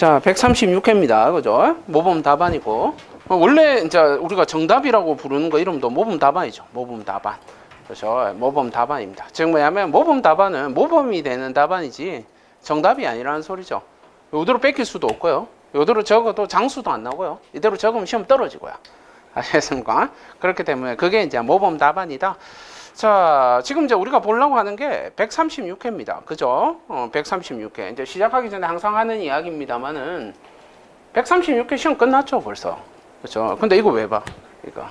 자, 136회입니다. 그죠? 모범 답안이고. 원래 이제 우리가 정답이라고 부르는 거 이름도 모범 답안이죠. 모범 답안. 그렇죠? 모범 답안입니다. 즉 뭐냐면 모범 답안은 모범이 되는 답안이지 정답이 아니라는 소리죠. 이대로 뺏길 수도 없고요. 이대로 적어도 장수도 안 나고요. 이대로 적으면 시험 떨어지고요. 아시겠습니까? 그렇기 때문에 그게 이제 모범 답안이다. 자, 지금 이제 우리가 보려고 하는 게 136회입니다. 그죠? 136회. 이제 시작하기 전에 항상 하는 이야기입니다만은 136회 시험 끝났죠, 벌써. 그죠? 근데 이거 왜 봐? 이거.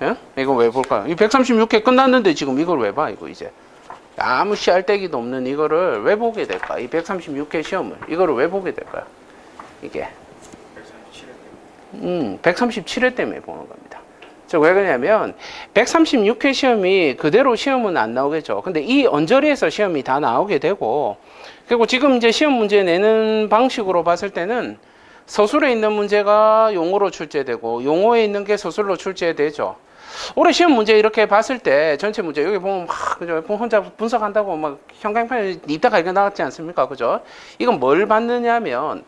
예? 이거 왜 볼까요? 이 136회 끝났는데 지금 이걸 왜 봐? 이거 이제. 아무 씨알데기도 없는 이거를 왜 보게 될까? 이 136회 시험을. 이거를 왜 보게 될까요? 이게. 137회 때문에 보는 겁니다. 왜 그러냐면 136회 시험이 그대로 시험은 안 나오겠죠. 근데 이 언저리에서 시험이 다 나오게 되고, 그리고 지금 이제 시험 문제 내는 방식으로 봤을 때는 서술에 있는 문제가 용어로 출제되고 용어에 있는 게 서술로 출제되죠. 올해 시험 문제 이렇게 봤을 때 전체 문제 여기 보면 막 그죠? 혼자 분석한다고 막 형광펜 입다가 이렇게 나왔지 않습니까? 그죠? 이건 뭘 봤느냐면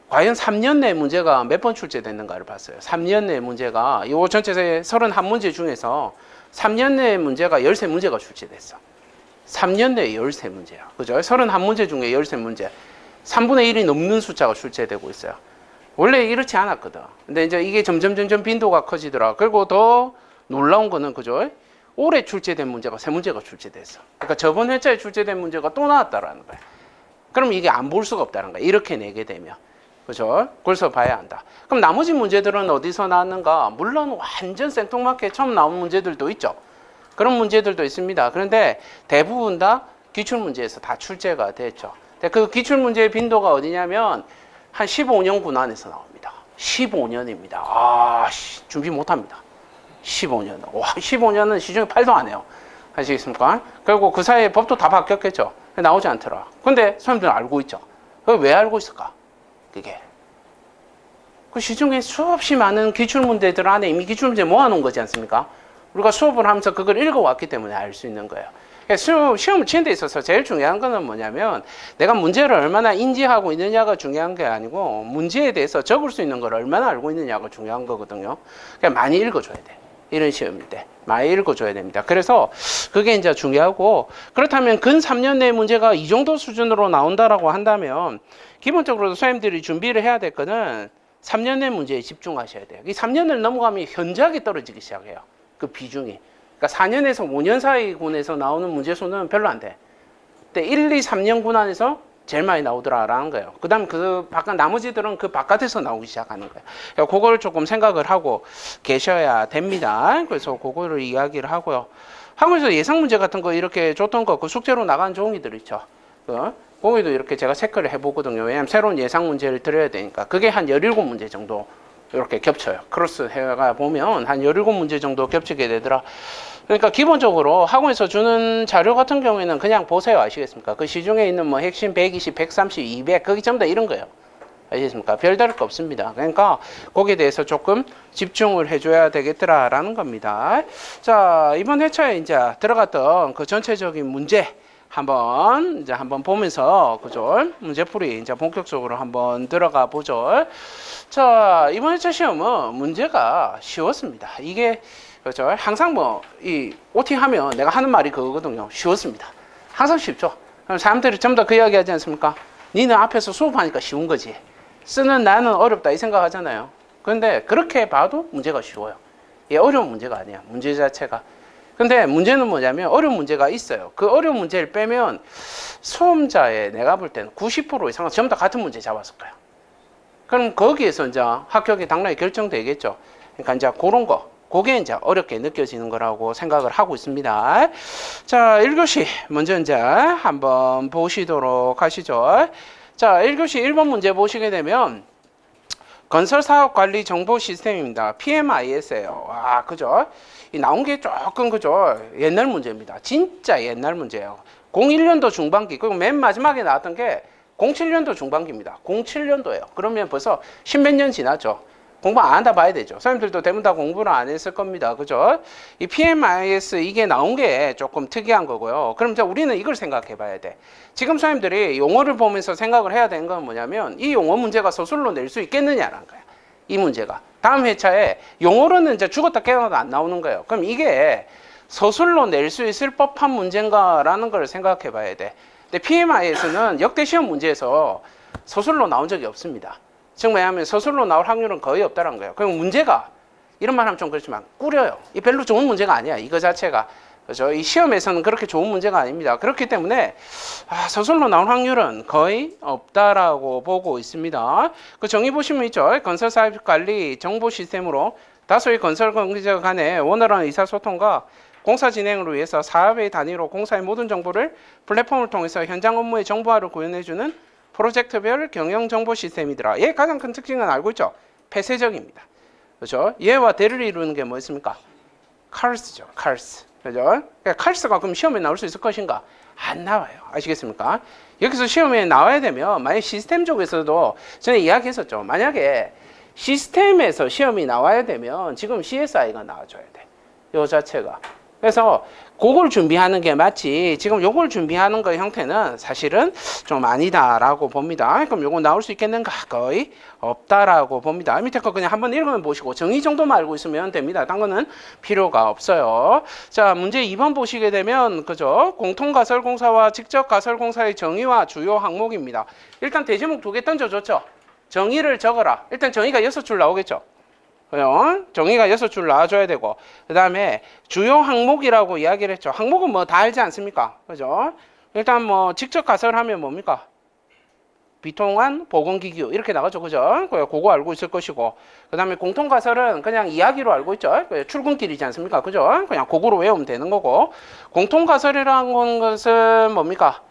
과연 3년 내 문제가 몇 번 출제됐는가를 봤어요. 3년 내 문제가 이 전체 31문제 중에서 3년 내 문제가 13문제가 출제됐어. 3년 내에 13문제야. 그죠? 31문제 중에 13문제. 3분의 1이 넘는 숫자가 출제되고 있어요. 원래 이렇지 않았거든. 근데 이제 이게 점점 빈도가 커지더라. 그리고 더 놀라운 거는 그죠? 올해 출제된 문제가 3문제가 출제됐어. 그러니까 저번 회차에 출제된 문제가 또 나왔다라는 거야. 그럼 이게 안 볼 수가 없다는 거야. 이렇게 내게 되면. 그죠? 그래서 봐야 한다. 그럼 나머지 문제들은 어디서 나왔는가? 물론 완전 생뚱맞게 처음 나온 문제들도 있죠. 그런 문제들도 있습니다. 그런데 대부분 다 기출문제에서 다 출제가 됐죠. 그 기출문제의 빈도가 어디냐면 한 15년 군안에서 나옵니다. 15년입니다. 아, 준비 못합니다. 15년. 와, 15년은 시중에 팔도 안 해요. 아시겠습니까? 그리고 그 사이에 법도 다 바뀌었겠죠. 나오지 않더라. 근데 사람들은 알고 있죠. 왜 알고 있을까? 그게. 그 시중에 수없이 많은 기출문제들 안에 이미 기출문제 모아놓은 거지 않습니까? 우리가 수업을 하면서 그걸 읽어왔기 때문에 알 수 있는 거예요. 시험을 치는 데 있어서 제일 중요한 거는 뭐냐면 내가 문제를 얼마나 인지하고 있느냐가 중요한 게 아니고 문제에 대해서 적을 수 있는 걸 얼마나 알고 있느냐가 중요한 거거든요. 그러니까 많이 읽어줘야 돼. 이런 시험일 때. 많이 읽어줘야 됩니다. 그래서 그게 이제 중요하고, 그렇다면 근 3년 내 문제가 이 정도 수준으로 나온다라고 한다면 기본적으로 선생님들이 준비를 해야 될 거는 3년 내 문제에 집중하셔야 돼요. 이 3년을 넘어가면 현저하게 떨어지기 시작해요. 그 비중이. 그러니까 4년에서 5년 사이 군에서 나오는 문제 수는 별로 안 돼. 근데 1, 2, 3년 군 안에서 제일 많이 나오더라라는 거예요. 그 다음 그 바깥 나머지들은 그 바깥에서 나오기 시작하는 거예요. 그러니까 그걸 조금 생각을 하고 계셔야 됩니다. 그래서 그거를 이야기를 하고요. 학원에서 예상 문제 같은 거 이렇게 줬던 거 그 숙제로 나간 종이들 있죠. 거기도 이렇게 제가 체크를 해보거든요. 왜냐하면 새로운 예상 문제를 드려야 되니까. 그게 한 17문제 정도 이렇게 겹쳐요. 크로스 해가 보면 한 17문제 정도 겹치게 되더라. 그러니까 기본적으로 학원에서 주는 자료 같은 경우에는 그냥 보세요. 아시겠습니까? 그 시중에 있는 뭐 핵심 120, 130, 200 거기 전부 다 이런 거예요. 아시겠습니까? 별다를 거 없습니다. 그러니까 거기에 대해서 조금 집중을 해줘야 되겠더라라는 겁니다. 자, 이번 회차에 이제 들어갔던 그 전체적인 문제 한번 보면서 그죠? 문제풀이 이제 본격적으로 한번 들어가 보죠. 자, 이번 회차 시험은 문제가 쉬웠습니다. 이게 그렇죠. 항상 이 OT 하면 내가 하는 말이 그거거든요. 쉬웠습니다. 항상 쉽죠. 그럼 사람들이 전부 다 그 이야기 하지 않습니까? 니는 앞에서 수업하니까 쉬운 거지. 쓰는 나는 어렵다 이 생각하잖아요. 그런데 그렇게 봐도 문제가 쉬워요. 이게 어려운 문제가 아니야. 문제 자체가. 근데 문제는 뭐냐면 어려운 문제가 있어요. 그 어려운 문제를 빼면 수험자의 내가 볼 때는 90% 이상은 전부 다 같은 문제 잡았을 거예요. 그럼 거기에서 이제 합격이 당연히 결정되겠죠. 그러니까 이제 그런 거. 그게 이제 어렵게 느껴지는 거라고 생각을 하고 있습니다. 자, 1교시 먼저 이제 한번 보시도록 하시죠. 자, 1교시 1번 문제 보시게 되면 건설사업관리 정보 시스템입니다. PMIS예요. 와, 그죠? 이 나온 게 조금 그죠? 옛날 문제입니다. 진짜 옛날 문제예요. 01년도 중반기. 그리고 맨 마지막에 나왔던 게 07년도 중반기입니다. 07년도예요. 그러면 벌써 십몇 년 지났죠. 공부 안 한다 봐야 되죠. 선생님들도 대부분 다 공부를 안 했을 겁니다. 그죠? 이 PMIS 이게 나온 게 조금 특이한 거고요. 그럼 이제 우리는 이걸 생각해 봐야 돼. 지금 선생님들이 용어를 보면서 생각을 해야 되는 건 뭐냐면 이 용어 문제가 서술로 낼 수 있겠느냐라는 거야. 이 문제가. 다음 회차에 용어로는 이제 죽었다 깨어나도 안 나오는 거예요. 그럼 이게 서술로 낼 수 있을 법한 문제인가라는 걸 생각해 봐야 돼. 근데 PMIS는 역대 시험 문제에서 서술로 나온 적이 없습니다. 즉 뭐냐면 서술로 나올 확률은 거의 없다는 거예요. 그럼 문제가 이런 말 하면 좀 그렇지만 꾸려요. 이 별로 좋은 문제가 아니야. 이거 자체가. 그렇죠? 이 시험에서는 그렇게 좋은 문제가 아닙니다. 그렇기 때문에 서술로 나올 확률은 거의 없다라고 보고 있습니다. 그 정의 보시면 있죠. 건설 사업 관리 정보 시스템으로 다수의 건설 관계자 간의 원활한 의사소통과 공사 진행을 위해서 사업의 단위로 공사의 모든 정보를 플랫폼을 통해서 현장 업무의 정보화를 구현해주는 프로젝트별 경영 정보 시스템이더라. 얘 가장 큰 특징은 알고 있죠? 폐쇄적입니다. 그렇죠? 얘와 대를 이루는 게 뭐였습니까? 칼스죠. 칼스. 그죠? 그러니까 칼스가 그럼 시험에 나올 수 있을 것인가? 안 나와요. 아시겠습니까? 여기서 시험에 나와야 되면 만약 시스템 쪽에서도 전에 이야기했었죠. 만약에 시스템에서 시험이 나와야 되면 지금 CSI가 나와줘야 돼. 요 자체가. 그래서 그걸 준비하는 게 맞지 지금 요걸 준비하는 거 형태는 사실은 좀 아니다라고 봅니다. 그럼 요거 나올 수 있겠는가? 거의 없다라고 봅니다. 밑에 거 그냥 한번 읽으면 보시고 정의 정도만 알고 있으면 됩니다. 딴 거는 필요가 없어요. 자, 문제 2번 보시게 되면 그죠? 공통가설공사와 직접가설공사의 정의와 주요 항목입니다. 일단 대제목 2개 던져줬죠? 정의를 적어라. 일단 정의가 6줄 나오겠죠? 정의가 6줄 나와줘야 되고 그 다음에 주요 항목이라고 이야기를 했죠. 항목은 뭐 다 알지 않습니까? 그죠? 일단 뭐 직접 가설하면 뭡니까? 비통한 보건기구 이렇게 나가죠. 그죠? 그거 알고 있을 것이고 그 다음에 공통가설은 그냥 이야기로 알고 있죠. 출근길이지 않습니까? 그죠? 그냥 그거로 외우면 되는 거고 공통가설이라는 것은 뭡니까?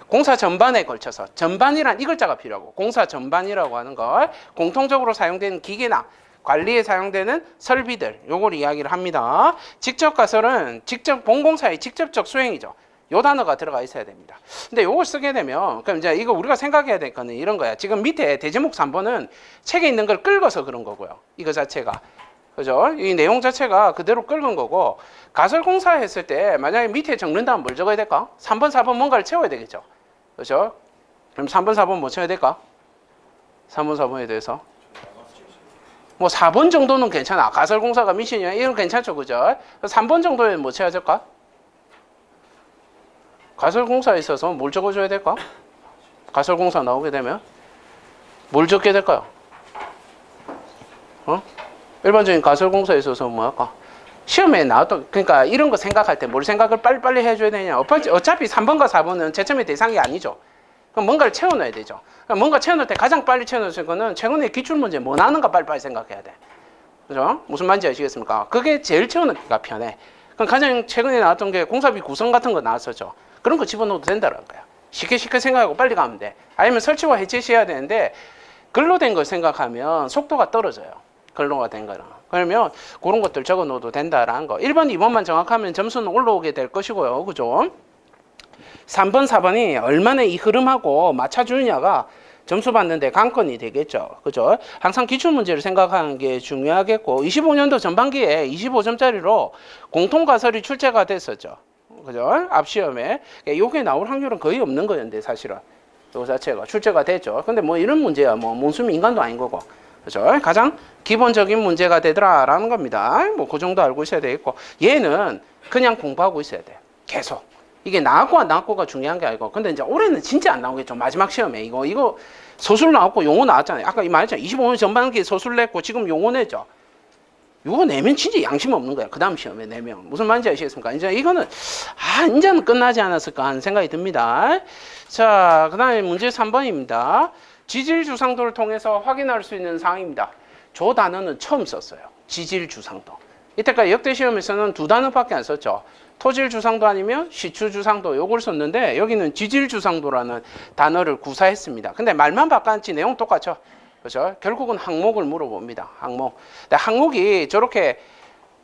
공사 전반에 걸쳐서 전반이란 이 글자가 필요하고 공사 전반이라고 하는 걸 공통적으로 사용되는 기계나 관리에 사용되는 설비들 요걸 이야기를 합니다. 직접 가설은 직접 본공사의 직접적 수행이죠. 요 단어가 들어가 있어야 됩니다. 근데 요걸 쓰게 되면 그럼 이제 이거 우리가 생각해야 될 거는 이런 거야. 지금 밑에 대제목 3번은 책에 있는 걸 끌어서 그런 거고요. 이거 자체가. 그죠? 이 내용 자체가 그대로 끌은 거고 가설공사 했을 때 만약에 밑에 적는다면 뭘 적어야 될까? 3번, 4번 뭔가를 채워야 되겠죠. 그죠? 그럼 3번, 4번 뭐 채워야 될까? 3번, 4번에 대해서 뭐 4번 정도는 괜찮아. 가설공사가 미션이야. 이건 괜찮죠. 그죠? 3번 정도에 뭐 채워야 될까? 가설공사에 있어서 뭘 적어줘야 될까? 가설공사 나오게 되면 뭘 적게 될까요? 일반적인 가설공사에 있어서 뭐 할까? 시험에 나왔던 그러니까 이런 거 생각할 때 뭘 생각을 빨리빨리 해줘야 되냐? 어차피 3번과 4번은 채점의 대상이 아니죠. 그럼 뭔가를 채워넣어야 되죠. 뭔가 채워넣을 때 가장 빨리 채워넣을 거는 최근에 기출문제 뭐 나오는가 빨리빨리 생각해야 돼. 그죠? 무슨 말인지 아시겠습니까? 그게 제일 채워넣기가 편해. 그럼 가장 최근에 나왔던 게 공사비 구성 같은 거 나왔었죠. 그런 거 집어넣어도 된다는 거야. 쉽게 생각하고 빨리 가면 돼. 아니면 설치와 해체시 해야 되는데 글로 된 걸 생각하면 속도가 떨어져요. 글로가 된 거는. 그러면 그런 것들 적어 놓어도 된다라는 거. 1번, 2번만 정확하면 점수는 올라오게 될 것이고요. 그죠? 3번, 4번이 얼마나 이 흐름하고 맞춰주느냐가 점수 받는데 관건이 되겠죠. 그죠? 항상 기출문제를 생각하는 게 중요하겠고 25년도 전반기에 25점짜리로 공통가설이 출제가 됐었죠. 그죠? 앞시험에. 요게 나올 확률은 거의 없는 거였는데 사실은. 요 자체가 출제가 됐죠. 근데 뭐 이런 문제야. 뭐 몸숨이 인간도 아닌 거고. 그죠? 가장 기본적인 문제가 되더라라는 겁니다. 뭐 그 정도 알고 있어야 되겠고 얘는 그냥 공부하고 있어야 돼요. 계속. 이게 나왔고 안 나왔고가 중요한 게 아니고 근데 이제 올해는 진짜 안 나오겠죠. 마지막 시험에 이거 서술 나왔고 용어 나왔잖아요. 아까 이 말했잖아요. 25년 전반기 서술 냈고 지금 용어 냈죠. 이거 내면 진짜 양심 없는 거야. 그 다음 시험에 내면. 무슨 말인지 아시겠습니까? 이제 이거는 이제는 끝나지 않았을까 하는 생각이 듭니다. 자, 그 다음에 문제 3번입니다. 지질 주상도를 통해서 확인할 수 있는 사항입니다. 저 단어는 처음 썼어요. 지질 주상도. 이때까지 역대 시험에서는 2단어밖에 안 썼죠. 토질 주상도 아니면 시추 주상도 요걸 썼는데 여기는 지질 주상도라는 단어를 구사했습니다. 근데 말만 바꿨지 내용 똑같죠. 그렇죠? 결국은 항목을 물어봅니다. 항목. 근데 항목이 저렇게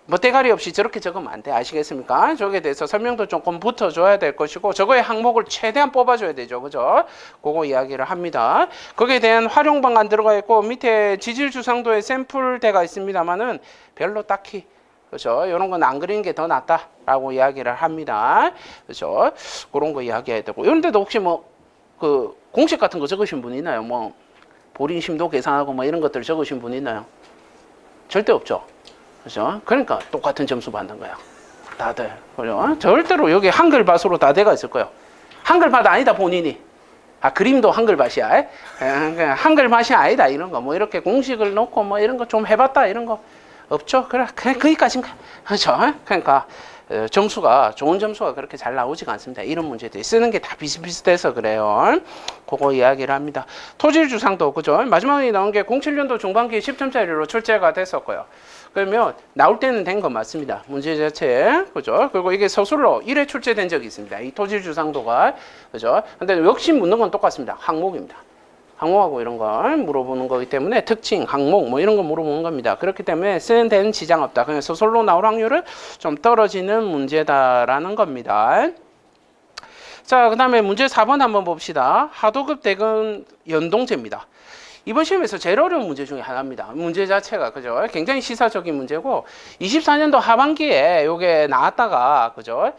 멋대가리 없이 저렇게 적으면 안 돼. 아시겠습니까? 저기에 대해서 설명도 조금 붙어줘야 될 것이고 저거의 항목을 최대한 뽑아줘야 되죠. 그죠? 그거 이야기를 합니다. 거기에 대한 활용 방안 들어가 있고 밑에 지질 주상도의 샘플대가 있습니다만은 별로 딱히 그렇죠. 이런 건 안 그리는 게 더 낫다라고 이야기를 합니다. 그렇죠. 그런 거 이야기해야 되고 이런데도 혹시 뭐 그 공식 같은 거 적으신 분 있나요? 뭐 보린 심도 계산하고 뭐 이런 것들 적으신 분 있나요? 절대 없죠. 그렇죠? 그러니까 똑같은 점수 받는 거야. 다들. 그죠? 절대로 여기 한글밭으로 다 돼가 있을 거예요. 한글밭 아니다 본인이. 아 그림도 한글밭이야. 한글밭이 아니다 이런 거. 뭐 이렇게 공식을 놓고 뭐 이런 거 좀 해봤다 이런 거 없죠. 그래 거기까지인가. 그렇죠? 그러니까 점수가 좋은 점수가 그렇게 잘 나오지가 않습니다. 이런 문제들이 쓰는 게 다 비슷비슷해서 그래요. 그거 이야기를 합니다. 토질 주상도 그죠? 마지막에 나온 게 07년도 중반기 10점짜리로 출제가 됐었고요. 그러면 나올 때는 된 건 맞습니다. 문제 자체 그죠? 그리고 이게 서술로 1회 출제된 적이 있습니다. 이 토질 주상도가 그죠? 근데 역시 묻는 건 똑같습니다. 항목입니다. 항목하고 이런 걸 물어보는 거기 때문에 특징, 항목 뭐 이런 거 물어보는 겁니다. 그렇기 때문에 쓰는 데는 지장 없다. 그냥 서술로 나올 확률은 좀 떨어지는 문제다라는 겁니다. 자, 그 다음에 문제 4번 한번 봅시다. 하도급 대금 연동제입니다. 이번 시험에서 제일 어려운 문제 중에 하나입니다. 문제 자체가 그죠? 굉장히 시사적인 문제고 24년도 하반기에 요게 나왔다가 그죠?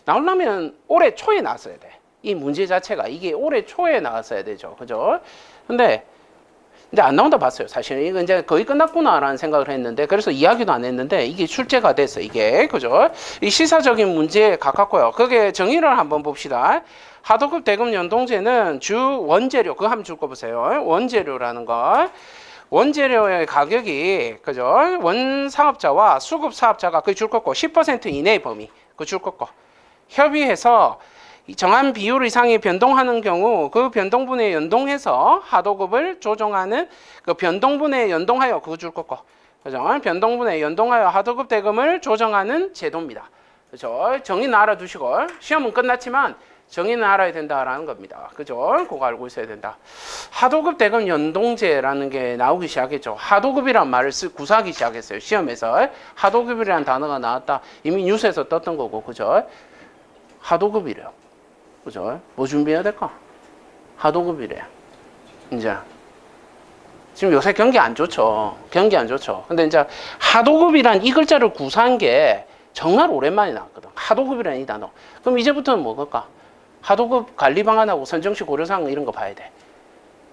나오려면 올해 초에 나왔어야 돼. 이 문제 자체가 이게 올해 초에 나왔어야 되죠. 그죠? 근데 이제 안 나온다 봤어요. 사실은 이거 이제 거의 끝났구나라는 생각을 했는데 그래서 이야기도 안 했는데 이게 출제가 됐어. 이게 그죠? 이 시사적인 문제에 가깝고요. 그게 정의를 한번 봅시다. 하도급 대금 연동제는 주 원재료 그거 한번 줄 거 보세요. 원재료라는 거. 원재료의 가격이 그죠? 원사업자와 수급 사업자가 그 줄 거고 10% 이내의 범위 그 줄 거고 협의해서 정한 비율 이상이 변동하는 경우 그 변동분에 연동해서 하도급을 조정하는 그 변동분에 연동하여 그거 줄 거고 그죠? 변동분에 연동하여 하도급 대금을 조정하는 제도입니다. 그죠? 정의는 알아두시고 시험은 끝났지만 정의는 알아야 된다라는 겁니다. 그죠? 그거 알고 있어야 된다. 하도급 대금 연동제라는 게 나오기 시작했죠. 하도급이란 말을 구사하기 시작했어요. 시험에서 하도급이라는 단어가 나왔다. 이미 뉴스에서 떴던 거고 그죠? 하도급이래요. 그죠? 뭐 준비해야 될까? 하도급이래. 이제 지금 요새 경기 안 좋죠. 경기 안 좋죠. 근데 이제 하도급이란 이 글자를 구사한 게 정말 오랜만에 나왔거든. 하도급이라는 이 단어. 그럼 이제부터는 뭐일까? 하도급 관리 방안하고 선정시 고려사항 이런 거 봐야 돼.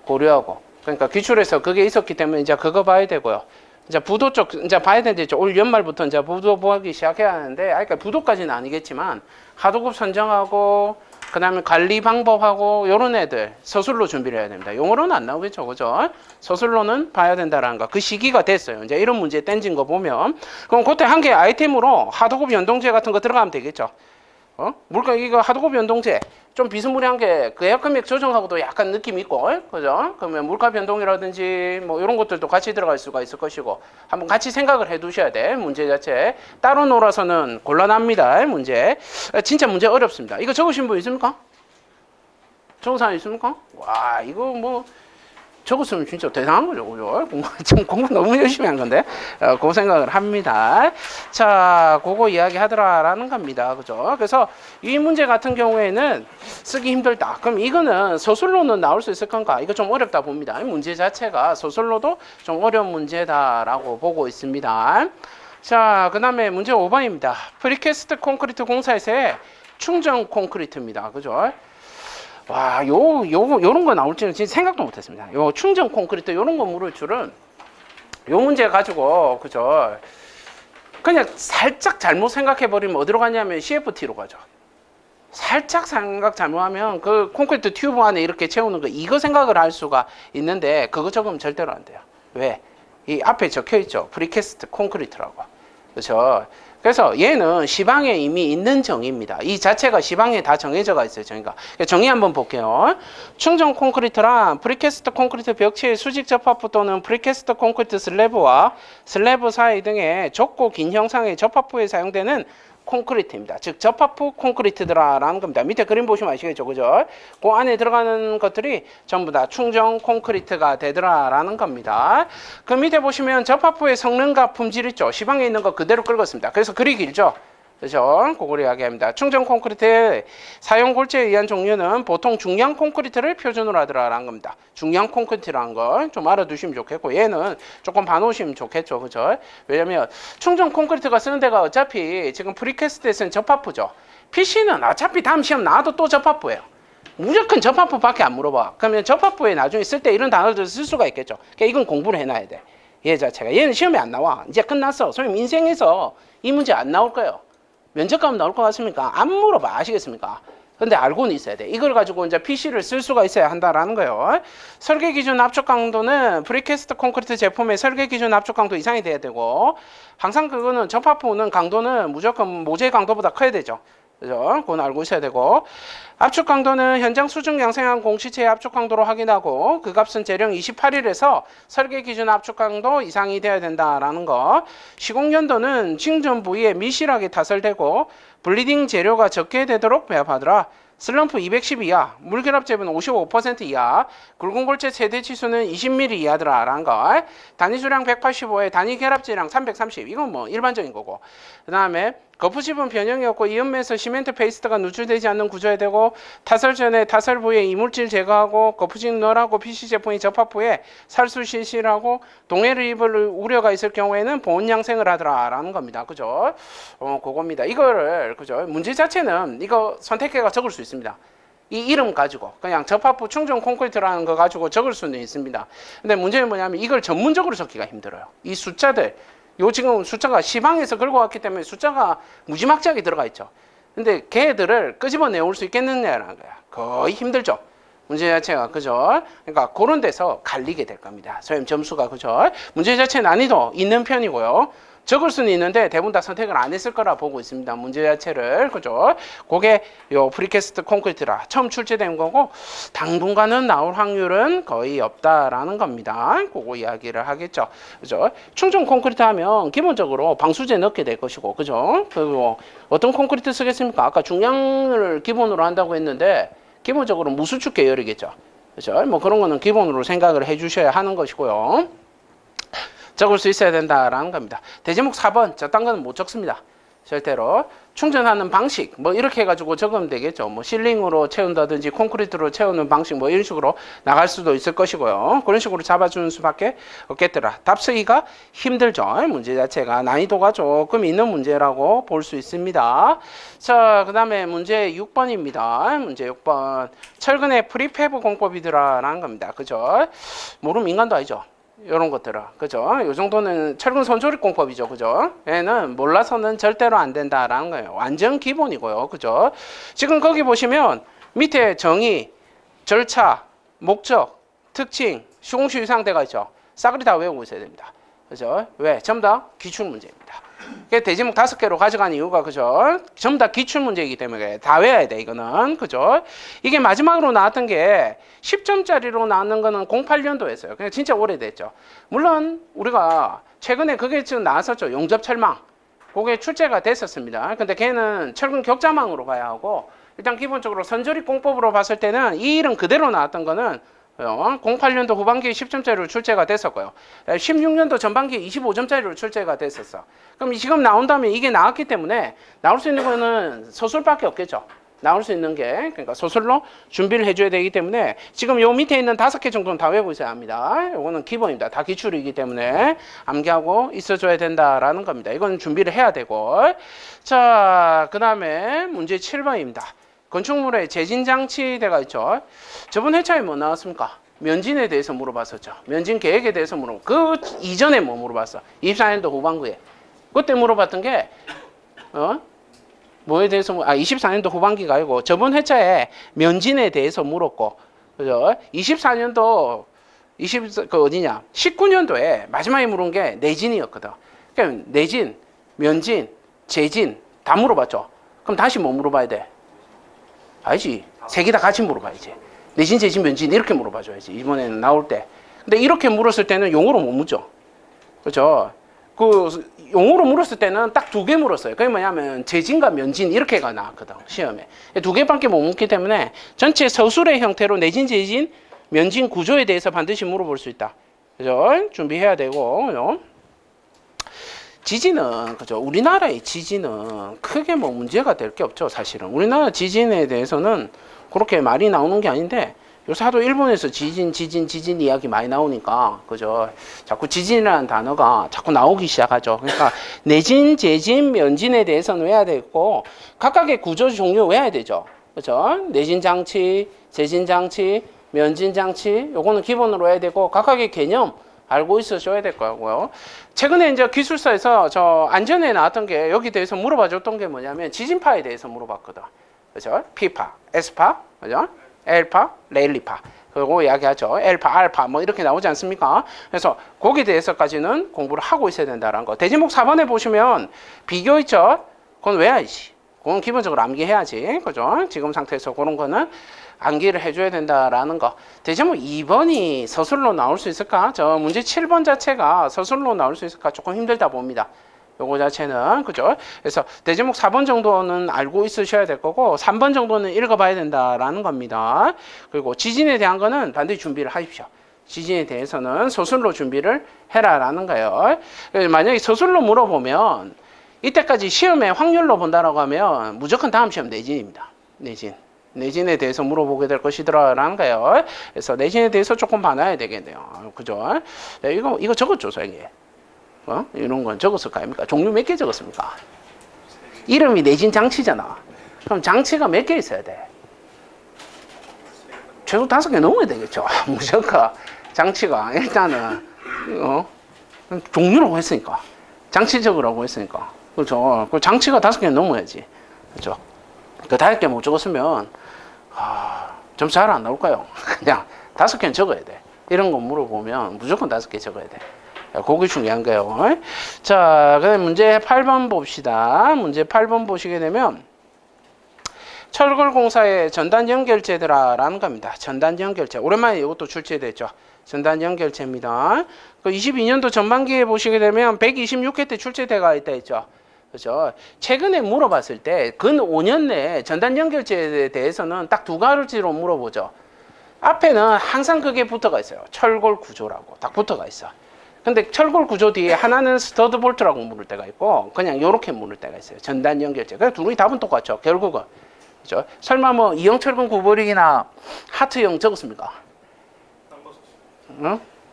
고려하고. 그러니까 기출에서 그게 있었기 때문에 이제 그거 봐야 되고요. 이제 부도 쪽 이제 봐야 되는데 올 연말부터 이제 부도 보기 시작해야 하는데, 그러니까 부도까지는 아니겠지만 하도급 선정하고 그다음에 관리 방법하고 요런 애들 서술로 준비를 해야 됩니다. 용어로는 안 나오겠죠, 그죠? 서술로는 봐야 된다라는 거. 그 시기가 됐어요. 이제 이런 문제 땡진 거 보면 그럼 그때 한 개 아이템으로 하도급 연동제 같은 거 들어가면 되겠죠. 물가 이거 하도급 연동제 좀 비스무리한 게 계약 금액 조정하고도 약간 느낌 있고, 그죠? 그러면 물가 변동이라든지 뭐 이런 것들도 같이 들어갈 수가 있을 것이고 한번 같이 생각을 해두셔야 돼. 문제 자체 따로 놀아서는 곤란합니다. 문제 진짜 문제 어렵습니다. 이거 적으신 분 있습니까? 적은 사람 있습니까? 와 이거 뭐 적었으면 진짜 대단한 거죠, 그죠? 지금 공부 너무 열심히 한 건데, 그 생각을 합니다. 자, 그거 이야기 하더라라는 겁니다, 그죠? 그래서 이 문제 같은 경우에는 쓰기 힘들다. 그럼 이거는 서술로는 나올 수 있을 건가? 이거 좀 어렵다 봅니다. 문제 자체가 서술로도 좀 어려운 문제다라고 보고 있습니다. 자, 그 다음에 문제 5번입니다. 프리캐스트 콘크리트 공사에서의 충전 콘크리트입니다, 그죠? 와, 요런 거 나올지는 진짜 생각도 못 했습니다. 요 충전 콘크리트 요런 거 물을 줄은 요 문제 가지고, 그죠? 그냥 살짝 잘못 생각해 버리면 어디로 가냐면 CFT로 가죠. 살짝 생각 잘못하면 그 콘크리트 튜브 안에 이렇게 채우는 거 이거 생각을 할 수가 있는데 그거 적으면 절대로 안 돼요. 왜? 이 앞에 적혀 있죠. 프리캐스트 콘크리트라고. 그렇죠? 그래서 얘는 시방에 이미 있는 정의입니다. 이 자체가 시방에 다 정해져가 있어요. 정의가. 정의 한번 볼게요. 충전 콘크리트란 프리캐스트 콘크리트 벽체의 수직 접합부 또는 프리캐스트 콘크리트 슬래브와 슬래브 사이 등의 좁고 긴 형상의 접합부에 사용되는 콘크리트입니다. 즉 접합부 콘크리트더라라는 겁니다. 밑에 그림 보시면 아시겠죠, 그죠? 그 안에 들어가는 것들이 전부 다 충정 콘크리트가 되더라라는 겁니다. 그 밑에 보시면 접합부의 성능과 품질 있죠. 시방에 있는 거 그대로 긁었습니다. 그래서 글이 길죠. 그죠? 그걸 이야기합니다. 충정 콘크리트의 사용 골재에 의한 종류는 보통 중량 콘크리트를 표준으로 하더라라는 겁니다. 중량 콘크리트라는 걸 좀 알아두시면 좋겠고, 얘는 조금 봐놓으시면 좋겠죠. 그죠? 왜냐면 충정 콘크리트가 쓰는 데가 어차피 지금 프리캐스트에서는 접합부죠. PC는 어차피 다음 시험 나와도 또 접합부예요. 무조건 접합부밖에 안 물어봐. 그러면 접합부에 나중에 쓸 때 이런 단어들을 쓸 수가 있겠죠. 그러니까 이건 공부를 해놔야 돼. 얘 자체가. 얘는 시험에 안 나와. 이제 끝났어. 소위 인생에서 이 문제 안 나올 거예요. 면접 가면 나올 것 같습니까? 안 물어봐. 아시겠습니까? 근데 알고는 있어야 돼. 이걸 가지고 이제 PC를 쓸 수가 있어야 한다라는 거예요. 설계 기준 압축 강도는 프리캐스트 콘크리트 제품의 설계 기준 압축 강도 이상이 돼야 되고, 항상 그거는 접합부는 강도는 무조건 모재 강도보다 커야 되죠. 그죠? 그건 알고 있어야 되고, 압축 강도는 현장 수중 양생한 공시체의 압축 강도로 확인하고, 그 값은 재령 28일에서 설계 기준 압축 강도 이상이 되어야 된다라는 거. 시공 연도는 징전 부위에 미실하게 타설되고 블리딩 재료가 적게 되도록 배합하더라. 슬럼프 210 이하, 물결합 잽은 55% 이하, 굵은 골재 최대 치수는 20mm 이하더라라는 거. 단위 수량 185에 단위 결합질량 330. 이건 뭐 일반적인 거고. 그 다음에 거푸집은 변형이 없고 이음에서 시멘트 페이스트가 누출되지 않는 구조에 되고, 타설 전에 타설 부위에 이물질 제거하고 거푸집 널하고 PC 제품이 접합부에 살수 실시하고 동해를 입을 우려가 있을 경우에는 보온 양생을 하더라라는 겁니다. 그죠? 그겁니다. 이거를 그죠? 문제 자체는 이거 선택해가 적을 수 있습니다. 이 이름 가지고 그냥 접합부 충전 콘크리트라는 거 가지고 적을 수는 있습니다. 근데 문제는 뭐냐면 이걸 전문적으로 적기가 힘들어요. 이 숫자들, 요 지금 숫자가 시방에서 긁어 왔기 때문에 숫자가 무지막지하게 들어가 있죠. 근데 걔들을 끄집어 내올 수 있겠느냐라는 거야. 거의 힘들죠. 문제 자체가. 그죠? 그러니까 그런 데서 갈리게 될 겁니다. 선생님 점수가. 그죠? 문제 자체 난이도 있는 편이고요. 적을 수는 있는데 대부분 다 선택을 안 했을 거라 보고 있습니다. 문제 자체를. 그죠? 그게 요 프리캐스트 콘크리트라 처음 출제된 거고, 당분간은 나올 확률은 거의 없다라는 겁니다. 그거 이야기를 하겠죠. 그죠? 충전 콘크리트 하면 기본적으로 방수제 넣게 될 것이고, 그죠? 그리고 어떤 콘크리트 쓰겠습니까? 아까 중량을 기본으로 한다고 했는데 기본적으로 무수축 계열이겠죠. 그죠? 뭐 그런 거는 기본으로 생각을 해 주셔야 하는 것이고요. 적을 수 있어야 된다라는 겁니다. 대제목 4번, 저딴 거는 못 적습니다. 절대로. 충전하는 방식, 뭐 이렇게 해가지고 적으면 되겠죠. 뭐 실링으로 채운다든지 콘크리트로 채우는 방식, 뭐 이런 식으로 나갈 수도 있을 것이고요. 그런 식으로 잡아주는 수밖에 없겠더라. 답 쓰기가 힘들죠. 문제 자체가 난이도가 조금 있는 문제라고 볼 수 있습니다. 자, 그 다음에 문제 6번입니다. 문제 6번. 철근의 프리패브 공법이더라라는 겁니다. 그죠? 모르면 인간도 아니죠. 이런 것들은. 그죠? 요 정도는 철근 손조립 공법이죠. 그죠? 얘는 몰라서는 절대로 안 된다라는 거예요. 완전 기본이고요. 그죠? 지금 거기 보시면 밑에 정의, 절차, 목적, 특징, 시공시 유상대가 있죠. 싸그리 다 외우고 있어야 됩니다. 그죠? 왜? 전부 다 기출 문제입니다. 대제목 5개로 가져간 이유가, 그죠? 전부 다 기출 문제이기 때문에 다 외워야 돼, 이거는. 그죠? 이게 마지막으로 나왔던 게 10점짜리로 나왔는 거는 08년도였어요. 그냥 진짜 오래됐죠. 물론 우리가 최근에 그게 지금 나왔었죠. 용접철망. 그게 출제가 됐었습니다. 근데 걔는 철근 격자망으로 봐야 하고, 일단 기본적으로 선조립 공법으로 봤을 때는 이 이름 그대로 나왔던 거는 08년도 후반기에 10점짜리로 출제가 됐었고요. 16년도 전반기에 25점짜리로 출제가 됐었어. 그럼 지금 나온다면 이게 나왔기 때문에 나올 수 있는 거는 소술밖에 없겠죠. 나올 수 있는 게. 그러니까 소술로 준비를 해줘야 되기 때문에 지금 요 밑에 있는 5개 정도는 다 외우고 있어야 합니다. 이거는 기본입니다. 다 기출이기 때문에 암기하고 있어줘야 된다라는 겁니다. 이건 준비를 해야 되고. 자, 그 다음에 문제 7번입니다. 건축물에 재진장치대가 있죠. 저번 회차에 뭐 나왔습니까? 면진에 대해서 물어봤었죠. 면진 계획에 대해서 물어봤고, 그 이전에 뭐 물어봤어? 24년도 후반기에. 그때 물어봤던 게 뭐에 대해서 24년도 후반기가 아니고 저번 회차에 면진에 대해서 물었고, 그죠? 24년도 그 어디냐? 19년도에 마지막에 물은 게 내진이었거든. 그러니까 내진, 면진, 재진 다 물어봤죠. 그럼 다시 뭐 물어봐야 돼? 알지? 세 개 다 같이 물어봐야지. 내진, 재진, 면진 이렇게 물어봐줘야지. 이번에는 나올 때. 근데 이렇게 물었을 때는 용어로 못 묻죠. 그렇죠? 그 용어로 물었을 때는 딱 두 개 물었어요. 그게 뭐냐면 재진과 면진 이렇게가 나왔거든 시험에. 두 개밖에 못 묻기 때문에 전체 서술의 형태로 내진, 재진, 면진 구조에 대해서 반드시 물어볼 수 있다. 그죠? 준비해야 되고, 그죠? 지진은, 그죠? 우리나라의 지진은 크게 뭐 문제가 될 게 없죠, 사실은. 우리나라 지진에 대해서는 그렇게 말이 나오는 게 아닌데, 요새 하도 일본에서 지진 이야기 많이 나오니까, 그죠? 자꾸 지진이라는 단어가 자꾸 나오기 시작하죠. 그러니까, 내진, 재진, 면진에 대해서는 외워야 되고, 각각의 구조 종류 외워야 되죠. 그죠? 내진 장치, 재진 장치, 면진 장치, 요거는 기본으로 해야 되고, 각각의 개념, 알고 있으셔야 될 거고요. 최근에 이제 기술사에서 저 안전에 나왔던 게 여기 대해서 물어봐 줬던 게 뭐냐면 지진파에 대해서 물어봤거든. 그죠? P파, S파, 그죠? L파, 레일리파. 그리고 이야기하죠. L파, R파 뭐 이렇게 나오지 않습니까? 그래서 거기에 대해서까지는 공부를 하고 있어야 된다는 거. 대지목 4번에 보시면 비교 있죠? 그건 외워야지. 그건 기본적으로 암기해야지. 그죠? 지금 상태에서 그런 거는 암기를 해줘야 된다라는 거. 대지목 2번이 서술로 나올 수 있을까? 저 문제 7번 자체가 서술로 나올 수 있을까? 조금 힘들다 봅니다. 요거 자체는, 그죠? 그래서 대지목 4번 정도는 알고 있으셔야 될 거고, 3번 정도는 읽어봐야 된다라는 겁니다. 그리고 지진에 대한 거는 반드시 준비를 하십시오. 지진에 대해서는 서술로 준비를 해라라는 거예요. 만약에 서술로 물어보면, 이때까지 시험에 확률로 본다라고 하면 무조건 다음 시험 내진입니다. 내진. 내진에 대해서 물어보게 될 것이더라라는 거예요. 그래서 내진에 대해서 조금 봐놔야 되겠네요. 그죠? 이거 적었죠, 선생님? 이런 건 적었을 거 아닙니까? 종류 몇 개 적었습니까? 이름이 내진 장치잖아. 그럼 장치가 몇 개 있어야 돼? 최소 5개 넘어야 되겠죠. 무조건 장치가 일단은 종류라고 했으니까 장치적으로라고 했으니까 그렇죠. 그 장치가 5개 넘어야지. 그렇죠. 그 5개 못 적었으면 점수 잘 안 나올까요? 그냥 5개는 적어야 돼. 이런 거 물어보면 무조건 5개 적어야 돼. 그게 중요한 거예요. 자, 그다음 문제 8번 봅시다. 문제 8번 보시게 되면 철골공사의 전단 연결체더라라는 겁니다. 전단 연결체. 오랜만에 이것도 출제됐죠. 전단 연결체입니다. 그 22년도 전반기에 보시게 되면 126회 때 출제돼가 있다 했죠. 그렇죠. 최근에 물어봤을 때 근 5년 내에 전단 연결체에 대해서는 딱 두 가지로 물어보죠. 앞에는 항상 그게 붙어가 있어요. 철골 구조라고 딱 붙어가 있어. 근데 철골 구조 뒤에 하나는 스터드 볼트라고 물을 때가 있고 그냥 이렇게 물을 때가 있어요. 전단 연결체. 그래서 둘이 답은 똑같죠. 결국은. 그렇죠? 설마 뭐 이형철근 구버릭이나 하트형 적었습니까?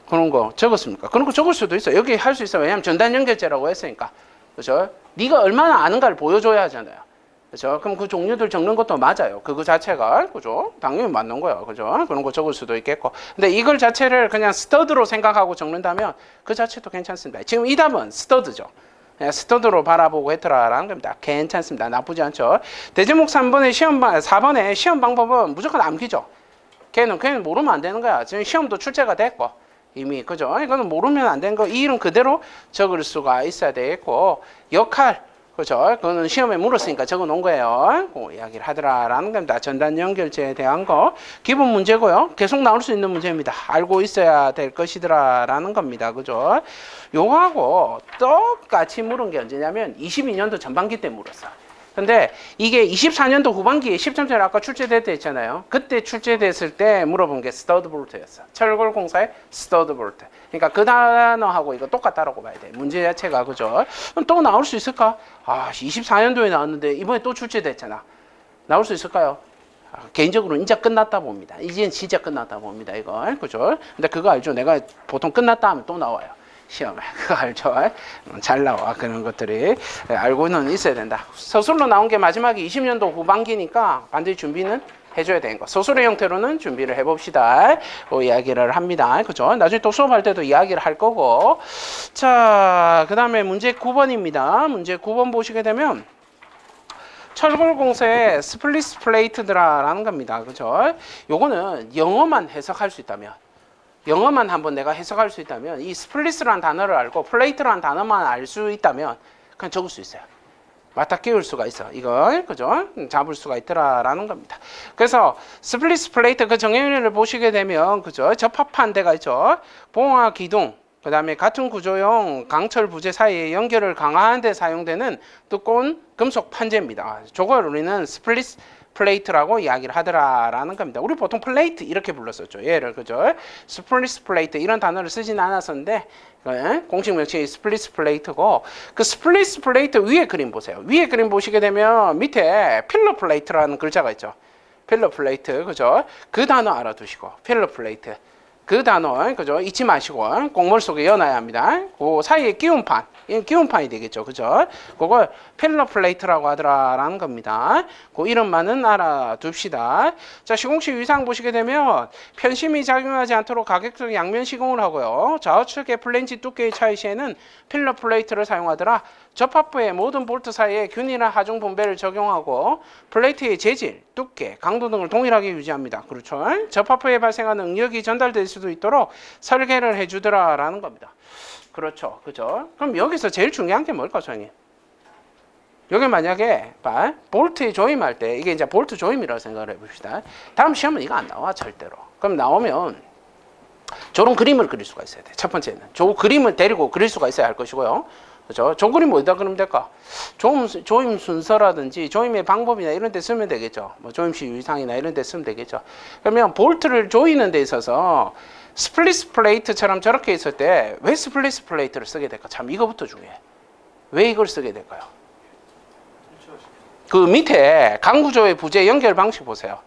그런 거 적었습니까? 그런 거 적을 수도 있어. 여기 할 수 있어. 왜냐면 전단 연결체라고 했으니까. 그렇죠? 네가 얼마나 아는가를 보여줘야 하잖아요. 그렇죠? 그럼 그 종류들 적는 것도 맞아요. 그거 자체가. 그죠? 당연히 맞는 거예요. 그죠? 그런 거 적을 수도 있겠고. 근데 이걸 자체를 그냥 스터드로 생각하고 적는다면 그 자체도 괜찮습니다. 지금 이 답은 스터드죠. 스터드로 바라보고 했더라라는 겁니다. 괜찮습니다. 나쁘지 않죠. 대제목 3번의 4번의 시험 방법은 무조건 암기죠. 걔는 모르면 안 되는 거야. 지금 시험도 출제가 됐고 이미 그죠? 이거는 모르면 안 되는 거. 이 일은 그대로 적을 수가 있어야 되겠고 역할 그죠? 그거는 시험에 물었으니까 적어 놓은 거예요. 그 이야기를 하더라라는 겁니다. 전단 연결체에 대한 거 기본 문제고요. 계속 나올 수 있는 문제입니다. 알고 있어야 될 것이더라라는 겁니다. 그죠? 요거하고 똑같이 물은 게 언제냐면 22년도 전반기 때 물었어. 근데 이게 24년도 후반기에 10점짜리 아까 출제됐다 했잖아요. 그때 출제됐을 때 물어본 게 스터드 볼트였어. 철골공사의 스터드 볼트. 그러니까 그 단어하고 이거 똑같다라고 봐야 돼. 문제 자체가 그죠? 그럼 또 나올 수 있을까? 24년도에 나왔는데 이번에 또 출제됐잖아. 나올 수 있을까요? 개인적으로 이제 끝났다 봅니다. 이제는 진짜 끝났다 봅니다. 이거 그죠? 근데 그거 알죠? 내가 보통 끝났다 하면 또 나와요. 시험에. 그거 알죠? 잘 나와. 그런 것들이. 알고는 있어야 된다. 서술로 나온 게 마지막에 20년도 후반기니까 반드시 준비는 해줘야 되는 거. 서술의 형태로는 준비를 해봅시다. 이야기를 합니다. 그죠? 나중에 또 수업할 때도 이야기를 할 거고. 자, 그 다음에 문제 9번입니다. 문제 9번 보시게 되면 철골공사의 스플릿 플레이트드라는 겁니다. 그죠? 요거는 영어만 해석할 수 있다면 영어만 한번 내가 해석할 수 있다면 이 스플릿이라는 단어를 알고 플레이트라는 단어만 알 수 있다면 그냥 적을 수 있어요. 맞다 끼울 수가 있어. 이걸 그죠? 잡을 수가 있더라라는 겁니다. 그래서 스플릿 플레이트 그 정의를 보시게 되면 그죠? 접합한 데가 있죠. 봉화 기둥 그 다음에 같은 구조용 강철 부재 사이에 연결을 강화하는 데 사용되는 두꺼운 금속 판재입니다. 저걸 우리는 스플릿 플레이트라고 이야기를 하더라라는 겁니다. 우리 보통 플레이트 이렇게 불렀었죠. 얘를 그죠? 스플릿 플레이트 이런 단어를 쓰진 않았었는데 공식 명칭이 스플릿 플레이트고 그 스플릿 플레이트 위에 그림 보세요. 위에 그림 보시게 되면 밑에 필러 플레이트라는 글자가 있죠. 필러 플레이트 그죠? 그 단어 알아두시고 필러 플레이트 그 단어 그죠? 잊지 마시고 공물 속에 넣어놔야 합니다. 그 사이에 끼운판, 끼운판이 되겠죠, 그죠? 그걸 필러 플레이트라고 하더라라는 겁니다. 그 이름만은 알아둡시다. 자, 시공식 위상 보시게 되면 편심이 작용하지 않도록 가격적 양면 시공을 하고요. 좌우측의 플랜지 두께의 차이 시에는 필러 플레이트를 사용하더라. 접합부의 모든 볼트 사이에 균이나 하중 분배를 적용하고 플레이트의 재질, 두께, 강도 등을 동일하게 유지합니다. 그렇죠? 접합부에 발생하는 응력이 전달될 수도 있도록 설계를 해주더라라는 겁니다. 그렇죠, 그죠? 그럼 여기서 제일 중요한 게 뭘까, 선생님? 여기 만약에 볼트에 조임할 때 이게 이제 볼트 조임이라고 생각을 해봅시다. 다음 시험은 이거 안 나와 절대로. 그럼 나오면 저런 그림을 그릴 수가 있어야 돼. 첫 번째는 저 그림을 데리고 그릴 수가 있어야 할 것이고요. 그죠? 저 그림 어디다 그리면 될까? 조임 순서라든지 조임의 방법이나 이런 데 쓰면 되겠죠. 뭐 조임식 유의사항이나 이런 데 쓰면 되겠죠. 그러면 볼트를 조이는 데 있어서 스플릿 플레이트처럼 저렇게 있을 때 왜 스플릿 플레이트를 쓰게 될까? 참 이거부터 중요해. 왜 이걸 쓰게 될까요? 그 밑에 강구조의 부재 연결 방식 보세요.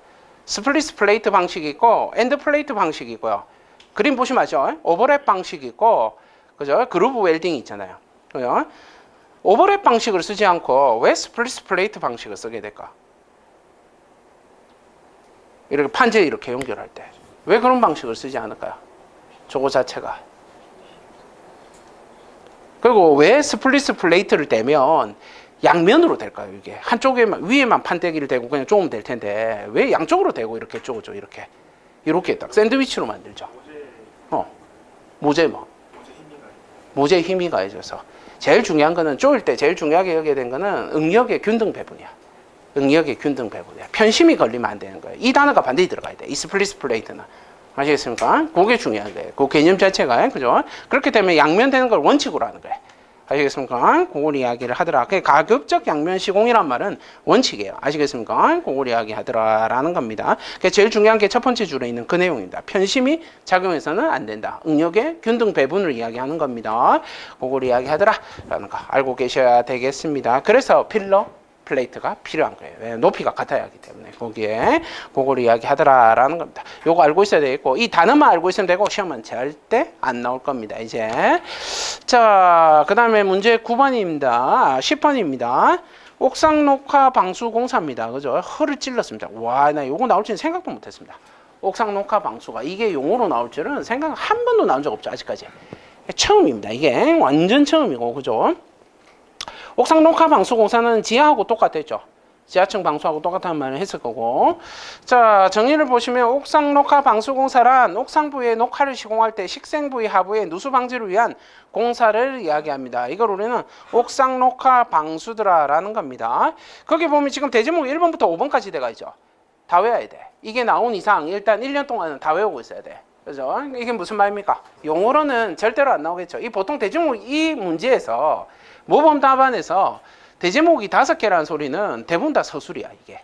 스플릿 플레이트 방식이 있고 엔드 플레이트 방식이 있고요. 그림 보시면 아죠? 오버랩 방식이 있고 그죠? 그루브 웰딩이 있잖아요. 그죠? 오버랩 방식을 쓰지 않고 왜 스플릿 플레이트 방식을 쓰게 될까? 이렇게 판재 이렇게 연결할 때 왜 그런 방식을 쓰지 않을까요? 저거 자체가. 그리고 왜 스플릿 플레이트를 떼면 양면으로 될까요? 이게 한쪽에만 위에만 판때기를 대고 그냥 쪼으면 될 텐데 왜 양쪽으로 대고 이렇게 쪼죠? 이렇게 딱 샌드위치로 만들죠. 모재 뭐? 모재 힘이 가해져서 제일 중요한 거는 쪼일 때 제일 중요하게 여겨야 되는 거는 응력의 균등 배분이야. 응력의 균등 배분이야. 편심이 걸리면 안 되는 거예요. 이 단어가 반드시 들어가야 돼. 이 스플릿 플레이트는. 아시겠습니까? 그게 중요한 거예요. 그 개념 자체가 그죠? 그렇게 되면 양면 되는 걸 원칙으로 하는 거예요. 아시겠습니까? 그걸 이야기를 하더라. 그 가급적 양면 시공이란 말은 원칙이에요. 아시겠습니까? 그걸 이야기하더라라는 겁니다. 제일 중요한 게 첫 번째 줄에 있는 그 내용입니다. 편심이 작용해서는 안 된다. 응력의 균등 배분을 이야기하는 겁니다. 그걸 이야기하더라라는 거 알고 계셔야 되겠습니다. 그래서 필러 플레이트가 필요한 거예요. 왜? 높이가 같아야 하기 때문에 거기에 그걸 이야기하더라라는 겁니다. 요거 알고 있어야 되겠고 이 단어만 알고 있으면 되고 시험은 절대 안 나올 겁니다. 이제 자, 그 다음에 문제 9번입니다. 10번입니다. 옥상 녹화 방수 공사입니다. 그죠? 허를 찔렀습니다. 와, 나 요거 나올 줄은 생각도 못했습니다. 옥상 녹화 방수가 이게 용어로 나올 줄은 생각 한 번도 나온 적 없죠. 아직까지 처음입니다. 이게 완전 처음이고 그죠? 옥상 녹화 방수 공사는 지하하고 똑같았죠. 지하층 방수하고 똑같은 말을 했을 거고. 자, 정의를 보시면 옥상 녹화 방수 공사란 옥상 부위의 녹화를 시공할 때 식생 부위 하부의 누수 방지를 위한 공사를 이야기합니다. 이걸 우리는 옥상 녹화 방수드라라는 겁니다. 거기 보면 지금 대제목 1번부터 5번까지 돼가 있죠. 다 외워야 돼. 이게 나온 이상 일단 1년 동안은 다 외우고 있어야 돼. 그죠? 이게 무슨 말입니까? 용어로는 절대로 안 나오겠죠. 이 보통 대제목 이 문제에서 모범 답안에서 대제목이 5개라는 소리는 대부분 다 서술이야. 이게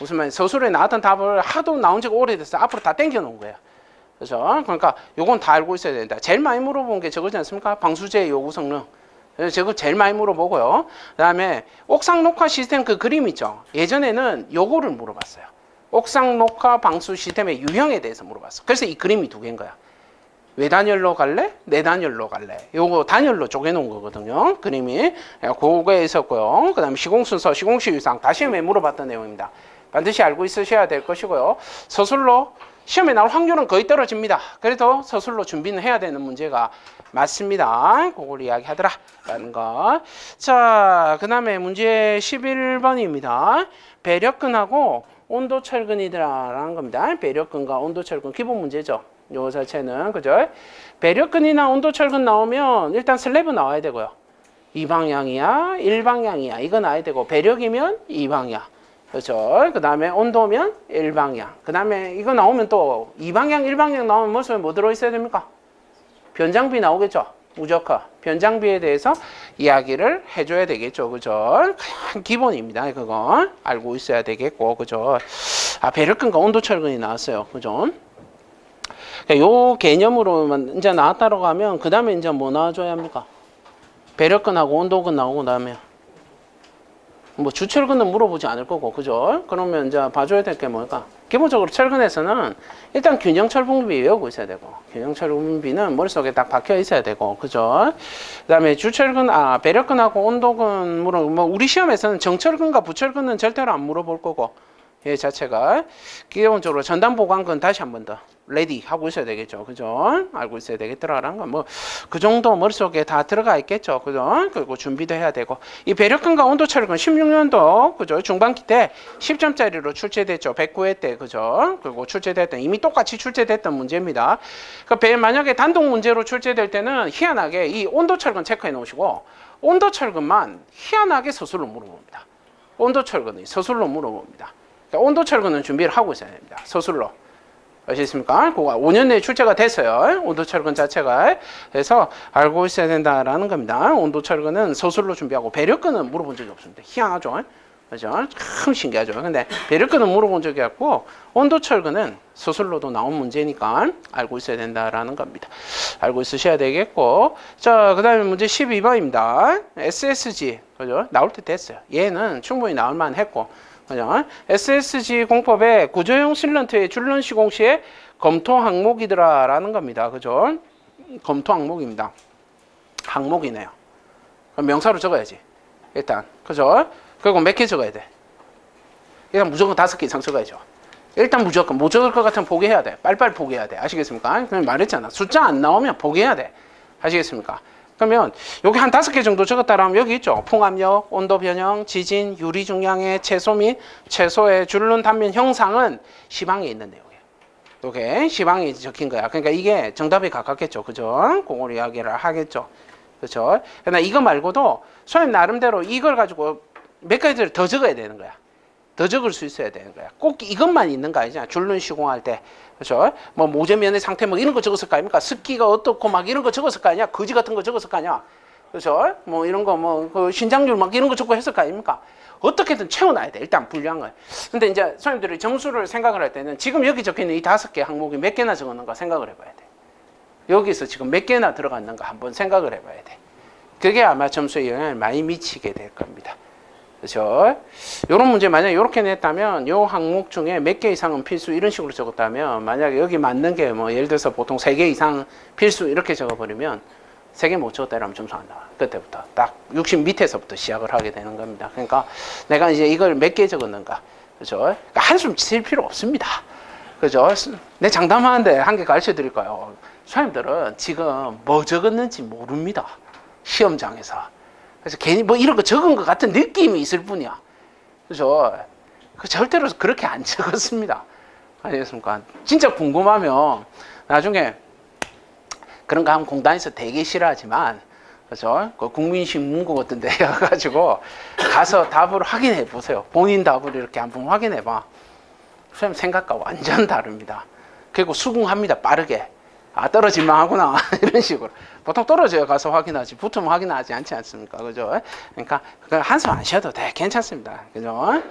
무슨 말이야? 서술에 나왔던 답을 하도 나온 지가 오래돼서 앞으로 다 땡겨 놓은 거예요. 그죠? 그러니까 요건 다 알고 있어야 된다. 제일 많이 물어본 게 저거지 않습니까? 방수제 요구 성능. 저거 제일 많이 물어보고요. 그 다음에 옥상 녹화 시스템 그 그림 있죠. 예전에는 요거를 물어봤어요. 옥상 녹화 방수 시스템의 유형에 대해서 물어봤어. 그래서 이 그림이 2개인 거야. 외단열로 갈래? 내단열로 갈래? 요거 단열로 쪼개놓은 거거든요. 그림이. 그거에 있었고요. 그 다음에 시공순서, 시공시 유상 다 시험에 물어봤던 내용입니다. 반드시 알고 있으셔야 될 것이고요. 서술로 시험에 나올 확률은 거의 떨어집니다. 그래도 서술로 준비는 해야 되는 문제가 맞습니다. 그걸 이야기하더라 라는 거. 자, 그 다음에 문제 11번입니다. 배력근하고 온도철근이라는 겁니다. 배력근과 온도철근 기본 문제죠. 요 자체는 그죠? 배력근이나 온도철근 나오면 일단 슬래브 나와야 되고요. 2방향이야, 1방향이야. 이거 나와야 되고 배력이면 2방향. 그렇죠? 그 다음에 온도면 1방향. 그 다음에 이거 나오면 또 2방향, 1방향 나오면 무슨 뭐 들어있어야 됩니까? 변장비 나오겠죠. 무조건 변장비에 대해서 이야기를 해줘야 되겠죠. 그죠? 그냥 기본입니다. 그거 알고 있어야 되겠고, 그죠? 아, 배력근과 온도철근이 나왔어요. 그죠? 요 개념으로만 이제 나왔다고 하면 그 다음에 이제 뭐 나와줘야 합니까? 배력근하고 온도근 나오고 나면 뭐 주철근은 물어보지 않을 거고, 그죠? 그러면 이제 봐줘야 될 게 뭘까? 기본적으로 철근에서는 일단 균형철분비 외우고 있어야 되고, 균형철분비는 머릿속에 딱 박혀 있어야 되고, 그죠? 그 다음에 주철근, 배력근하고 온도근 뭐 우리 시험에서는 정철근과 부철근은 절대로 안 물어볼 거고, 얘 자체가 기본적으로 전담보관근 다시 한 번 더 레디 하고 있어야 되겠죠. 그죠? 알고 있어야 되겠더라라는 건 뭐 그 정도 머릿속에 다 들어가 있겠죠. 그죠? 그리고 준비도 해야 되고, 이 배력근과 온도철근 16년도 그죠? 중반기 때 10점짜리로 출제됐죠. 109회 때. 그죠? 그리고 출제됐던 이미 똑같이 출제됐던 문제입니다. 그러니까 만약에 단독 문제로 출제될 때는 희한하게 이 온도철근 체크해 놓으시고, 온도철근만 희한하게 서술로 물어봅니다. 온도철근이 서술로 물어봅니다. 그러니까 온도철근은 준비를 하고 있어야 됩니다. 서술로. 아시겠습니까? 5년 내에 출제가 됐어요. 온도철근 자체가. 그래서 알고 있어야 된다라는 겁니다. 온도철근은 서술로 준비하고, 배력근은 물어본 적이 없습니다. 희한하죠? 그죠? 참 신기하죠? 근데 배력근은 물어본 적이 없고, 온도철근은 서술로도 나온 문제니까 알고 있어야 된다라는 겁니다. 알고 있으셔야 되겠고. 자, 그 다음에 문제 12번입니다. SSG. 그죠? 나올 때 됐어요. 얘는 충분히 나올 만 했고. 그죠? SSG 공법의 구조형 실런트의 줄론 시공 시에 검토 항목이더라라는 겁니다. 그죠? 검토 항목입니다. 항목이네요. 그럼 명사로 적어야지. 일단. 그죠? 그리고 몇 개 적어야 돼? 일단 무조건 5개 이상 적어야죠. 일단 무조건 못 적을 것 같으면 포기해야 돼. 빨리빨리 포기해야 돼. 아시겠습니까? 그냥 말했잖아. 숫자 안 나오면 포기해야 돼. 아시겠습니까? 그러면 여기 한 5개 정도 적었다라면 여기 있죠. 풍압력, 온도 변형, 지진, 유리 중량의 최소 및 최소의 줄론 단면 형상은 시방에 있는 내용이에요. 이게 시방에 적힌 거야. 그러니까 이게 정답에 가깝겠죠. 그죠? 그걸 이야기를 하겠죠. 그죠? 그러나 이거 말고도 선생님 나름대로 이걸 가지고 몇 가지를 더 적어야 되는 거야. 더 적을 수 있어야 되는 거야. 꼭 이것만 있는 거 아니잖아. 줄론 시공할 때. 그렇죠? 뭐 모재면의 상태 뭐 이런 거 적었을 거 아닙니까? 습기가 어떻고 막 이런 거 적었을 거 아니야? 거지 같은 거 적었을 거 아니야? 그렇죠? 뭐 이런 거 뭐 그 신장률 막 이런 거 적고 했을 거 아닙니까? 어떻게든 채워놔야 돼. 일단 분류한 걸. 근데 이제 선생님들이 점수를 생각을 할 때는 지금 여기 적혀있는 이 5개 항목이 몇 개나 적었는가 생각을 해봐야 돼. 여기서 지금 몇 개나 들어갔는가 한번 생각을 해봐야 돼. 그게 아마 점수에 영향을 많이 미치게 될 겁니다. 그렇죠? 이런 문제 만약에 이렇게 냈다면 요 항목 중에 몇 개 이상은 필수 이런 식으로 적었다면, 만약에 여기 맞는 게 뭐 예를 들어서 보통 3개 이상 필수 이렇게 적어버리면 3개 못 적었다라면 점수 안 나와. 그때부터 딱 60 밑에서부터 시작을 하게 되는 겁니다. 그러니까 내가 이제 이걸 몇 개 적었는가, 그렇죠? 그러니까 한숨 칠 필요 없습니다. 그죠? 내 장담하는데 한 개 가르쳐 드릴 거예요. 선생님들은 지금 뭐 적었는지 모릅니다. 시험장에서. 그래서 괜히 뭐 이런 거 적은 것 같은 느낌이 있을 뿐이야. 그죠? 절대로 그렇게 안 적었습니다. 아시겠습니까? 진짜 궁금하면 나중에 그런 거 하면 공단에서 되게 싫어하지만, 그죠? 그 국민신문고 같은 데 가가지고 가서 답을 확인해 보세요. 본인 답을 이렇게 한번 확인해 봐. 선생님 생각과 완전 다릅니다. 그리고 수긍합니다. 빠르게. 아, 떨어질만 하구나. 이런 식으로. 보통 떨어져야 가서 확인하지. 붙으면 확인하지 않지 않습니까? 그죠? 그러니까, 한숨 안 쉬어도 돼. 괜찮습니다. 그죠?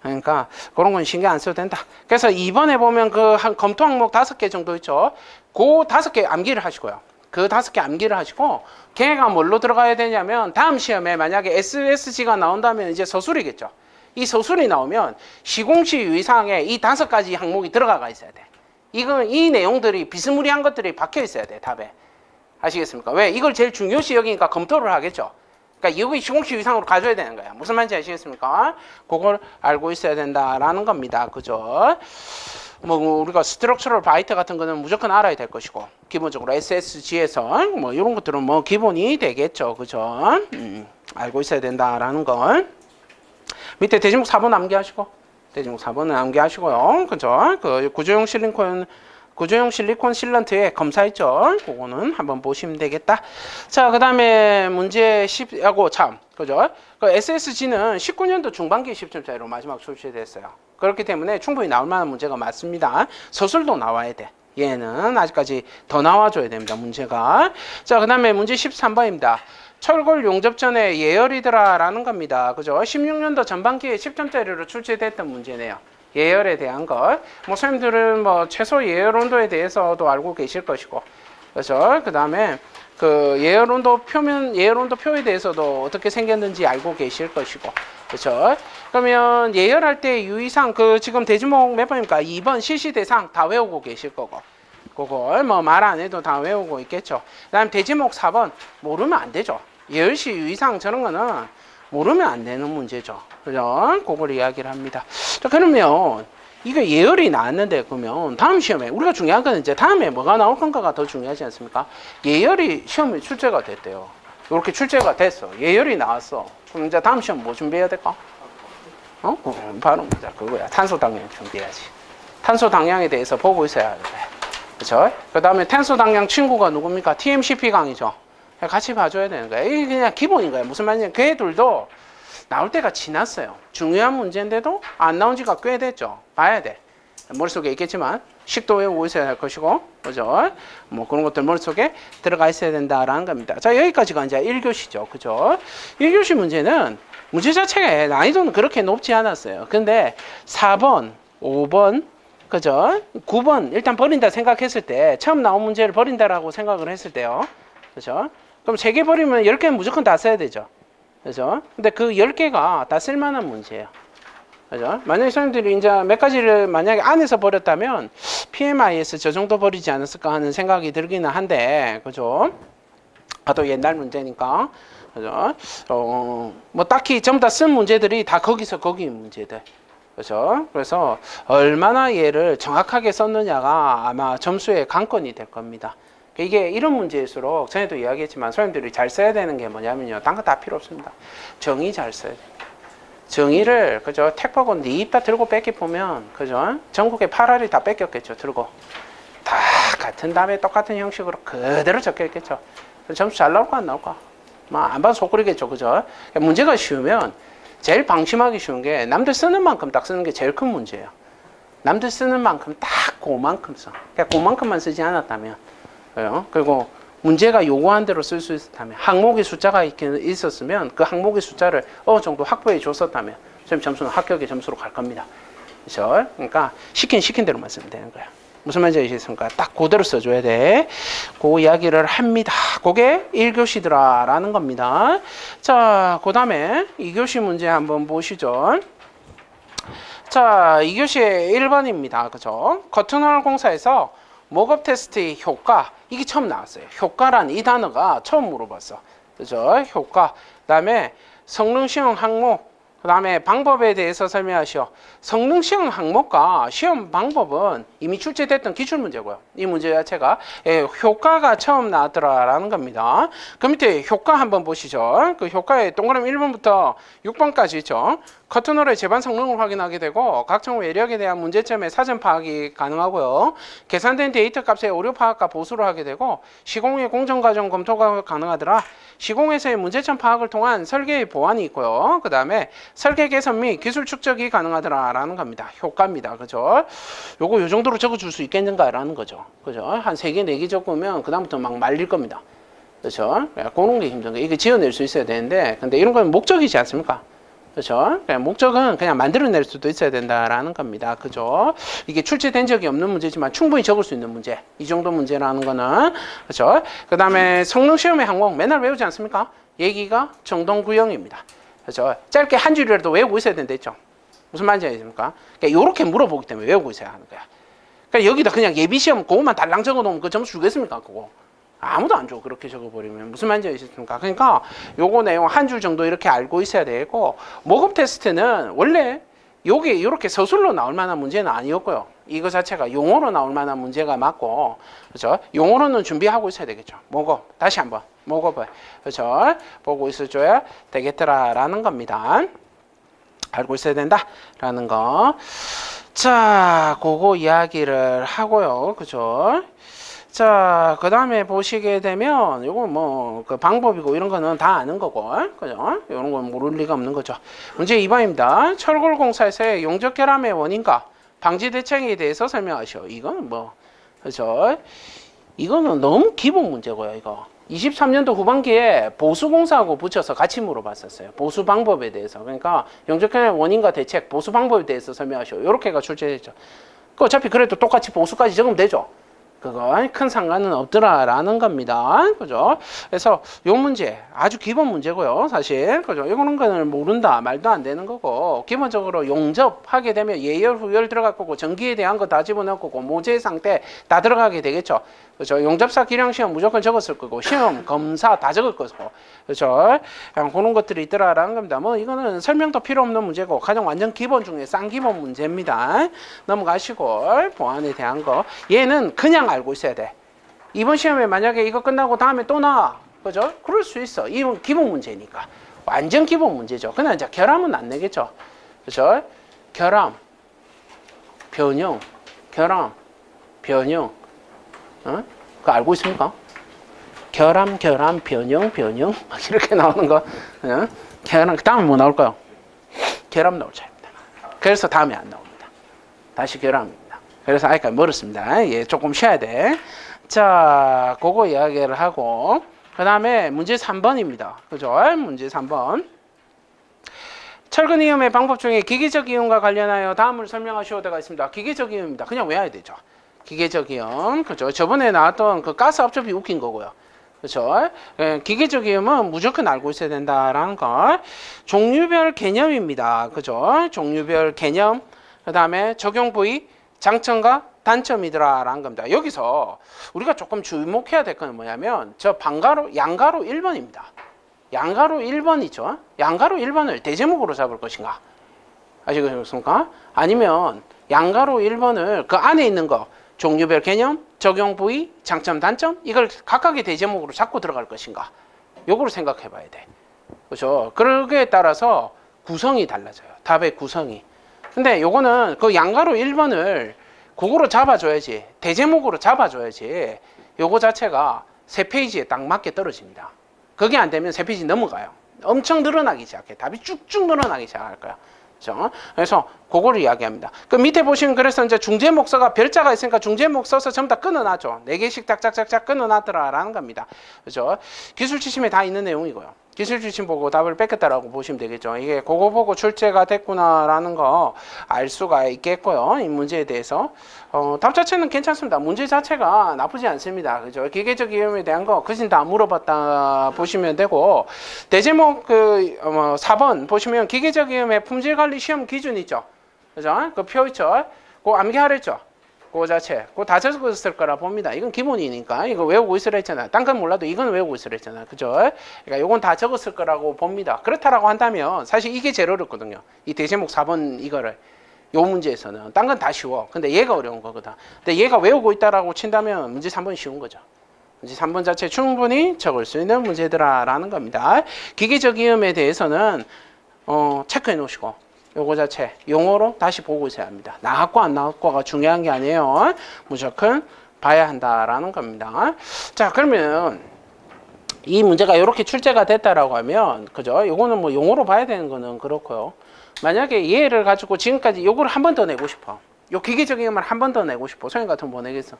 그러니까, 그런 건 신경 안 써도 된다. 그래서 2번에 보면 그 한 검토 항목 5개 정도 있죠? 그 5개 암기를 하시고요. 그 5개 암기를 하시고, 걔가 뭘로 들어가야 되냐면, 다음 시험에 만약에 SSG가 나온다면 이제 서술이겠죠? 이 서술이 나오면 시공시 유의사항에 이 5가지 항목이 들어가 있어야 돼. 이 내용들이 비스무리한 것들이 박혀 있어야 돼, 답에. 아시겠습니까? 왜? 이걸 제일 중요시 여기니까 검토를 하겠죠. 그러니까 여기 시공시 유의사항으로 가져야 되는 거야. 무슨 말인지 아시겠습니까? 그걸 알고 있어야 된다라는 겁니다. 그죠? 뭐 우리가 스트럭처럴 바이트 같은 거는 무조건 알아야 될 것이고, 기본적으로 SSG에서 뭐 이런 것들은 뭐 기본이 되겠죠. 그죠? 알고 있어야 된다라는 걸. 밑에 대지목 4번 암기하시고, 대지목 4번은 암기하시고요. 그죠? 그 구조용 실리콘 실런트의 검사 있죠? 그거는 한번 보시면 되겠다. 자, 그 다음에 문제 10하고 참, 그죠? 그 SSG는 19년도 중반기 10점짜리로 마지막 출시됐어요. 그렇기 때문에 충분히 나올 만한 문제가 맞습니다. 서술도 나와야 돼. 얘는 아직까지 더 나와줘야 됩니다. 문제가. 자, 그 다음에 문제 13번입니다. 철골 용접 전에 예열이더라 라는 겁니다. 그죠? 16년도 전반기에 10점짜리로 출제됐던 문제네요. 예열에 대한 것. 뭐 선생님들은 뭐 최소 예열 온도에 대해서도 알고 계실 것이고. 그죠? 그 다음에 그 예열 온도 표에 대해서도 어떻게 생겼는지 알고 계실 것이고. 그렇죠? 그러면 예열할 때 유의사항 지금 대지목 몇 번입니까? 2번 실시대상 다 외우고 계실 거고. 그걸 뭐 말 안 해도 다 외우고 있겠죠. 그다음 대지목 4번 모르면 안 되죠. 예열시 유의사항 저런 거는 모르면 안 되는 문제죠. 그죠? 그걸 이야기를 합니다. 자, 그러면 이거 예열이 나왔는데 그러면 다음 시험에 우리가 중요한 건 이제 다음에 뭐가 나올 건가가 더 중요하지 않습니까? 예열이 시험에 출제가 됐대요. 이렇게 출제가 됐어. 예열이 나왔어. 그럼 이제 다음 시험 뭐 준비해야 될까? 바로 맞아. 그거야. 탄소 당량 준비해야지. 탄소 당량에 대해서 보고 있어야 돼. 그렇죠? 그 다음에 탄소 당량 친구가 누굽니까? TMCP 강이죠. 같이 봐줘야 되는 거야. 이게 그냥 기본인 거야. 무슨 말이냐면 그 애들도 나올 때가 지났어요. 중요한 문제인데도 안 나온 지가 꽤 됐죠. 봐야 돼. 머릿속에 있겠지만 식도 외우고 있어야 할 것이고, 그죠? 뭐 그런 것들 머릿속에 들어가 있어야 된다라는 겁니다. 자, 여기까지가 이제 1교시죠. 그죠? 1교시 문제는 문제 자체가 난이도는 그렇게 높지 않았어요. 근데 4번, 5번, 그죠? 9번 일단 버린다 생각했을 때 처음 나온 문제를 버린다라고 생각을 했을 때요. 그죠? 그럼 3개 버리면 10개는 무조건 다 써야 되죠. 그죠? 근데 그 10개가 다 쓸만한 문제예요. 그죠? 만약에 선생님들이 이제 몇 가지를 만약에 안에서 버렸다면 PMI에서 저 정도 버리지 않았을까 하는 생각이 들기는 한데, 그죠? 하도 옛날 문제니까, 그죠? 뭐 딱히 전부 다 쓴 문제들이 다 거기서 거기 문제들. 그죠? 그래서 얼마나 얘를 정확하게 썼느냐가 아마 점수의 관건이 될 겁니다. 이게 이런 문제일수록 전에도 이야기했지만 선생님들이 잘 써야 되는 게 뭐냐면요. 딴 거 다 필요 없습니다. 정의 잘 써야 돼요. 정의를, 그죠? 택보고 네 입 다 들고 뺏기 보면, 그죠? 전국에 8알이 다 뺏겼겠죠, 들고. 다 같은 다음에 똑같은 형식으로 그대로 적혀 있겠죠. 점수 잘 나올까, 안 나올까? 뭐, 안 봐도 속구리겠죠, 그죠? 문제가 쉬우면 제일 방심하기 쉬운 게 남들 쓰는 만큼 딱 쓰는 게 제일 큰 문제예요. 남들 쓰는 만큼 딱 그만큼 써. 그러니까 그만큼만 쓰지 않았다면. 그리고 문제가 요구한 대로 쓸 수 있었다면, 항목의 숫자가 있었으면 그 항목의 숫자를 어느 정도 확보해 줬었다면 선생님 점수는 합격의 점수로 갈 겁니다. 그렇죠? 그러니까 시킨 대로만 쓰면 되는 거야. 무슨 말인지 아시겠습니까? 딱 그대로 써줘야 돼. 그 이야기를 합니다. 그게 1교시더라라는 겁니다. 자, 그 다음에 2교시 문제 한번 보시죠. 자, 2교시의 1번입니다. 그죠? 커튼홀 공사에서 목업 테스트의 효과, 이게 처음 나왔어요. 효과란 이 단어가 처음 물어봤어. 그죠? 효과. 그 다음에 성능 시험 항목, 그 다음에 방법에 대해서 설명하시오. 성능 시험 항목과 시험 방법은 이미 출제됐던 기출문제고요. 이 문제 자체가 효과가 처음 나왔더라라는 겁니다. 그 밑에 효과 한번 보시죠. 그 효과에 동그라미 1번부터 6번까지 있죠. 커튼홀의 제반 성능을 확인하게 되고 각종 외력에 대한 문제점의 사전 파악이 가능하고요. 계산된 데이터 값의 오류 파악과 보수를 하게 되고 시공의 공정 과정 검토가 가능하더라. 시공에서의 문제점 파악을 통한 설계의 보완이 있고요. 그 다음에 설계 개선 및 기술 축적이 가능하더라라는 겁니다. 효과입니다. 그죠? 요거 요 정도로 적어줄 수 있겠는가라는 거죠. 그죠? 한 3개, 4개 적으면 그다음부터 막 말릴 겁니다. 그죠? 그런 게 힘든 거예요. 이게 지어낼 수 있어야 되는데, 근데 이런 건 목적이지 않습니까? 그죠? 목적은 그냥 만들어낼 수도 있어야 된다라는 겁니다. 그죠? 이게 출제된 적이 없는 문제지만 충분히 적을 수 있는 문제. 이 정도 문제라는 거는. 그죠? 그 다음에 성능 시험의 항목 맨날 외우지 않습니까? 얘기가 정동구형입니다. 그죠? 짧게 한 줄이라도 외우고 있어야 된댔죠. 무슨 말인지 아십니까? 그러니까 이렇게 물어보기 때문에 외우고 있어야 하는 거야. 그러니까 여기다 그냥 예비시험 그것만 달랑 적어 놓으면 그 점수 주겠습니까? 그거. 아무도 안 줘. 그렇게 적어버리면. 무슨 말인지 아시겠습니까? 그러니까 요거 내용 한 줄 정도 이렇게 알고 있어야 되고, 모급 테스트는 원래 요게 이렇게 서술로 나올 만한 문제는 아니었고요. 이거 자체가 용어로 나올 만한 문제가 맞고, 그렇죠? 용어로는 준비하고 있어야 되겠죠. 모급. 다시 한번. 모급을. 그렇죠? 보고 있어줘야 되겠더라라는 겁니다. 알고 있어야 된다라는 거. 자, 그거 이야기를 하고요. 그죠? 자, 그 다음에 보시게 되면, 요거 뭐, 그 방법이고 이런 거는 다 아는 거고, 그죠? 이런 건 모를 리가 없는 거죠. 문제 2번입니다. 철골 공사에서의 용적 결함의 원인과 방지 대책에 대해서 설명하시오. 이건 뭐, 그렇죠? 이거는 너무 기본 문제고요. 이거 23년도 후반기에 보수공사하고 붙여서 같이 물어봤었어요. 보수 방법에 대해서. 그러니까 영적행의 원인과 대책, 보수 방법에 대해서 설명하시오. 이렇게가 출제됐죠. 그 어차피 그래도 똑같이 보수까지 적으면 되죠. 그거 큰 상관은 없더라라는 겁니다. 그죠? 그래서 요 문제 아주 기본 문제고요. 사실 그죠? 이거는 거는 모른다 말도 안 되는 거고 기본적으로 용접하게 되면 예열 후열 들어갈 거고 전기에 대한 거 다 집어넣을 거고 모재 상태 다 들어가게 되겠죠. 그죠? 용접사 기량 시험 무조건 적었을 거고 시험 검사 다 적을 거고 그죠? 그런 것들이 있더라라는 겁니다. 뭐 이거는 설명도 필요 없는 문제고 가장 완전 기본 중에 싼 기본 문제입니다. 넘어가시고 보안에 대한 거 얘는 그냥 알고 있어야 돼. 이번 시험에 만약에 이거 끝나고 다음에 또 나와. 그죠? 그럴 수 있어. 이건 기본 문제니까. 완전 기본 문제죠. 그냥 이제 결함은 안 내겠죠. 그죠? 결함, 변형, 결함, 변형. 어? 그거 알고 있습니까? 결함, 변형, 이렇게 나오는 거. 어? 결함, 그 다음에 뭐 나올까요? 결함 나올 차입니다. 그래서 다음에 안 나옵니다. 다시 결함입니다. 그래서 아직까지 멀었습니다. 예, 조금 쉬어야 돼. 자, 그거 이야기를 하고, 그 다음에 문제 3번입니다. 그죠? 문제 3번. 철근 이음의 방법 중에 기계적 이음과 관련하여 다음을 설명하시오가 있습니다. 기계적 이음입니다. 그냥 외워야 되죠. 기계적 이음. 그죠? 저번에 나왔던 그 가스 압접이 웃긴 거고요. 그렇죠? 예, 기계적 이음은 무조건 알고 있어야 된다라는 거. 종류별 개념입니다. 그죠? 종류별 개념. 그 다음에 적용 부위, 장점과 단점이더라라는 겁니다. 여기서 우리가 조금 주목해야 될 건 뭐냐면 저 양가로 1번입니다. 양가로 1번이죠. 양가로 1번을 대제목으로 잡을 것인가? 아시겠습니까? 아니면 양가로 1번을 그 안에 있는 거 종류별 개념, 적용 부위, 장점, 단점 이걸 각각의 대제목으로 잡고 들어갈 것인가? 요거를 생각해 봐야 돼. 그렇죠? 그러기에 따라서 구성이 달라져요. 답의 구성이. 근데 요거는 그 양가로 1번을 그거로 잡아줘야지. 대제목으로 잡아줘야지. 요거 자체가 3페이지에 딱 맞게 떨어집니다. 그게 안 되면 3페이지 넘어가요. 엄청 늘어나기 시작해. 답이 쭉쭉 늘어나기 시작할 거야. 그렇죠? 그래서 그거를 이야기합니다. 그 밑에 보시면 그래서 이제 중제목서가 별자가 있으니까 중제목 써서 전부 다 끊어놨죠. 4개씩 딱딱딱딱 끊어놨더라라는 겁니다. 그렇죠? 기술 지침에 다 있는 내용이고요. 기술 지침 보고 답을 뺏겼다라고 보시면 되겠죠. 이게 그거 보고 출제가 됐구나라는 거 알 수가 있겠고요. 이 문제에 대해서 답 자체는 괜찮습니다. 문제 자체가 나쁘지 않습니다. 그죠? 기계적 이음에 대한 거 그진 다 물어봤다 보시면 되고 대제목 4번 보시면 기계적 이음의 품질 관리 시험 기준 있죠. 그죠? 그 표 있죠. 그거 암기하랬죠. 그 자체, 그거 다 적었을 거라 봅니다. 이건 기본이니까 이거 외우고 있으라 했잖아. 딴 건 몰라도 이건 외우고 있으라 했잖아. 그죠? 그러니까 이건 다 적었을 거라고 봅니다. 그렇다라고 한다면 사실 이게 제일 어렵거든요. 이 대제목 4번 이거를 요 문제에서는 딴 건 다 쉬워. 근데 얘가 어려운 거거든. 근데 얘가 외우고 있다라고 친다면 문제 3번 쉬운 거죠. 문제 3번 자체 충분히 적을 수 있는 문제더라라는 겁니다. 기계적 이음에 대해서는 체크해 놓으시고. 요거 자체 용어로 다시 보고 있어야 합니다. 나왔고 안 나왔고가 중요한 게 아니에요. 무조건 봐야 한다라는 겁니다. 자, 그러면 이 문제가 이렇게 출제가 됐다라고 하면 그죠? 요거는 뭐 용어로 봐야 되는 거는 그렇고요. 만약에 얘를 가지고 지금까지 요거를 한 번 더 내고 싶어. 요 기계적 이음을 한 번 더 내고 싶어. 소영 같은 뭐 내겠어?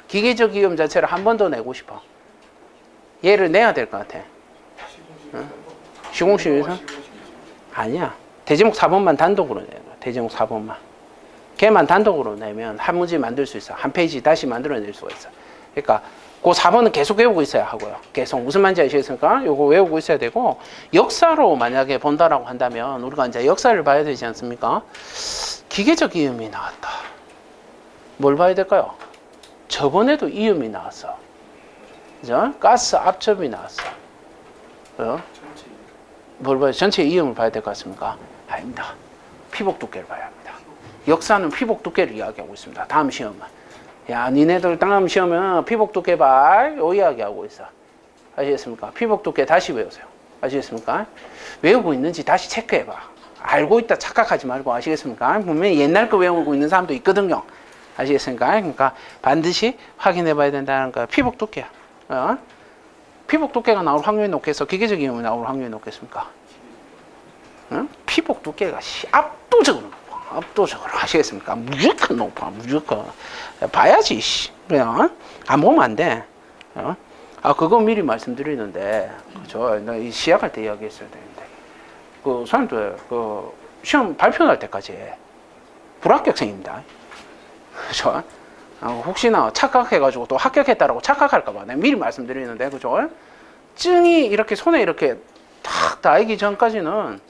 기계적 이음 자체를 한 번 더 내고 싶어. 얘를 내야 될 것 같아. 응? 시공식에서? 아니야. 대제목 4번만 단독으로 내는 거야. 대제목 4번만. 걔만 단독으로 내면 한 문제 만들 수 있어. 한 페이지 다시 만들어낼 수가 있어. 그러니까 그 4번은 계속 외우고 있어야 하고요. 계속 무슨 말인지 아시겠습니까? 요거 외우고 있어야 되고 역사로 만약에 본다라고 한다면 우리가 이제 역사를 봐야 되지 않습니까? 기계적 이음이 나왔다. 뭘 봐야 될까요? 저번에도 이음이 나왔어. 그죠? 가스 압접이 나왔어. 뭘 봐야 전체 이음을 봐야 될 것 같습니까? 아닙니다. 피복 두께를 봐야 합니다. 역사는 피복 두께를 이야기하고 있습니다. 다음 시험은. 야, 니네들 다음 시험은 피복 두께 봐. 요 이야기하고 있어. 아시겠습니까? 피복 두께 다시 외우세요. 아시겠습니까? 외우고 있는지 다시 체크해봐. 알고 있다 착각하지 말고 아시겠습니까? 분명히 옛날 거 외우고 있는 사람도 있거든요. 아시겠습니까? 그러니까 반드시 확인해 봐야 된다는 거. 피복 두께야. 피복 두께가 나올 확률이 높겠어? 기계적 이음이 나올 확률이 높겠습니까? 응? 피복 두께가 압도적으로 높아. 압도적으로 아시겠습니까? 무조건 높아, 무조건. 봐야지, 씨. 그냥, 안 보면 안 돼. 그거 미리 말씀드리는데, 그죠? 나 이 시작할 때 이야기했어야 되는데. 그 사람들, 시험 발표 날 때까지 불합격생입니다. 그죠? 혹시나 착각해가지고 또 합격했다라고 착각할까봐 내가 미리 말씀드리는데, 그죠? 증이 이렇게 손에 이렇게 탁 닿기 전까지는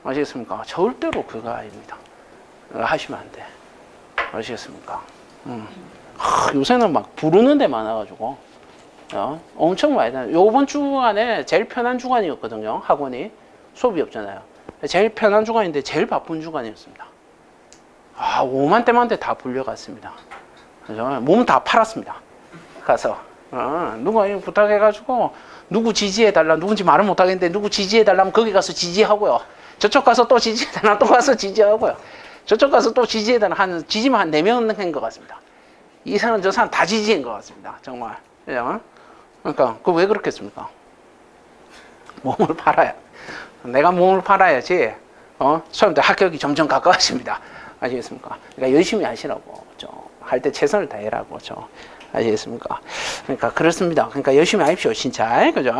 아시겠습니까? 절대로 그거 아닙니다. 하시면 안 돼. 아시겠습니까? 요새는 막 부르는 데 많아가지고 엄청 많이 다녀요. 요번 주간에 제일 편한 주간이었거든요. 학원이 수업이 없잖아요. 제일 편한 주간인데 제일 바쁜 주간이었습니다. 5만 대만 대 다 불려갔습니다. 그죠? 몸 다 팔았습니다. 가서 누가 부탁해가지고 누구 지지해달라, 누군지 말을 못하겠는데 누구 지지해달라면 거기 가서 지지하고요. 저쪽 가서 또 지지해달라, 또 가서 지지하고요. 저쪽 가서 또 지지해달라, 지지만 한 4명 한 것 같습니다. 이 사람 저 사람 다 지지한 것 같습니다. 정말. 그러니까 그 왜 그렇겠습니까? 몸을 팔아야. 내가 몸을 팔아야지. 수험때 합격이 점점 가까워집니다. 아시겠습니까? 그러니까 열심히 하시라고. 할 때 최선을 다해라고. 아시겠습니까? 그러니까 그렇습니다. 그러니까 열심히 하십시오, 진짜. 그죠?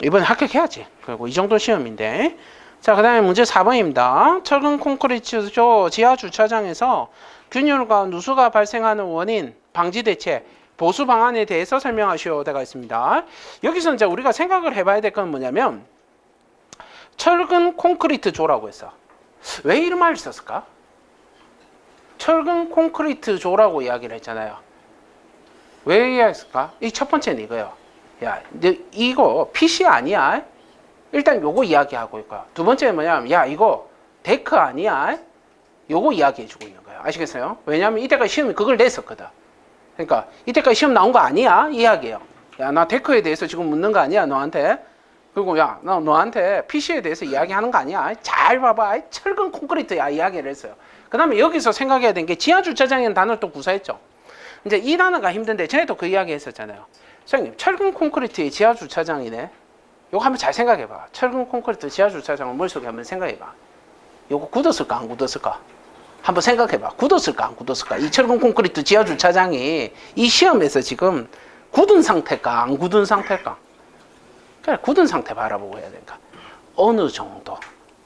이번에 합격해야지. 그리고 이 정도 시험인데. 자, 그 다음에 문제 4번입니다. 철근 콘크리트조 지하 주차장에서 균열과 누수가 발생하는 원인, 방지 대책, 보수 방안에 대해서 설명하시오. 되가 있습니다. 여기서 이제 우리가 생각을 해봐야 될 건 뭐냐면, 철근 콘크리트조라고 했어. 왜 이런 말을 썼을까? 철근 콘크리트조라고 이야기를 했잖아요. 왜 이야기했을까? 이 첫 번째는 이거예요. 야, 이거 PC 아니야? 일단 요거 이야기하고 있고요. 두 번째는 뭐냐면, 야, 이거 데크 아니야? 요거 이야기해주고 있는 거예요. 아시겠어요? 왜냐하면 이때까지 시험이 그걸 냈었거든. 그러니까 이때까지 시험 나온 거 아니야? 이야기예요. 야, 나 데크에 대해서 지금 묻는 거 아니야, 너한테? 그리고 야, 나 너한테 PC에 대해서 이야기하는 거 아니야? 잘 봐봐. 철근 콘크리트야, 이야기를 했어요. 그 다음에 여기서 생각해야 되는 게 지하주차장이라는 단어를 또 구사했죠. 이제 이 단어가 힘든데 전에도 그 이야기 했었잖아요. 선생님, 철근 콘크리트의 지하주차장이네. 요거 한번 잘 생각해봐. 철근 콘크리트 지하주차장을 머릿속에 한번 생각해봐. 요거 굳었을까 안 굳었을까? 한번 생각해봐. 굳었을까 안 굳었을까? 이 철근 콘크리트 지하주차장이 이 시험에서 지금 굳은 상태일까 안 굳은 상태일까? 그래, 굳은 상태 바라보고 해야 되니까 어느 정도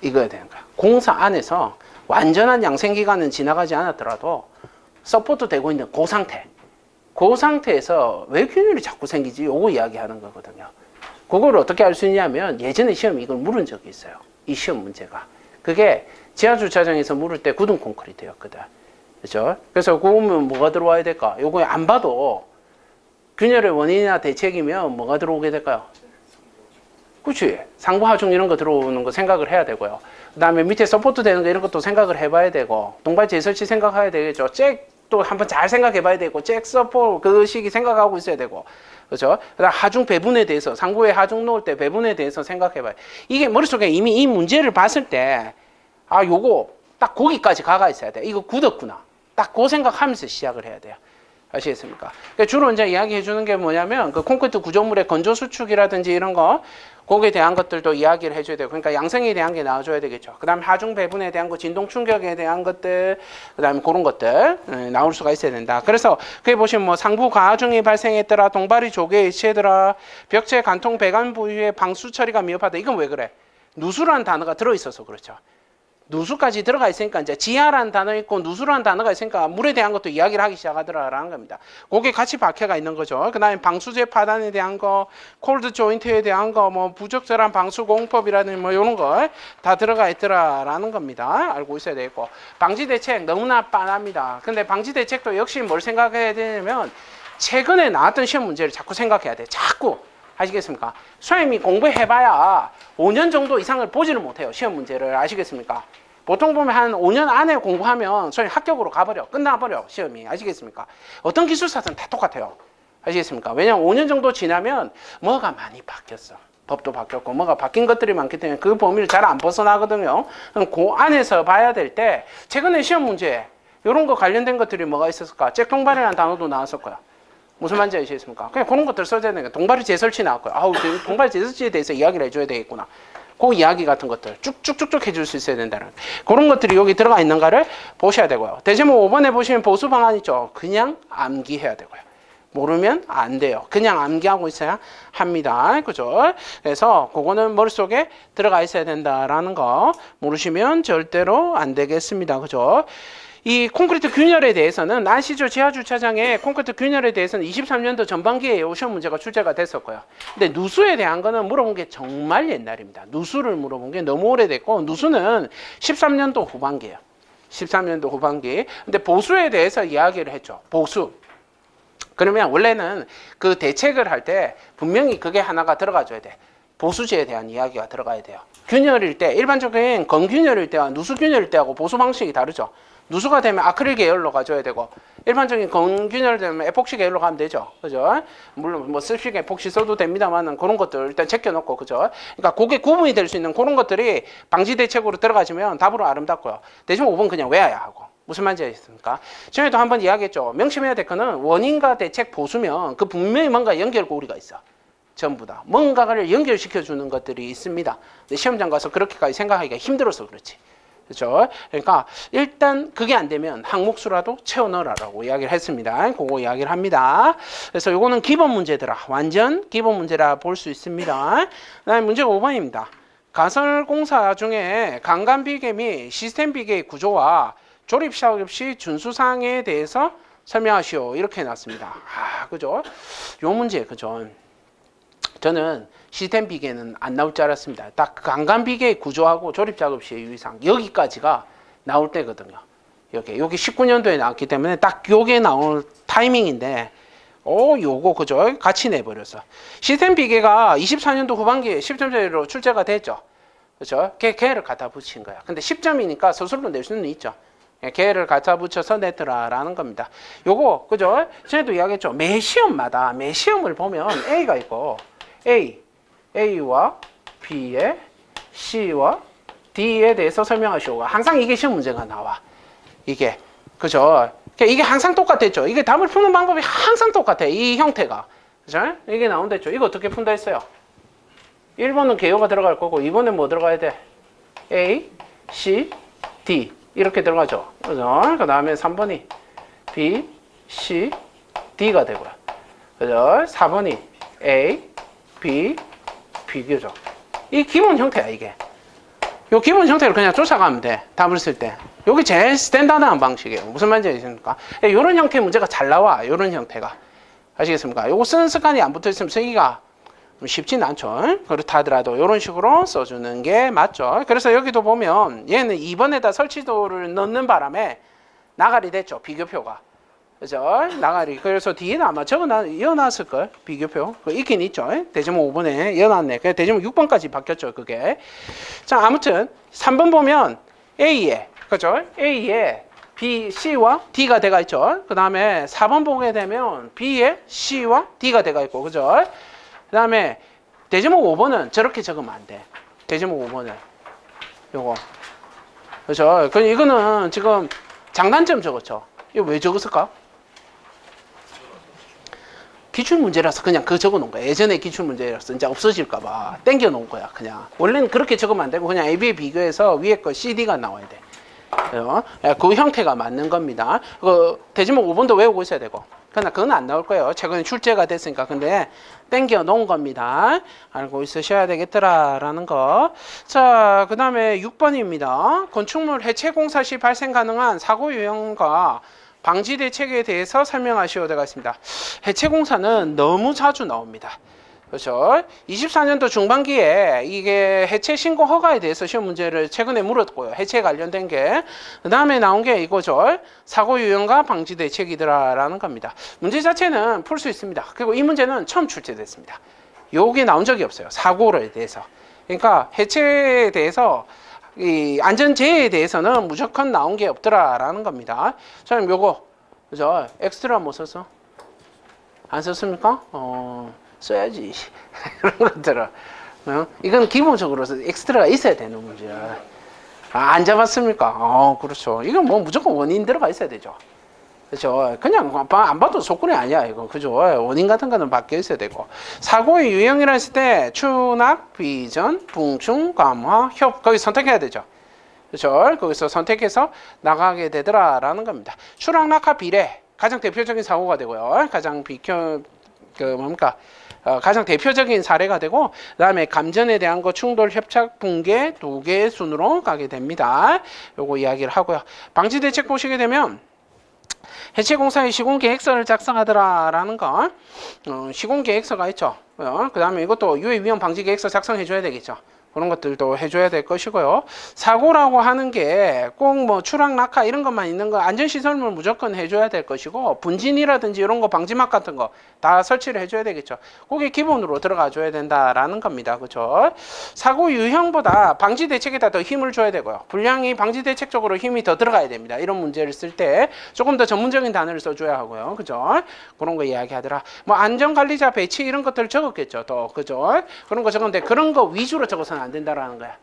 이거야 되는 거야. 공사 안에서 완전한 양생기간은 지나가지 않았더라도 서포트 되고 있는 그 상태. 그 상태에서 왜 균열이 자꾸 생기지? 요거 이야기하는 거거든요. 그걸 어떻게 알 수 있냐면 예전에 시험에 이걸 물은 적이 있어요. 이 시험 문제가. 그게 지하주차장에서 물을 때 굳은 콘크리트였거든. 그죠? 그래서 그거면 뭐가 들어와야 될까? 요거 안 봐도 균열의 원인이나 대책이면 뭐가 들어오게 될까요? 그치? 상부 하중 이런 거 들어오는 거 생각을 해야 되고요. 그 다음에 밑에 서포트 되는 거 이런 것도 생각을 해봐야 되고, 동발 재설치 생각해야 되겠죠. 잭도 한번 잘 생각해 봐야 되고, 잭 서포트 그 시기 생각하고 있어야 되고, 그렇죠? 그다음 하중 배분에 대해서, 상부에 하중 놓을 때 배분에 대해서 생각해 봐요. 이게 머릿속에 이미 이 문제를 봤을 때, 요거 딱 거기까지 가가 있어야 돼. 이거 굳었구나. 딱 그 생각하면서 시작을 해야 돼요. 아시겠습니까? 그러니까 주로 이제 이야기해 주는 게 뭐냐면, 그 콘크리트 구조물의 건조 수축이라든지 이런 거, 거기에 대한 것들도 이야기를 해줘야 되고, 그러니까 양성에 대한 게 나와줘야 되겠죠. 그 다음에 하중 배분에 대한 거, 진동 충격에 대한 것들, 그 다음에 그런 것들 나올 수가 있어야 된다. 그래서 그게 보시면 뭐 상부 가중이 발생했더라, 동발이 조개에 일치했더라, 벽체 간통 배관 부위의 방수 처리가 미흡하다. 이건 왜 그래? 누수라는 단어가 들어있어서 그렇죠. 누수까지 들어가 있으니까 이제 지하라는 단어 있고 누수라는 단어가 있으니까 물에 대한 것도 이야기를 하기 시작하더라라는 겁니다. 그게 같이 박혀가 있는 거죠. 그 다음에 방수제 파단에 대한 거, 콜드 조인트에 대한 거, 뭐 부적절한 방수 공법이라든지 뭐 이런 거 다 들어가 있더라라는 겁니다. 알고 있어야 되겠고, 방지 대책 너무나 빤합니다. 근데 방지 대책도 역시 뭘 생각해야 되냐면 최근에 나왔던 시험 문제를 자꾸 생각해야 돼. 자꾸. 아시겠습니까? 선생님이 공부해봐야 5년 정도 이상을 보지는 못해요. 시험 문제를. 아시겠습니까? 보통 보면 한 5년 안에 공부하면 선생님 합격으로 가버려. 끝나버려. 시험이. 아시겠습니까? 어떤 기술사든 다 똑같아요. 아시겠습니까? 왜냐하면 5년 정도 지나면 뭐가 많이 바뀌었어. 법도 바뀌었고 뭐가 바뀐 것들이 많기 때문에 그 범위를 잘 안 벗어나거든요. 그럼 그 안에서 봐야 될 때 최근에 시험 문제 이런 거 관련된 것들이 뭐가 있었을까? 잭동발이라는 단어도 나왔을 거야. 무슨 말인지 아시겠습니까? 그냥 그런 것들 써야 되는 거야. 동발이 재설치 나왔고요. 동발 재설치에 대해서 이야기를 해줘야 되겠구나. 그 이야기 같은 것들 쭉쭉쭉쭉 해줄 수 있어야 된다는 그런 것들이 여기 들어가 있는가를 보셔야 되고요. 대제목 5번에 보시면 보수 방안 있죠. 그냥 암기해야 되고요. 모르면 안 돼요. 그냥 암기하고 있어야 합니다. 그죠? 그래서 그거는 머릿속에 들어가 있어야 된다라는 거 모르시면 절대로 안 되겠습니다. 그죠? 이 콘크리트 균열에 대해서는 아시죠? 지하주차장에 콘크리트 균열에 대해서는 23년도 전반기에 시험 문제가 출제가 됐었고요. 근데 누수에 대한 거는 물어본 게 정말 옛날입니다. 누수를 물어본 게 너무 오래됐고 누수는 13년도 후반기예요. 13년도 후반기. 근데 보수에 대해서 이야기를 했죠. 보수. 그러면 원래는 그 대책을 할 때 분명히 그게 하나가 들어가줘야 돼. 보수제에 대한 이야기가 들어가야 돼요. 균열일 때 일반적인 건균열일 때와 누수균열일 때하고 보수 방식이 다르죠. 누수가 되면 아크릴 계열로 가져야 되고 일반적인 건균열 되면 에폭시 계열로 가면 되죠. 그죠? 물론 뭐 습식 에폭시 써도 됩니다만은 그런 것들 일단 제껴놓고 그죠? 그러니까 그게 구분이 될 수 있는 그런 것들이 방지 대책으로 들어가지면 답으로 아름답고요. 대신 5번 그냥 외워야 하고. 무슨 말인지 아시겠습니까? 전에도 한번 이야기했죠. 명심해야 될 거는 원인과 대책 보수면 그 분명히 뭔가 연결고리가 있어. 전부 다. 뭔가를 연결시켜주는 것들이 있습니다. 근데 시험장 가서 그렇게까지 생각하기가 힘들어서 그렇지. 그렇죠? 그러니까 일단 그게 안 되면 항목수라도 채워 넣으라고 이야기를 했습니다. 그거 이야기를 합니다. 그래서 요거는 기본 문제더라. 완전 기본 문제라 볼 수 있습니다. 그다음에 문제가 5번입니다. 가설공사 중에 강간비계 및 시스템 비계의 구조와 조립 작업 시 준수사항에 대해서 설명하시오. 이렇게 해놨습니다. 그죠? 요 문제, 그죠? 저는 시스템 비계는 안 나올 줄 알았습니다. 딱 강간 비계의 구조하고 조립 작업 시의 유의사항 여기까지가 나올 때거든요. 여기 19년도에 나왔기 때문에 딱 요게 나올 타이밍인데, 요거 그죠? 같이 내버려서 시스템 비계가 24년도 후반기에 10점짜리로 출제가 됐죠. 그죠? 걔를 갖다 붙인 거야. 근데 10점이니까 스스로 낼 수는 있죠. 걔를 갖다 붙여서 냈더라라는 겁니다. 요거 그죠? 전에도 이야기했죠. 매 시험을 보면 A가 있고 A와 B에 C와 D에 대해서 설명하시오. 항상 이게 시험 문제가 나와. 이게 그죠? 이게 항상 똑같았죠. 이게 답을 푸는 방법이 항상 똑같아. 이 형태가 그죠? 이게 나온댔죠. 이거 어떻게 푼다 했어요? 1번은 개요가 들어갈 거고 2번은 뭐 들어가야 돼? A, C, D 이렇게 들어가죠. 그죠? 그 다음에 3번이 B, C, D가 되고요. 그죠? 4번이 A, B, B교죠. 이 기본 형태야, 이게. 요 기본 형태를 그냥 쫓아가면 돼. 답을 쓸 때. 요게 제일 스탠다드한 방식이에요. 무슨 말인지 아십니까? 요런 형태의 문제가 잘 나와. 요런 형태가. 아시겠습니까? 요거 쓰는 습관이 안 붙어 있으면 쓰기가 쉽진 않죠. 그렇다 하더라도 이런 식으로 써주는 게 맞죠. 그래서 여기도 보면 얘는 2번에다 설치도를 넣는 바람에 나가리 됐죠. 비교표가. 그죠? 나가리. 그래서 뒤에는 아마 이어놨을 걸. 비교표. 있긴 있죠. 대제목 5번에 이어놨네. 그래서 대제목 6번까지 바뀌었죠. 그게. 자, 아무튼 3번 보면 A에, 그죠? A에 B, C와 D가 돼가 있죠. 그 다음에 4번 보게 되면 B에 C와 D가 돼가 있고, 그죠? 그 다음에 대제목 5번은 저렇게 적으면 안 돼. 대제목 5번은 요거 그렇죠. 이거는 지금 장단점 적었죠. 이거 왜 적었을까? 기출문제라서 그냥 그거 적어놓은 거야. 예전에 기출문제라서 이제 없어질까봐 땡겨놓은 거야. 그냥 원래는 그렇게 적으면 안 되고 그냥 AB에 비교해서 위에 거 CD가 나와야 돼. 그 형태가 맞는 겁니다. 대제목 5번도 외우고 있어야 되고. 그러나 그건 안 나올 거예요. 최근에 출제가 됐으니까. 근데 땡겨 놓은 겁니다. 알고 있으셔야 되겠더라라는 거. 자, 그 다음에 6번입니다. 건축물 해체 공사 시 발생 가능한 사고 유형과 방지 대책에 대해서 설명하시오 되어 있습니다. 해체 공사는 너무 자주 나옵니다. 그렇죠. 24년도 중반기에 이게 해체 신고 허가에 대해서 시험 문제를 최근에 물었고요. 해체 관련된 게. 그 다음에 나온 게 이거죠. 사고 유형과 방지 대책이더라라는 겁니다. 문제 자체는 풀 수 있습니다. 그리고 이 문제는 처음 출제됐습니다. 요게 나온 적이 없어요. 사고에 대해서. 그러니까 해체에 대해서 이 안전재해에 대해서는 무조건 나온 게 없더라라는 겁니다. 저는 요거 그죠? 엑스트라 뭐 썼어? 안 썼습니까? 써야지. 그런 것들은. 이건 기본적으로 엑스트라가 있어야 되는 문제야. 안 잡았습니까? 그렇죠. 이건 뭐 무조건 원인 들어가 있어야 되죠. 그죠? 그냥 안 봐도 속군이 아니야, 이건. 그죠? 원인 같은 거는 바뀌어 있어야 되고. 사고의 유형이라 했을 때, 추락, 비전, 붕충, 감화, 협, 거기 선택해야 되죠. 그죠? 거기서 선택해서 나가게 되더라라는 겁니다. 추락, 낙하, 비례. 가장 대표적인 사고가 되고요. 가장 가장 대표적인 사례가 되고, 그 다음에 감전에 대한 거 충돌, 협착, 붕괴 두 개의 순으로 가게 됩니다. 요거 이야기를 하고요. 방지 대책 보시게 되면, 해체공사의 시공계획서를 작성하더라라는 거, 시공계획서가 있죠. 그 다음에 이것도 유해위험 방지계획서 작성해 줘야 되겠죠. 그런 것들도 해줘야 될 것이고요. 사고라고 하는 게 꼭 뭐 추락, 낙하 이런 것만 있는 거 안전시설물 무조건 해줘야 될 것이고, 분진이라든지 이런 거 방지막 같은 거 다 설치를 해줘야 되겠죠. 그게 기본으로 들어가 줘야 된다라는 겁니다. 그죠? 사고 유형보다 방지 대책에다 더 힘을 줘야 되고요. 불량이 방지 대책 쪽으로 힘이 더 들어가야 됩니다. 이런 문제를 쓸 때 조금 더 전문적인 단어를 써줘야 하고요. 그죠? 그런 거 이야기하더라. 뭐 안전관리자 배치 이런 것들 적었겠죠. 또 그죠? 그런 거 적었는데 그런 거 위주로 적어서는 안 된다라는 거야.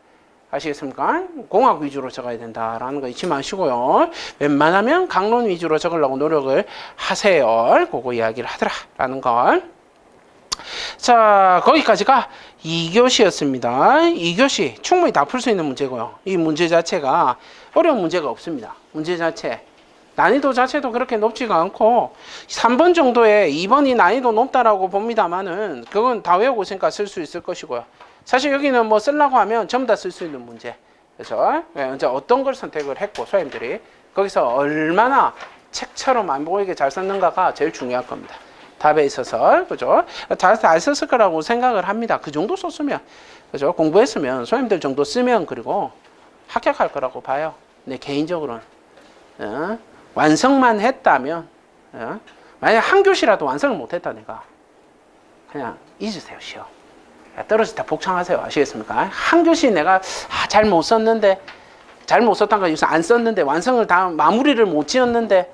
아시겠습니까? 공학 위주로 적어야 된다라는 거 잊지 마시고요. 웬만하면 강론 위주로 적으려고 노력을 하세요. 그거 이야기를 하더라라는 걸. 자, 거기까지가 2교시였습니다. 2교시 충분히 다 풀 수 있는 문제고요. 이 문제 자체가 어려운 문제가 없습니다. 문제 자체. 난이도 자체도 그렇게 높지가 않고 3번 정도에 2번이 난이도 높다라고 봅니다만은 그건 다 외우고 있으니까 쓸 수 있을 것이고요. 사실 여기는 뭐 쓰려고 하면 전부 다 쓸 수 있는 문제. 그래서 이제 어떤 걸 선택을 했고 소님들이 거기서 얼마나 책처럼 안 보이게 잘 썼는가가 제일 중요할 겁니다. 답에 있어서 그죠? 잘 썼을 거라고 생각을 합니다. 그 정도 썼으면 그죠? 공부했으면 소님들 정도 쓰면 그리고 합격할 거라고 봐요. 내 개인적으로는 완성만 했다면 만약 한 교시라도 완성을 못했다 내가 그냥 잊으세요 시험. 떨어질 때 복창하세요. 아시겠습니까? 한 교시 내가 잘 못 썼는데 잘 못 썼다는 거 여기서 안 썼는데 완성을 다 마무리를 못 지었는데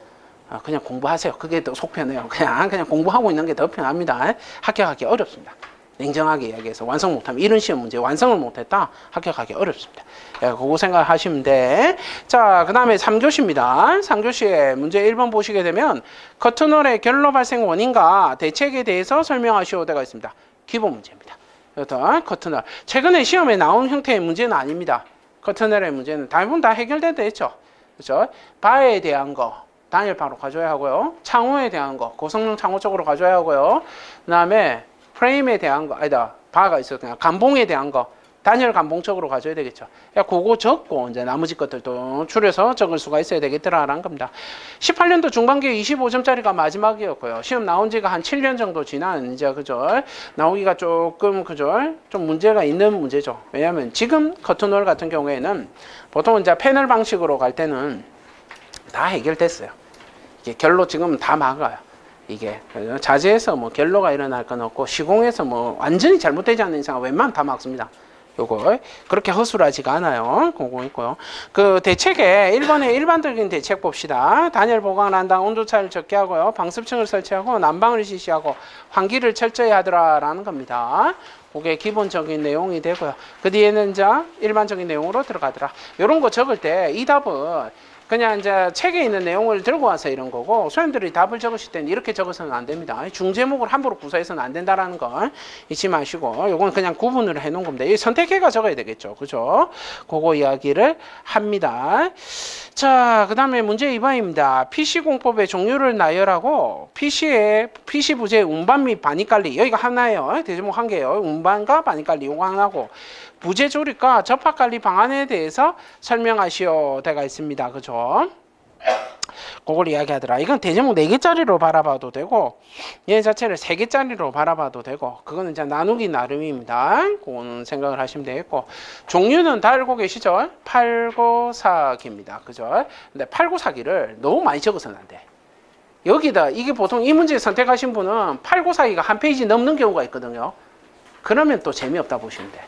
그냥 공부하세요. 그게 더 속 편해요. 그냥 공부하고 있는 게 더 편합니다. 합격하기 어렵습니다. 냉정하게 이야기해서 완성 못하면 이런 시험 문제 완성을 못했다 합격하기 어렵습니다. 그거 생각하시면 돼. 자, 그 다음에 3교시입니다. 3교시에 문제 1번 보시게 되면 커튼홀의 결로 발생 원인과 대책에 대해서 설명하시오 되어 있습니다. 기본 문제입니다. 커튼홀. 최근에 시험에 나온 형태의 문제는 아닙니다. 커튼홀의 문제는 대부분 다 해결되어 있죠. 그렇죠? 바에 대한 거 단열바로 가져야 하고요. 창호에 대한 거 고성능 창호 쪽으로 가져야 하고요. 그 다음에 프레임에 대한 거 아니다. 바가 있어서 그냥 감봉에 대한 거 단열 감봉 쪽으로 가져야 되겠죠. 그거 적고 이제 나머지 것들도 줄여서 적을 수가 있어야 되겠더라라는 겁니다. 18년도 중반기에 25점짜리가 마지막이었고요. 시험 나온 지가 한 7년 정도 지난 이제 그죠? 나오기가 조금 그죠? 좀 문제가 있는 문제죠. 왜냐하면 지금 커튼홀 같은 경우에는 보통 이제 패널 방식으로 갈 때는 다 해결됐어요. 이게 결로 지금 다 막아요. 이게 자재에서 뭐 결로가 일어날 건 없고 시공에서 뭐 완전히 잘못되지 않는 이상 웬만하면 다 막습니다. 요거 그렇게 허술하지가 않아요. 그거 있고요. 그 대책에 1번에 일반적인 대책 봅시다. 단열 보강한 다음 온도차를 적게 하고요. 방습층을 설치하고 난방을 실시하고 환기를 철저히 하더라라는 겁니다. 그게 기본적인 내용이 되고요. 그 뒤에는 이제 일반적인 내용으로 들어가더라. 이런 거 적을 때 이 답은 그냥 이제 책에 있는 내용을 들고 와서 이런 거고 소님들이 답을 적으실 때는 이렇게 적어서는 안 됩니다. 중제목을 함부로 구사해서는 안 된다라는 걸 잊지 마시고 요건 그냥 구분을 해 놓은 겁니다. 이 선택해가 적어야 되겠죠. 그죠? 그거 이야기를 합니다. 자, 그 다음에 문제 2번입니다. PC공법의 종류를 나열하고 PC 부재 운반 및 반입관리 여기가 하나예요. 대제목 한 개예요. 운반과 반입관리 요거 하나고 부재 조립과 접합관리 방안에 대해서 설명하시오 되가 있습니다. 그죠? 그걸 이야기하더라. 이건 대제목 4개짜리로 바라봐도 되고 얘 자체를 3개짜리로 바라봐도 되고 그거는 이제 나누기 나름입니다. 그거는 생각을 하시면 되겠고 종류는 다 알고 계시죠? 팔고사기입니다. 그죠? 근데 팔고사기를 너무 많이 적어서는 안 돼. 여기다 이게 보통 이 문제 선택하신 분은 팔고사기가 한 페이지 넘는 경우가 있거든요. 그러면 또 재미없다 보시면 돼.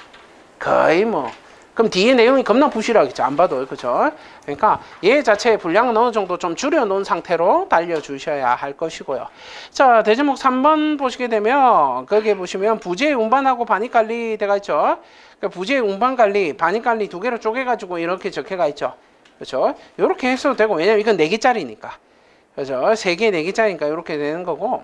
거의 뭐 그럼 뒤에 내용이 겁나 부실하겠죠. 안 봐도 그렇죠. 그러니까 얘 자체의 분량은 어느 정도 좀 줄여놓은 상태로 달려주셔야 할 것이고요. 자, 대제목 3번 보시게 되면 거기에 보시면 부재 운반하고 반입관리 되가 있죠. 그러니까 부재 운반관리, 반입관리 두 개로 쪼개가지고 이렇게 적혀가 있죠. 그렇죠. 이렇게 해서도 되고 왜냐면 이건 4개짜리니까. 그죠? 3개, 4개짜리니까 이렇게 되는 거고.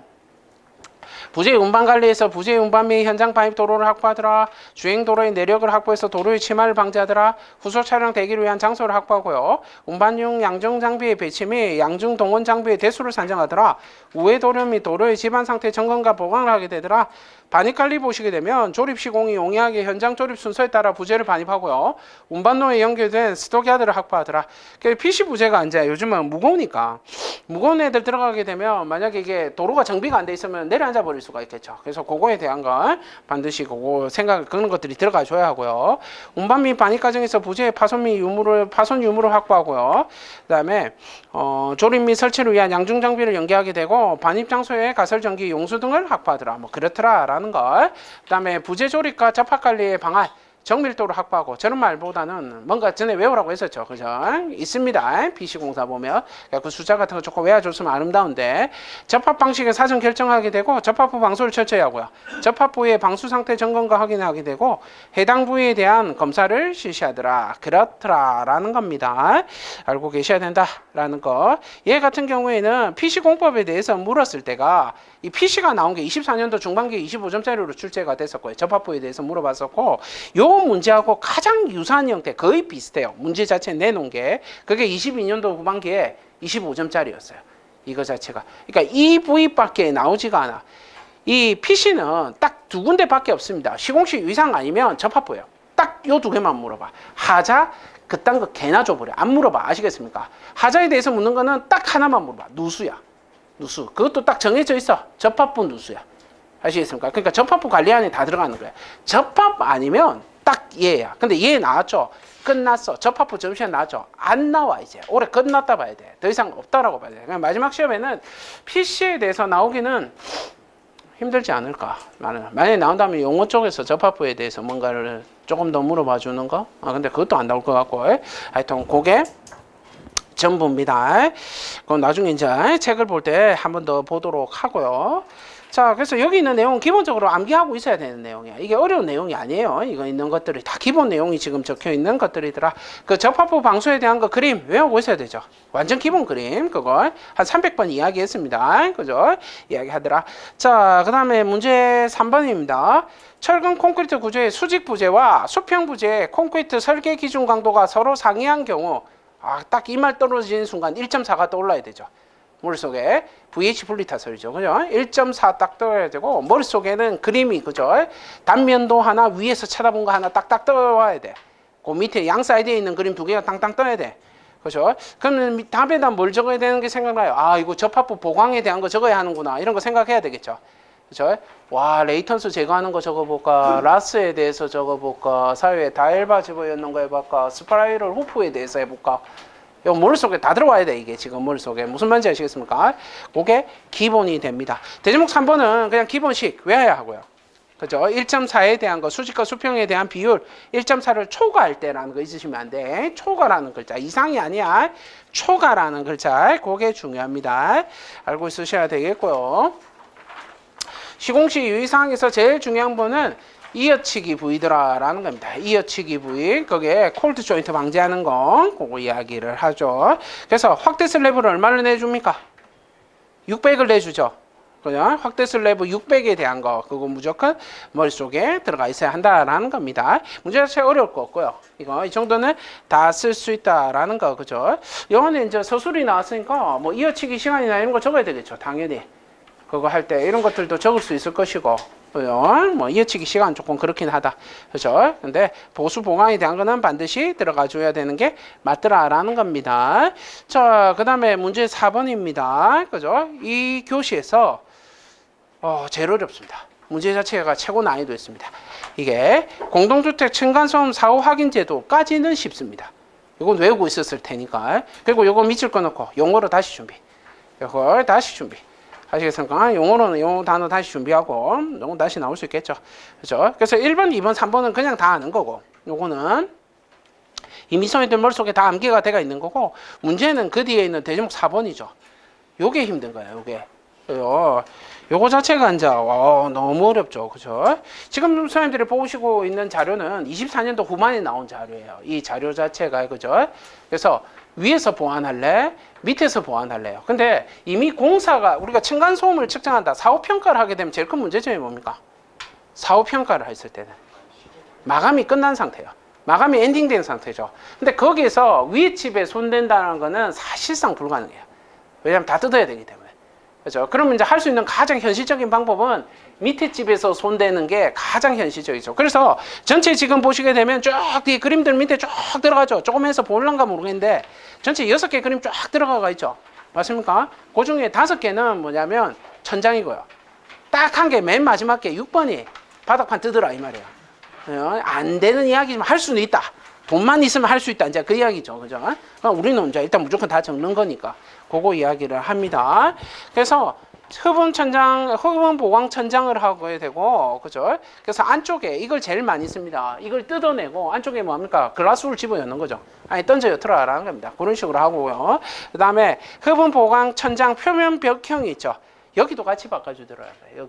부재 운반 관리에서 부재 운반 및 현장 반입 도로를 확보하더라. 주행 도로의 내력을 확보해서 도로의 침하를 방지하더라. 후속 차량 대기를 위한 장소를 확보하고요. 운반용 양중 장비의 배치 및 양중 동원 장비의 대수를 산정하더라. 우회 도로 및 도로의 지반 상태 점검과 보강을 하게 되더라. 반입 관리 보시게 되면 조립 시공이 용이하게 현장 조립 순서에 따라 부재를 반입하고요. 운반로에 연결된 스톡야드를 확보하더라. PC 부재가 이제 요즘은 무거우니까 무거운 애들 들어가게 되면 만약에 이게 도로가 정비가 안 돼 있으면 내려앉아 버릴 수가 있겠죠. 그래서 그거에 대한 건 반드시 그거 생각 그런 것들이 들어가 줘야 하고요. 운반 및 반입 과정에서 부재 파손 및 파손 유무를 확보하고요. 그다음에 조립 및 설치를 위한 양중 장비를 연계하게 되고 반입 장소에 가설 전기 용수 등을 확보하더라. 뭐 그렇더라라는 걸. 그다음에 부재 조립과 접합 관리의 방안 정밀도를 확보하고 저런 말보다는 뭔가 전에 외우라고 했었죠. 그죠? 있습니다. PC공사 보면. 그 숫자 같은 거 조금 외워줬으면 아름다운데 접합 방식을 사전 결정하게 되고 접합 후 방수를 철저히 하고요. 접합 부위의 방수 상태 점검과 확인하게 되고 해당 부위에 대한 검사를 실시하더라. 그렇더라라는 겁니다. 알고 계셔야 된다라는 거. 얘 같은 경우에는 PC공법에 대해서 물었을 때가 이 PC가 나온 게 24년도 중반기에 25점짜리로 출제가 됐었고요. 접합부에 대해서 물어봤었고 요 문제하고 가장 유사한 형태 거의 비슷해요. 문제 자체 내놓은 게 그게 22년도 후반기에 25점짜리였어요. 이거 자체가. 그러니까 이 부위밖에 나오지가 않아. 이 PC는 딱 2군데밖에 없습니다. 시공식 위상 아니면 접합부예요. 딱 요 2개만 물어봐. 하자 그딴 거 개나 줘버려. 안 물어봐. 아시겠습니까? 하자에 대해서 묻는 거는 딱 하나만 물어봐. 누수야. 누수. 그것도 딱 정해져 있어. 접합부 누수야. 아시겠습니까? 그러니까 접합부 관리 안에 다 들어가는 거야. 접합 아니면 딱 얘야. 근데 얘 나왔죠. 끝났어. 접합부 점수가 나왔죠. 안 나와 이제. 올해 끝났다 봐야 돼. 더 이상 없다라고 봐야 돼. 그러니까 마지막 시험에는 PC에 대해서 나오기는 힘들지 않을까. 만약에 나온다면 용어 쪽에서 접합부에 대해서 뭔가를 조금 더 물어봐 주는 거. 근데 그것도 안 나올 것 같고. 하여튼 그게 전부입니다. 그럼 나중에 이제 책을 볼 때 한 번 더 보도록 하고요. 자, 그래서 여기 있는 내용은 기본적으로 암기하고 있어야 되는 내용이야. 이게 어려운 내용이 아니에요. 이거 있는 것들이 다 기본 내용이 지금 적혀 있는 것들이더라. 그 접합부 방수에 대한 거 그림 외우고 있어야 되죠. 완전 기본 그림 그걸 한 300번 이야기했습니다. 그죠? 이야기하더라. 자, 그 다음에 문제 3번입니다. 철근 콘크리트 구조의 수직 부재와 수평 부재의 콘크리트 설계 기준 강도가 서로 상이한 경우 딱 이 말 떨어지는 순간 1.4가 떠올라야 되죠. 머릿속에 VH 플리타설이죠. 그죠? 1.4 딱 떠야 되고 머릿속에는 그림이 그죠? 단면도 하나 위에서 쳐다본 거 하나 딱딱 떠와야 돼. 그 밑에 양 사이드에 있는 그림 2개가 땅땅 떠야 돼. 그죠? 그러면 답에다 뭘 적어야 되는 게 생각나요? 이거 접합부 보강에 대한 거 적어야 하는구나. 이런 거 생각해야 되겠죠. 그죠? 와, 레이턴스 제거하는 거 적어볼까? 라스에 대해서 적어볼까? 사이에 다일바 집어넣는 거 해볼까? 스파이럴 후프에 대해서 해볼까? 이거 머릿속에 다 들어와야 돼. 이게 지금 머릿속에 무슨 말인지 아시겠습니까? 그게 기본이 됩니다. 대제목 3번은 그냥 기본식 외워야 하고요. 그죠? 1.4에 대한 거, 수직과 수평에 대한 비율 1.4를 초과할 때라는 거 잊으시면 안 돼. 초과라는 글자, 이상이 아니야. 초과라는 글자, 그게 중요합니다. 알고 있으셔야 되겠고요. 시공식 유의사항에서 제일 중요한 거는 이어치기 부위더라라는 겁니다. 이어치기 부위, 거기에 콜드 조인트 방지하는 거, 그거 이야기를 하죠. 그래서 확대 슬래브를 얼마를 내줍니까? 600을 내주죠. 그냥 확대 슬래브 600에 대한 거, 그거 무조건 머릿속에 들어가 있어야 한다라는 겁니다. 문제 자체 어려울 거 없고요. 이 정도는 다 쓸 수 있다라는 거, 그죠? 영어는 이제 서술이 나왔으니까 뭐 이어치기 시간이나 이런 거 적어야 되겠죠, 당연히. 그거 할 때 이런 것들도 적을 수 있을 것이고, 뭐 이어치기 시간 조금 그렇긴 하다, 그죠? 근데 보수 보강에 대한 거는 반드시 들어가 줘야 되는 게 맞더라라는 겁니다. 자, 그 다음에 문제 4번입니다. 그죠? 이 교시에서 제일 어렵습니다. 문제 자체가 최고 난이도 있습니다. 이게 공동주택 층간소음 사후 확인 제도까지는 쉽습니다. 이건 외우고 있었을 테니까. 그리고 이거 밑줄 꺼놓고 용어로 다시 준비. 이걸 다시 준비. 아시겠습니까? 용어로는 요 단어 다시 준비하고 요건 다시 나올 수 있겠죠. 그렇죠? 그래서 1번, 2번, 3번은 그냥 다 아는 거고 요거는 이미 소위들 머릿속에 다 암기가 돼가 있는 거고 문제는 그 뒤에 있는 대제목 4번이죠. 요게 힘든 거예요. 요게. 요거 자체가 이제 너무 어렵죠. 그죠? 지금 선생님들이 보시고 있는 자료는 24년도 후반에 나온 자료예요. 이 자료 자체가. 그죠? 그래서 위에서 보완할래? 밑에서 보완할래요? 근데 이미 공사가 우리가 층간소음을 측정한다. 사후평가를 하게 되면 제일 큰 문제점이 뭡니까? 사후평가를 했을 때는 마감이 끝난 상태예요. 마감이 엔딩된 상태죠. 근데 거기에서 위에 칩에 손댄다는 거는 사실상 불가능해요. 왜냐하면 다 뜯어야 되기 때문에. 그렇죠? 그러면 이제 할 수 있는 가장 현실적인 방법은 밑에 칩에서 손대는 게 가장 현실적이죠. 그래서 전체 지금 보시게 되면 쫙 뒤에 그림들 밑에 쫙 들어가죠. 조금 해서 보일란가 모르겠는데 전체 6개 그림 쫙 들어가 있죠. 맞습니까? 그 중에 5개는 뭐냐면 천장이고요. 딱 한 개 맨 마지막 게 6번이 바닥판 뜯으라 이 말이에요. 안 되는 이야기지만 할 수는 있다. 돈만 있으면 할 수 있다. 이제 그 이야기죠. 그죠? 우리는 이제 일단 무조건 다 적는 거니까. 그거 이야기를 합니다. 그래서 흡음 보강 천장을 하게 되고, 그죠? 그래서 안쪽에 이걸 제일 많이 씁니다. 이걸 뜯어내고 안쪽에 뭡니까? 글라스를 집어 넣는 거죠. 아니, 던져 엿들어라는 겁니다. 그런 식으로 하고요. 그 다음에 흡음 보강 천장 표면 벽형이 있죠. 여기도 같이 바꿔주더라고요.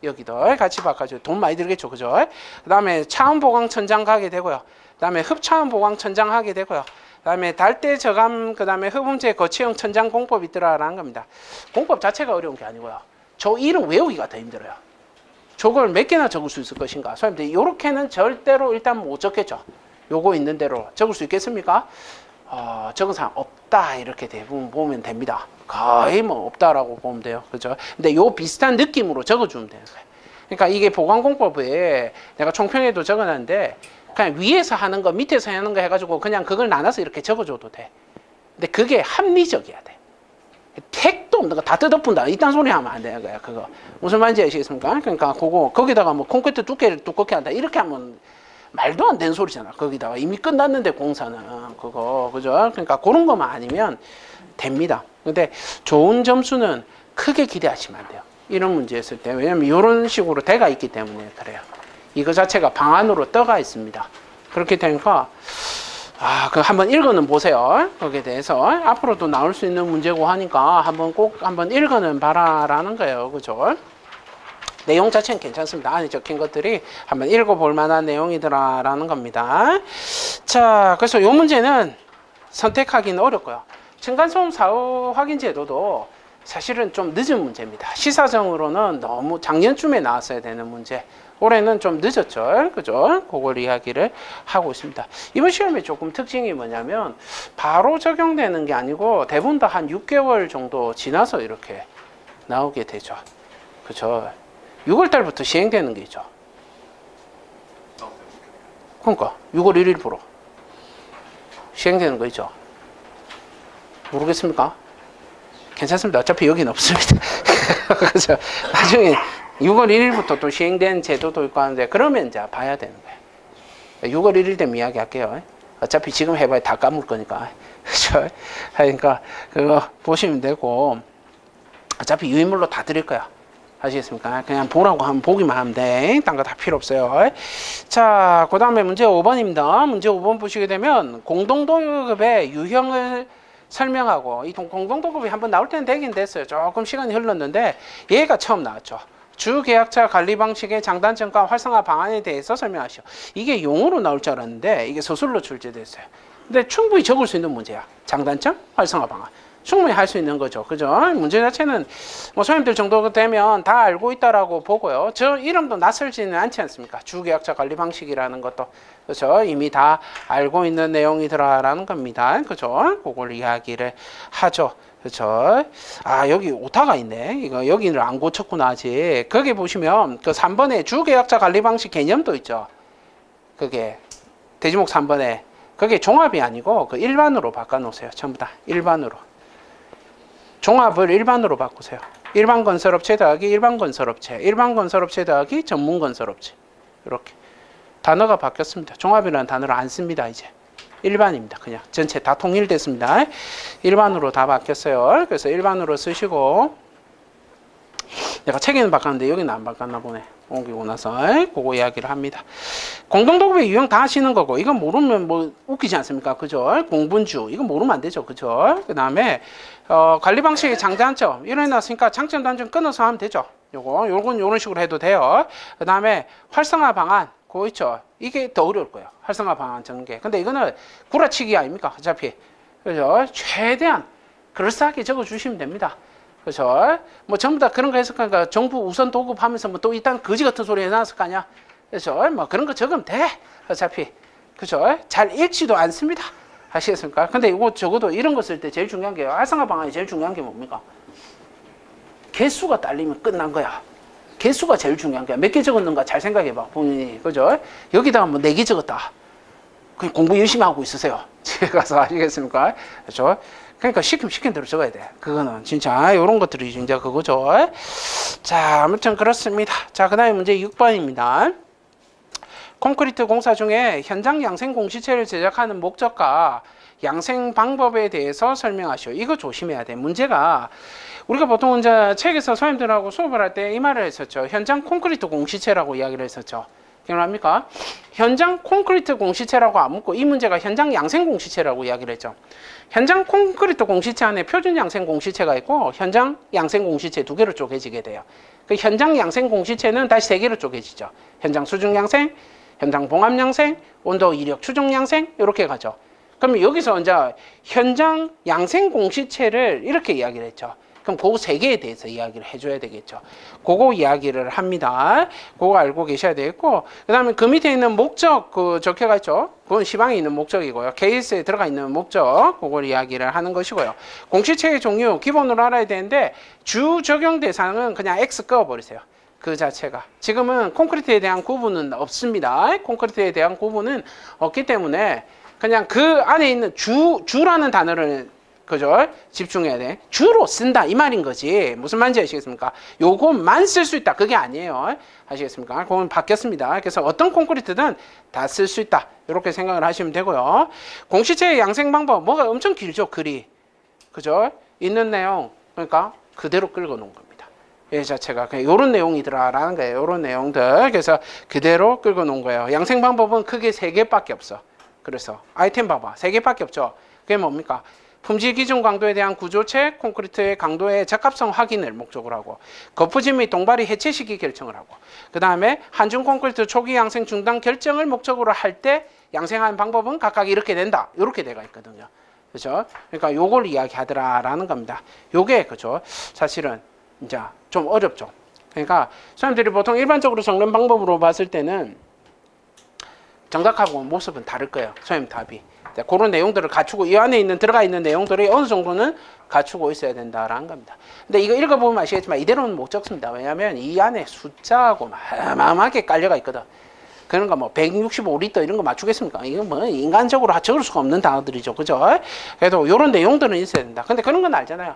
여기도 같이 바꿔줘. 돈 많이 들겠죠, 그죠? 그 다음에 차음 보강 천장 가게 되고요. 그 다음에 흡차음 보강 천장 하게 되고요. 그 다음에 달대 저감, 그 다음에 흡음재 거치형 천장 공법이 있더라라는 겁니다. 공법 자체가 어려운 게 아니고요. 저 이름 외우기가 더 힘들어요. 저걸 몇 개나 적을 수 있을 것인가? 선생님들, 요렇게는 절대로 일단 못 적겠죠. 요거 있는 대로 적을 수 있겠습니까? 적은 사람 없다. 이렇게 대부분 보면 됩니다. 거의 뭐 없다라고 보면 돼요. 그죠? 근데 요 비슷한 느낌으로 적어주면 되는 거예요. 그러니까 이게 보강공법에 내가 총평에도 적어놨는데 그냥 위에서 하는 거, 밑에서 하는 거 해가지고 그냥 그걸 나눠서 이렇게 적어줘도 돼. 근데 그게 합리적이어야 돼. 택도 없는 거 다 뜯어푼다. 이딴 소리 하면 안 되는 거야, 그거. 무슨 말인지 아시겠습니까? 그러니까 거기다가 뭐 콘크리트 두께를 두껍게 한다. 이렇게 하면 말도 안 되는 소리잖아. 거기다가 이미 끝났는데 공사는 그거, 그죠? 그러니까 그런 것만 아니면 됩니다. 근데 좋은 점수는 크게 기대하시면 안 돼요. 이런 문제였을 때. 왜냐면 이런 식으로 대가 있기 때문에 그래요. 이거 자체가 방안으로 떠가 있습니다. 그렇게 되니까 그 한번 읽어는 보세요. 거기에 대해서 앞으로도 나올 수 있는 문제고 하니까 꼭 한번 읽어는 봐라라는 거예요. 그죠? 내용 자체는 괜찮습니다. 안에 적힌 것들이 한번 읽어볼 만한 내용이더라라는 겁니다. 자, 그래서 이 문제는 선택하기는 어렵고요. 층간소음 사후 확인 제도도 사실은 좀 늦은 문제입니다. 시사정으로는 너무 작년쯤에 나왔어야 되는 문제. 올해는 좀 늦었죠. 그죠? 그걸 이야기를 하고 있습니다. 이번 시험의 조금 특징이 뭐냐면 바로 적용되는 게 아니고 대부분 다 한 6개월 정도 지나서 이렇게 나오게 되죠. 그죠? 6월 달부터 시행되는 게 있죠. 그러니까 6월 1일부로 시행되는 거 있죠. 모르겠습니까? 괜찮습니다. 어차피 여기는 없습니다. 그래서 나중에 6월 1일부터 또 시행된 제도도 있고 하는데 그러면 이제 봐야 되는 거예요. 6월 1일 되면 이야기할게요. 어차피 지금 해봐야 다 까먹을 거니까. 그렇죠? 그러니까 그거 보시면 되고 어차피 유인물로 다 드릴 거야. 아시겠습니까? 그냥 보라고 하면 보기만 하면 돼. 딴 거 다 필요 없어요. 자, 그 다음에 문제 5번입니다. 문제 5번 보시게 되면 공동도급의 유형을 설명하고 이 공동도급이 한번 나올 때는 되긴 됐어요. 조금 시간이 흘렀는데 얘가 처음 나왔죠. 주계약자 관리 방식의 장단점과 활성화 방안에 대해서 설명하시오. 이게 용어로 나올 줄 알았는데 이게 서술로 출제됐어요. 근데 충분히 적을 수 있는 문제야. 장단점, 활성화 방안. 충분히 할 수 있는 거죠. 그죠? 문제 자체는 뭐 선생님들 정도 되면 다 알고 있다라고 보고요. 저 이름도 낯설지는 않지 않습니까? 주계약자 관리 방식이라는 것도. 그죠? 이미 다 알고 있는 내용이더라라는 겁니다. 그죠? 그걸 이야기를 하죠. 그렇죠. 여기 오타가 있네. 이거 여기를 안 고쳤구나 아직. 거기 보시면 그 3번에 주계약자 관리 방식 개념도 있죠. 그게 대지목 3번에 그게 종합이 아니고 그 일반으로 바꿔 놓으세요. 전부 다 일반으로. 종합을 일반으로 바꾸세요. 일반 건설업체 더하기 일반 건설업체, 일반 건설업체 더하기 전문 건설업체. 이렇게 단어가 바뀌었습니다. 종합이라는 단어를 안 씁니다. 이제 일반입니다. 그냥 전체 다 통일됐습니다. 일반으로 다 바뀌었어요. 그래서 일반으로 쓰시고 내가 책에는 바꿨는데 여기는 안 바꿨나 보네. 옮기고 나서 그거 이야기를 합니다. 공동도급의 유형 다 아시는 거고 이건 모르면 뭐 웃기지 않습니까? 그죠? 공분주 이거 모르면 안 되죠. 그죠? 그 다음에 관리 방식의 장단점 일어났으니까 장점 단점 끊어서 하면 되죠. 요건 요런 식으로 해도 돼요. 그 다음에 활성화 방안 그거 있죠. 이게 더 어려울 거예요. 활성화 방안 전개. 근데 이거는 구라치기 아닙니까? 어차피 그죠? 최대한 그럴싸하게 적어주시면 됩니다. 그죠? 뭐 전부 다 그런 거 해석하니까 정부 우선 도급하면서 뭐 또 일단 거지 같은 소리 해놨을 거 아니야. 그죠? 뭐 그런 거 적으면 돼. 어차피. 그죠? 잘 읽지도 않습니다. 아시겠습니까? 근데 이거 적어도 이런 거 쓸 때 제일 중요한 게 활성화 방안이 제일 중요한 게 뭡니까? 개수가 딸리면 끝난 거야. 개수가 제일 중요한 거야. 몇 개 적었는가 잘 생각해봐. 본인이. 그죠? 여기다가 뭐 4개 적었다. 그냥 공부 열심히 하고 있으세요. 집에 가서 아시겠습니까? 그죠? 그러니까 시킨 대로 적어야 돼. 그거는 진짜 이런 것들이 진짜 그거죠. 자, 아무튼 그렇습니다. 자, 그 다음에 문제 6번입니다. 콘크리트 공사 중에 현장 양생 공시체를 제작하는 목적과 양생 방법에 대해서 설명하시오. 이거 조심해야 돼. 문제가 우리가 보통 이제 책에서 선생님들하고 수업을 할 때 이 말을 했었죠. 현장 콘크리트 공시체라고 이야기를 했었죠. 기억납니까? 현장 콘크리트 공시체라고 안 묻고 이 문제가 현장 양생 공시체라고 이야기를 했죠. 현장 콘크리트 공시체 안에 표준 양생 공시체가 있고 현장 양생 공시체 2개로 쪼개지게 돼요. 그 현장 양생 공시체는 다시 3개로 쪼개지죠. 현장 수중 양생, 현장 봉합 양생, 온도 이력 추정 양생 이렇게 가죠. 그럼 여기서 이제 현장 양생 공시체를 이렇게 이야기를 했죠. 그럼 그 3개에 대해서 이야기를 해줘야 되겠죠. 그거 이야기를 합니다. 그거 알고 계셔야 되겠고, 그 다음에 그 밑에 있는 목적, 그 적혀가 있죠. 그건 시방에 있는 목적이고요. 케이스에 들어가 있는 목적, 그걸 이야기를 하는 것이고요. 공시체의 종류, 기본으로 알아야 되는데, 주 적용 대상은 그냥 X 꺼버리세요. 그 자체가. 지금은 콘크리트에 대한 구분은 없습니다. 콘크리트에 대한 구분은 없기 때문에, 그냥 그 안에 있는 주라는 단어를 그죠? 집중해야 돼. 주로 쓴다 이 말인 거지. 무슨 말인지 아시겠습니까? 요것만 쓸 수 있다. 그게 아니에요. 아시겠습니까? 그건 바뀌었습니다. 그래서 어떤 콘크리트든 다 쓸 수 있다. 이렇게 생각을 하시면 되고요. 공시체의 양생 방법 뭐가 엄청 길죠. 글이. 그죠? 있는 내용 그러니까 그대로 끌고 놓은 겁니다. 이 자체가 그냥 요런 내용이더라라는 거예요. 요런 내용들. 그래서 그대로 끌고 놓은 거예요. 양생 방법은 크게 3개밖에 없어. 그래서 아이템 봐봐. 3개밖에 없죠. 그게 뭡니까? 품질 기준 강도에 대한 구조체, 콘크리트의 강도의 적합성 확인을 목적으로 하고, 거푸짐 및 동발이 해체 시기 결정을 하고, 그 다음에 한중 콘크리트 초기 양생 중단 결정을 목적으로 할 때 양생하는 방법은 각각 이렇게 된다. 이렇게 돼가 있거든요. 그죠? 그러니까 요걸 이야기하더라라는 겁니다. 요게 그죠? 사실은 이제 좀 어렵죠. 그러니까 선생님들이 보통 일반적으로 적는 방법으로 봤을 때는 정답하고 모습은 다를 거예요. 선생님 답이. 그런 내용들을 갖추고 이 안에 있는 들어가 있는 내용들이 어느 정도는 갖추고 있어야 된다라는 겁니다. 근데 이거 읽어보면 아시겠지만 이대로는 못 적습니다. 왜냐하면 이 안에 숫자하고 마음하게 깔려가 있거든. 그러니까 뭐 165리터 이런 거 맞추겠습니까? 이거 뭐 인간적으로 적을 수가 없는 단어들이죠. 그죠? 그래도 이런 내용들은 있어야 된다. 근데 그런 건 알잖아요.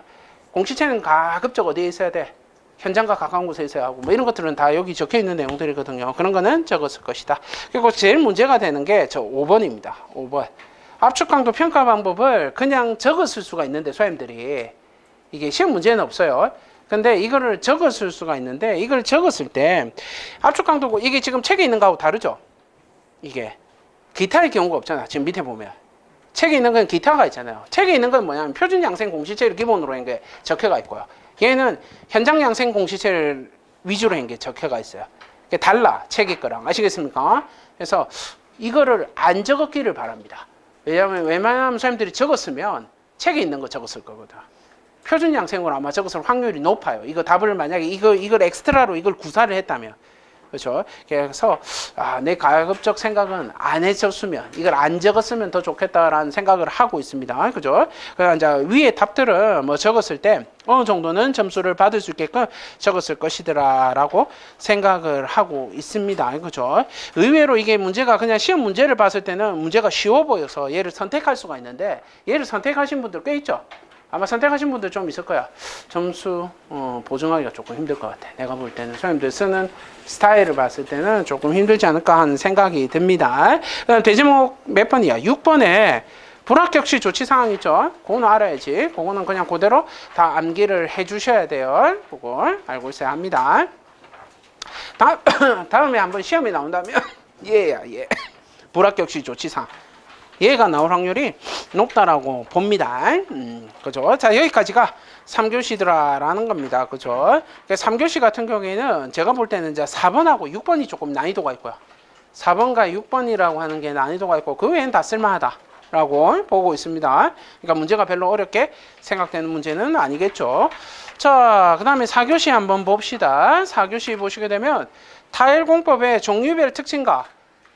공시체는 가급적 어디에 있어야 돼? 현장과 가까운 곳에 있어야 하고 뭐 이런 것들은 다 여기 적혀 있는 내용들이거든요. 그런 거는 적었을 것이다. 그리고 제일 문제가 되는 게 저 5번입니다. 5번. 압축 강도 평가 방법을 그냥 적었을 수가 있는데 선생님들이 이게 시험 문제는 없어요. 근데 이거를 적었을 수가 있는데 이걸 적었을 때 압축 강도고 이게 지금 책에 있는 거하고 다르죠. 이게 기타의 경우가 없잖아. 지금 밑에 보면 책에 있는 건 기타가 있잖아요. 책에 있는 건 뭐냐면 표준 양생 공시체를 기본으로 한 게 적혀가 있고요. 얘는 현장 양생 공시체를 위주로 한 게 적혀가 있어요. 이게 달라 책의 거랑 아시겠습니까? 그래서 이거를 안 적었기를 바랍니다. 왜냐하면 웬만하면 선생님들이 적었으면 책에 있는 거 적었을 거거든. 표준 양생으로 아마 적었을 확률이 높아요. 이거 답을 만약에 이걸 엑스트라로 이걸 구사를 했다면. 그렇죠? 그래서 내 가급적 생각은 안 해줬으면 이걸 안 적었으면 더 좋겠다라는 생각을 하고 있습니다. 그죠? 그래서 이제 위에 답들은 뭐 적었을 때 어느 정도는 점수를 받을 수 있게끔 적었을 것이더라라고 생각을 하고 있습니다. 그죠? 의외로 이게 문제가 그냥 시험 문제를 봤을 때는 문제가 쉬워 보여서 얘를 선택할 수가 있는데 얘를 선택하신 분들 꽤 있죠? 아마 선택하신 분들 좀 있을 거야. 점수 보증하기가 조금 힘들 것 같아. 내가 볼 때는 선생님들 쓰는 스타일을 봤을 때는 조금 힘들지 않을까 하는 생각이 듭니다. 그다음 대제목 몇 번이야? 6번에 불합격시 조치 사항 있죠? 그거는 알아야지. 그거는 그냥 그대로 다 암기를 해주셔야 돼요. 그걸 알고 있어야 합니다. 다음에 한번 시험이 나온다면 얘야 얘. 불합격시 조치 사항. 얘가 나올 확률이 높다라고 봅니다. 그죠? 자, 여기까지가 3교시더라라는 겁니다. 그죠? 3교시 같은 경우에는 제가 볼 때는 이제 4번하고 6번이 조금 난이도가 있고요. 4번과 6번이라고 하는 게 난이도가 있고, 그 외에는 다 쓸만하다. 라고 보고 있습니다. 그러니까 문제가 별로 어렵게 생각되는 문제는 아니겠죠. 자, 그 다음에 4교시 한번 봅시다. 4교시 보시게 되면 타일 공법의 종류별 특징과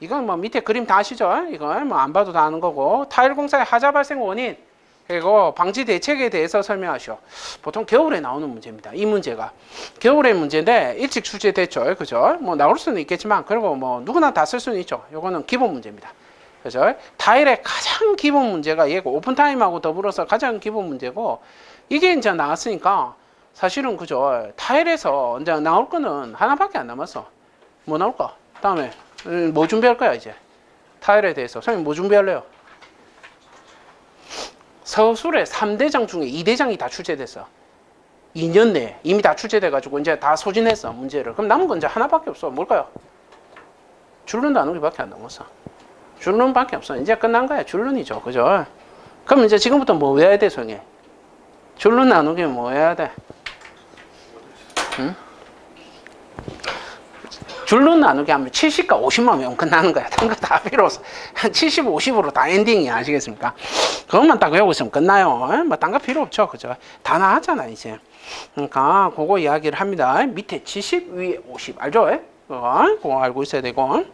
이건 뭐 밑에 그림 다 아시죠? 이건 뭐 안 봐도 다 아는 거고 타일 공사의 하자 발생 원인 그리고 방지 대책에 대해서 설명하시오. 보통 겨울에 나오는 문제입니다. 이 문제가 겨울의 문제인데 일찍 출제됐죠. 그죠? 뭐 나올 수는 있겠지만 그리고 뭐 누구나 다 쓸 수는 있죠. 요거는 기본 문제입니다. 그죠? 타일의 가장 기본 문제가 얘고 오픈타임하고 더불어서 가장 기본 문제고 이게 이제 나왔으니까 사실은 그죠? 타일에서 이제 나올 거는 하나밖에 안 남았어. 뭐 나올까? 다음에 뭐 준비할 거야 이제? 타일에 대해서 선생님 뭐 준비할래요? 서술의 3대장 중에 2대장이 다 출제됐어. 2년 내에 이미 다 출제돼가지고 이제 다 소진했어 문제를. 그럼 남은 건 이제 하나밖에 없어. 뭘까요? 줄눈 나누기밖에 안 남았어. 줄눈밖에 없어. 이제 끝난 거야. 줄눈이죠. 그죠? 그럼 이제 지금부터 뭐 외워야 돼, 성에? 줄눈 나누기 뭐 해야 돼? 응? 줄눈 나누기 하면 70과 50만 외우면 끝나는 거야. 다른 거 다 필요 없어. 한 70, 50으로 다 엔딩이야. 아시겠습니까? 그것만 딱 외우고 있으면 끝나요. 뭐 딴 거 필요 없죠. 그죠? 다 나왔잖아, 이제. 그러니까 그거 이야기를 합니다. 밑에 70, 위에 50. 알죠? 그거 알고 있어야 되고.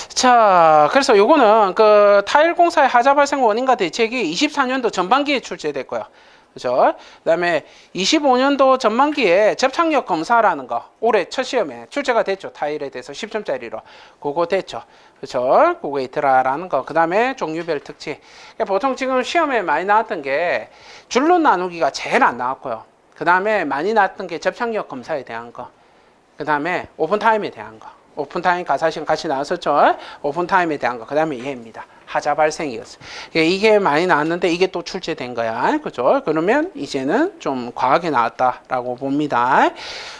자, 그래서 요거는 그 타일 공사의 하자 발생 원인과 대책이 24년도 전반기에 출제됐고요. 그죠? 그다음에 25년도 전반기에 접착력 검사라는 거 올해 첫 시험에 출제가 됐죠. 타일에 대해서 10점짜리로 그거 됐죠. 그죠? 그거 있더라라는 거. 그다음에 종류별 특징. 그러니까 보통 지금 시험에 많이 나왔던 게 줄눈 나누기가 제일 안 나왔고요. 그다음에 많이 나왔던 게 접착력 검사에 대한 거. 그다음에 오픈타임에 대한 거. 오픈타임 가사시험 같이 나왔었죠. 오픈타임에 대한 거. 그 다음에 얘입니다. 하자 발생이었어요. 이게 많이 나왔는데 이게 또 출제된 거야. 그죠? 그러면 이제는 좀 과하게 나왔다라고 봅니다.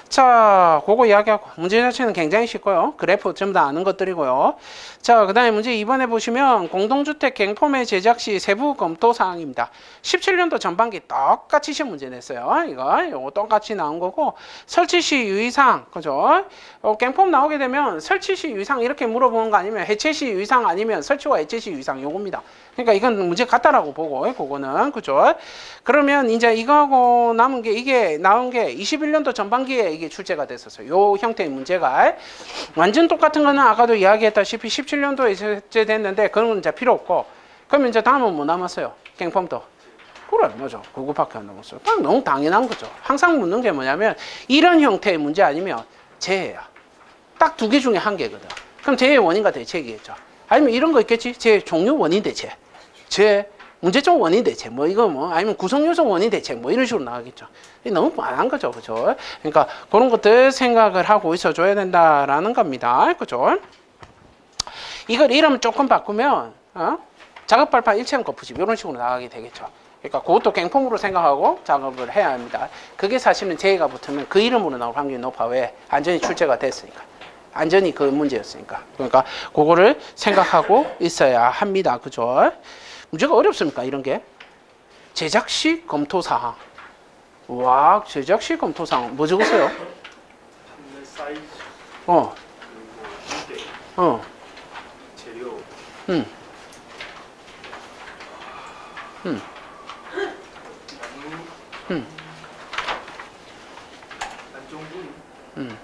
자, 그거 이야기하고 문제 자체는 굉장히 쉽고요. 그래프 전부 다 아는 것들이고요. 자, 그 다음에 문제 2번에 보시면 공동주택 갱포매 제작 시 세부 검토 사항입니다. 17년도 전반기 똑같이 시험 문제 냈어요. 이거 똑같이 나온 거고 설치 시 유의사항, 그죠? 갱폼 나오게 되면 설치 시 유의사항 이렇게 물어보는 거 아니면 해체 시 유의사항 아니면 설치와 해체 시 유의사항 요겁니다. 그러니까 이건 문제 같다라고 보고 그거는 그죠? 그러면 이제 이거하고 남은 게 이게 나온 게 21년도 전반기에 이게 출제가 됐었어요. 요 형태의 문제가 완전 똑같은 거는 아까도 이야기했다시피 17년도에 출제됐는데 그런 건 이제 필요 없고 그러면 이제 다음은 뭐 남았어요? 갱폼도. 그래, 맞아. 그거밖에 안 남았어요. 딱 너무 당연한 거죠. 항상 묻는 게 뭐냐면 이런 형태의 문제 아니면 재해야. 딱 두 개 중에 한 개거든. 그럼 재해 원인과 대책이겠죠. 아니면 이런 거 있겠지? 재해 종류 원인 대책. 재해 문제점 원인 대책. 뭐 이거 뭐 아니면 구성요소 원인 대책. 뭐 이런 식으로 나가겠죠. 너무 많은 거죠. 그죠? 그러니까 그런 것들 생각을 하고 있어 줘야 된다라는 겁니다. 그죠? 이걸 이름 조금 바꾸면 작업 발판 일체형 거푸집 이런 식으로 나가게 되겠죠. 그러니까 그것도 갱폼으로 생각하고 작업을 해야 합니다. 그게 사실은 재해가 붙으면 그 이름으로 나올 확률이 높아. 왜? 안전이 출제가 됐으니까. 안전이 그 문제였으니까. 그러니까 그거를 생각하고 있어야 합니다. 그죠? 문제가 어렵습니까? 이런 게. 제작 시 검토 사항. 와, 제작 시 검토 사항. 뭐 적었어요? 사이즈, 어. 무게, 어. 재료, 음. 안정분,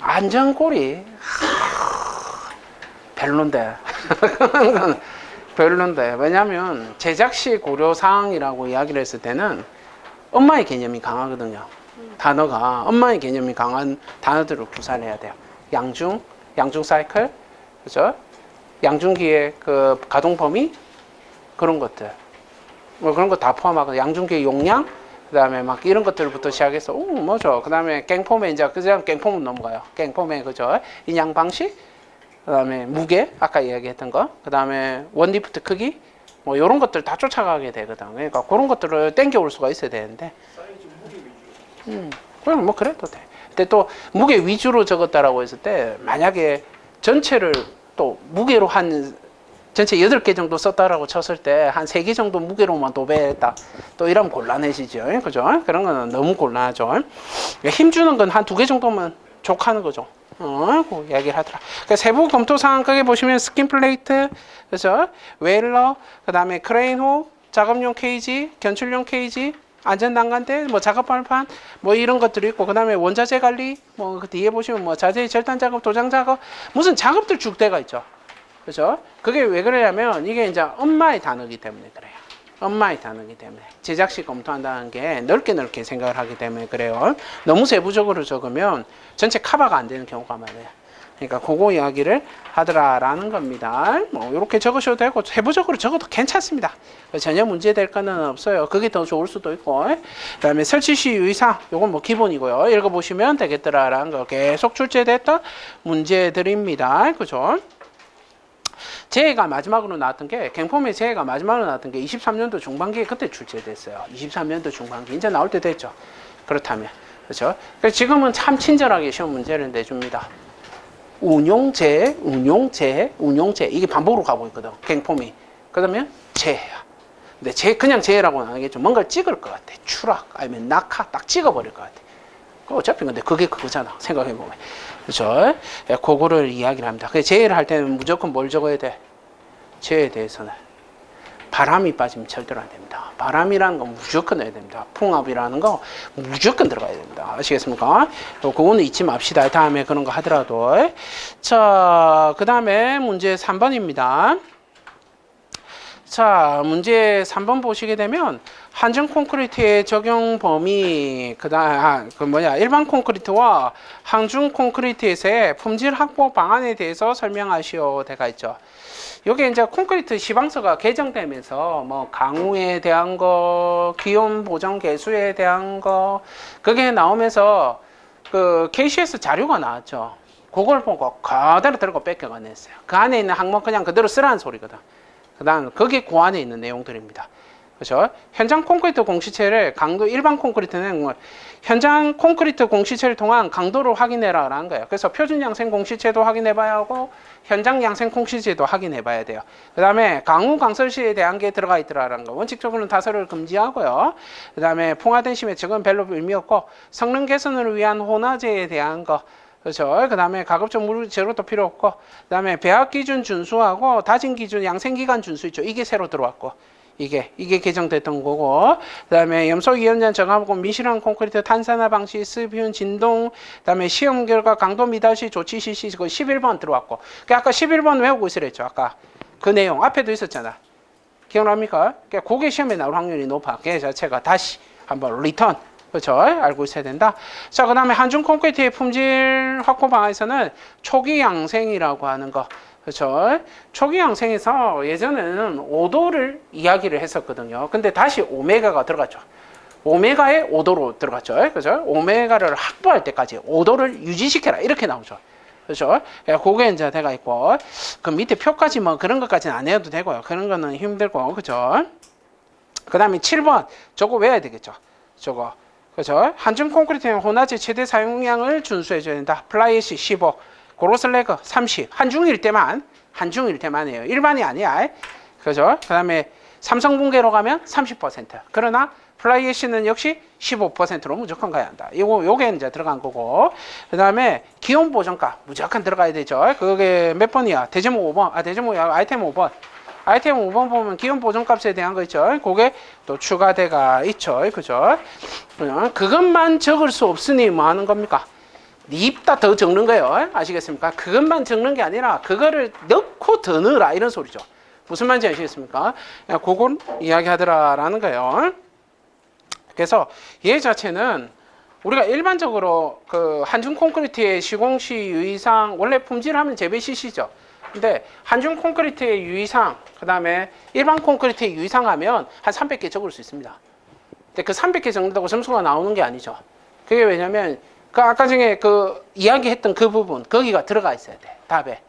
안전고리. 별론데. 별론데. 왜냐면 제작 시 고려 사항이라고 이야기를 했을 때는 엄마의 개념이 강하거든요. 단어가 엄마의 개념이 강한 단어들을 구사해야 돼요. 양중 사이클, 그죠? 양중기의 그 가동 범위 그런 것들, 뭐 그런 거 다 포함하고 양중기의 용량, 그다음에 막 이런 것들부터 시작해서 뭐죠? 그다음에 갱폼에 이제 그냥 갱폼은 넘어가요. 갱폼에 그죠? 인양 방식, 그다음에 무게 아까 이야기했던 거, 그다음에 원리프트 크기. 뭐 이런 것들 다 쫓아가게 되거든. 그러니까 그런 것들을 땡겨올 수가 있어야 되는데. 사이즈, 무게 위주. 그럼 뭐 그래도 돼. 근데 또 무게 위주로 적었다라고 했을 때 만약에 전체를 또 무게로 한 전체 8개 정도 썼다라고 쳤을 때 한 3개 정도 무게로만 도배했다. 또 이러면 곤란해지죠. 그죠? 그런 거는 너무 곤란하죠. 힘 주는 건 한 2개 정도면 족하는 거죠. 그 이야기를 하더라. 그러니까 세부 검토 사항 거기 보시면 스킨 플레이트, 그죠? 웨일러, 그다음에 크레인호, 작업용 케이지, 견출용 케이지, 안전난간대, 뭐 작업발판, 뭐 이런 것들이 있고, 그다음에 원자재 관리, 뭐 그 뒤에 보시면 뭐 자재 절단 작업, 도장 작업, 무슨 작업들 쭉 돼가 있죠. 그죠? 그게 왜 그러냐면 이게 이제 엄마의 단어이기 때문에 그래요. 엄마의 단어이기 때문에 제작시 검토한다는 게 넓게 생각을 하기 때문에 그래요. 너무 세부적으로 적으면 전체 커버가 안 되는 경우가 많아요. 그러니까 그거 이야기를 하더라라는 겁니다. 뭐 이렇게 적으셔도 되고 세부적으로 적어도 괜찮습니다. 전혀 문제될 거는 없어요. 그게 더 좋을 수도 있고. 그다음에 설치 시 유의사항 요건 뭐 기본이고요. 읽어보시면 되겠더라라는 거 계속 출제됐던 문제들입니다. 그죠? 재해가 마지막으로 나왔던 게 갱폼의 재해가 마지막으로 나왔던 게 23년도 중반기에 그때 출제됐어요. 23년도 중반기 이제 나올 때 됐죠. 그렇다면 그렇죠. 그래서 지금은 참 친절하게 시험 문제를 내줍니다. 운용재 이게 반복으로 가고 있거든. 갱폼이 그러면 재해야. 근데 그냥 재해라고는 안 하겠죠. 뭔가를 찍을 것 같아. 추락 아니면 낙하 딱 찍어버릴 것 같아. 어차피 근데 그게 그거잖아. 생각해보면. 그렇죠? 그거를 이야기를 합니다. 그래서 재해를 할 때는 무조건 뭘 적어야 돼? 재해에 대해서는 바람이 빠지면 절대로 안 됩니다. 바람이라는 건 무조건 넣어야 됩니다. 풍압이라는 거 무조건 들어가야 됩니다. 아시겠습니까? 그거는 잊지 맙시다. 다음에 그런 거 하더라도. 자, 그 다음에 문제 3번입니다. 자, 문제 3번 보시게 되면 한정 콘크리트의 적용 범위, 일반 콘크리트와 항중 콘크리트에서의 품질 확보 방안에 대해서 설명하시오. 되가 있죠. 여기 이제 콘크리트 시방서가 개정되면서 뭐 강우에 대한 거, 기온 보정 개수에 대한 거, 그게 나오면서 그 KCS 자료가 나왔죠. 그걸 보고 그대로 들고 뺏겨가냈어요. 그 안에 있는 항목 그냥 그대로 쓰라는 소리거든. 그다음 거기 그 안에 있는 내용들입니다. 그렇죠? 현장 콘크리트 공시체를 강도 일반 콘크리트는 현장 콘크리트 공시체를 통한 강도를 확인해라라는 거예요. 그래서 표준 양생 공시체도 확인해봐야 하고 현장 양생 공시체도 확인해봐야 돼요. 그다음에 강우 강설시에 대한 게 들어가 있더라라는 거. 원칙적으로는 다설을 금지하고요. 그다음에 풍화된 심의 적은 별로 의미 없고 성능 개선을 위한 혼화제에 대한 거. 그렇죠. 그 다음에 가급적 물 제로도 필요 없고, 그 다음에 배합 기준 준수하고 다진 기준 양생기간 준수 있죠. 이게 새로 들어왔고, 이게 개정됐던 거고, 그 다음에 염소 이연전 정하고 미실한 콘크리트 탄산화 방식 습윤 진동, 그 다음에 시험 결과 강도 미달시 조치 실시 그 11번 들어왔고, 아까 11번 외우고 있으랬죠. 아까 그 내용 앞에도 있었잖아. 기억납니까? 그게 시험에 나올 확률이 높아. 그 자체가 다시 한번 리턴. 그렇죠? 알고 있어야 된다. 자, 그 다음에 한중 콘크리트의 품질 확보 방안에서는 초기 양생이라고 하는 거. 그렇죠? 초기 양생에서 예전에는 5도를 이야기를 했었거든요. 근데 다시 오메가가 들어갔죠. 오메가에 5도로 들어갔죠. 그렇죠? 오메가를 확보할 때까지 5도를 유지시켜라. 이렇게 나오죠. 그렇죠? 그게 이제 돼가 있고, 그 밑에 표까지 뭐 그런 것까지는 안 해도 되고요. 그런 거는 힘들고, 그렇죠? 그 다음에 7번. 저거 외워야 되겠죠. 저거. 그렇죠? 한중 콘크리트는 혼화제 최대 사용량을 준수해줘야 된다. 플라이시 15, 고로슬래그 30. 한중일 때만이에요. 일반이 아니야. 그렇죠? 그 다음에 삼성분계로 가면 30%. 그러나 플라이애시는 역시 15%로 무조건 가야 한다. 요게 이제 들어간 거고. 그 다음에 기온 보정가 무조건 들어가야 되죠. 그게 몇 번이야? 대제목 5번. 대제목 아이템 5번. 아이템 5번 보면 기온 보정값에 대한 거 있죠. 그게 또 추가돼가 있죠. 그죠? 그것만 적을 수 없으니 뭐 하는 겁니까? 입다 더 적는 거예요. 아시겠습니까? 그것만 적는 게 아니라 그거를 넣고 더 넣으라 이런 소리죠. 무슨 말인지 아시겠습니까? 그건 이야기하더라라는 거예요. 그래서 얘 자체는 우리가 일반적으로 그 한중 콘크리트의 시공시 유의사항 원래 품질하면 재배시시죠. 근데 한중 콘크리트의 유의사항, 그 다음에 일반 콘크리트의 유의사항 하면 한 300개 적을 수 있습니다. 근데 그 300개 적는다고 점수가 나오는 게 아니죠. 그게 왜냐면 그 아까 전에 그 이야기했던 그 부분 거기가 들어가 있어야 돼. 답에.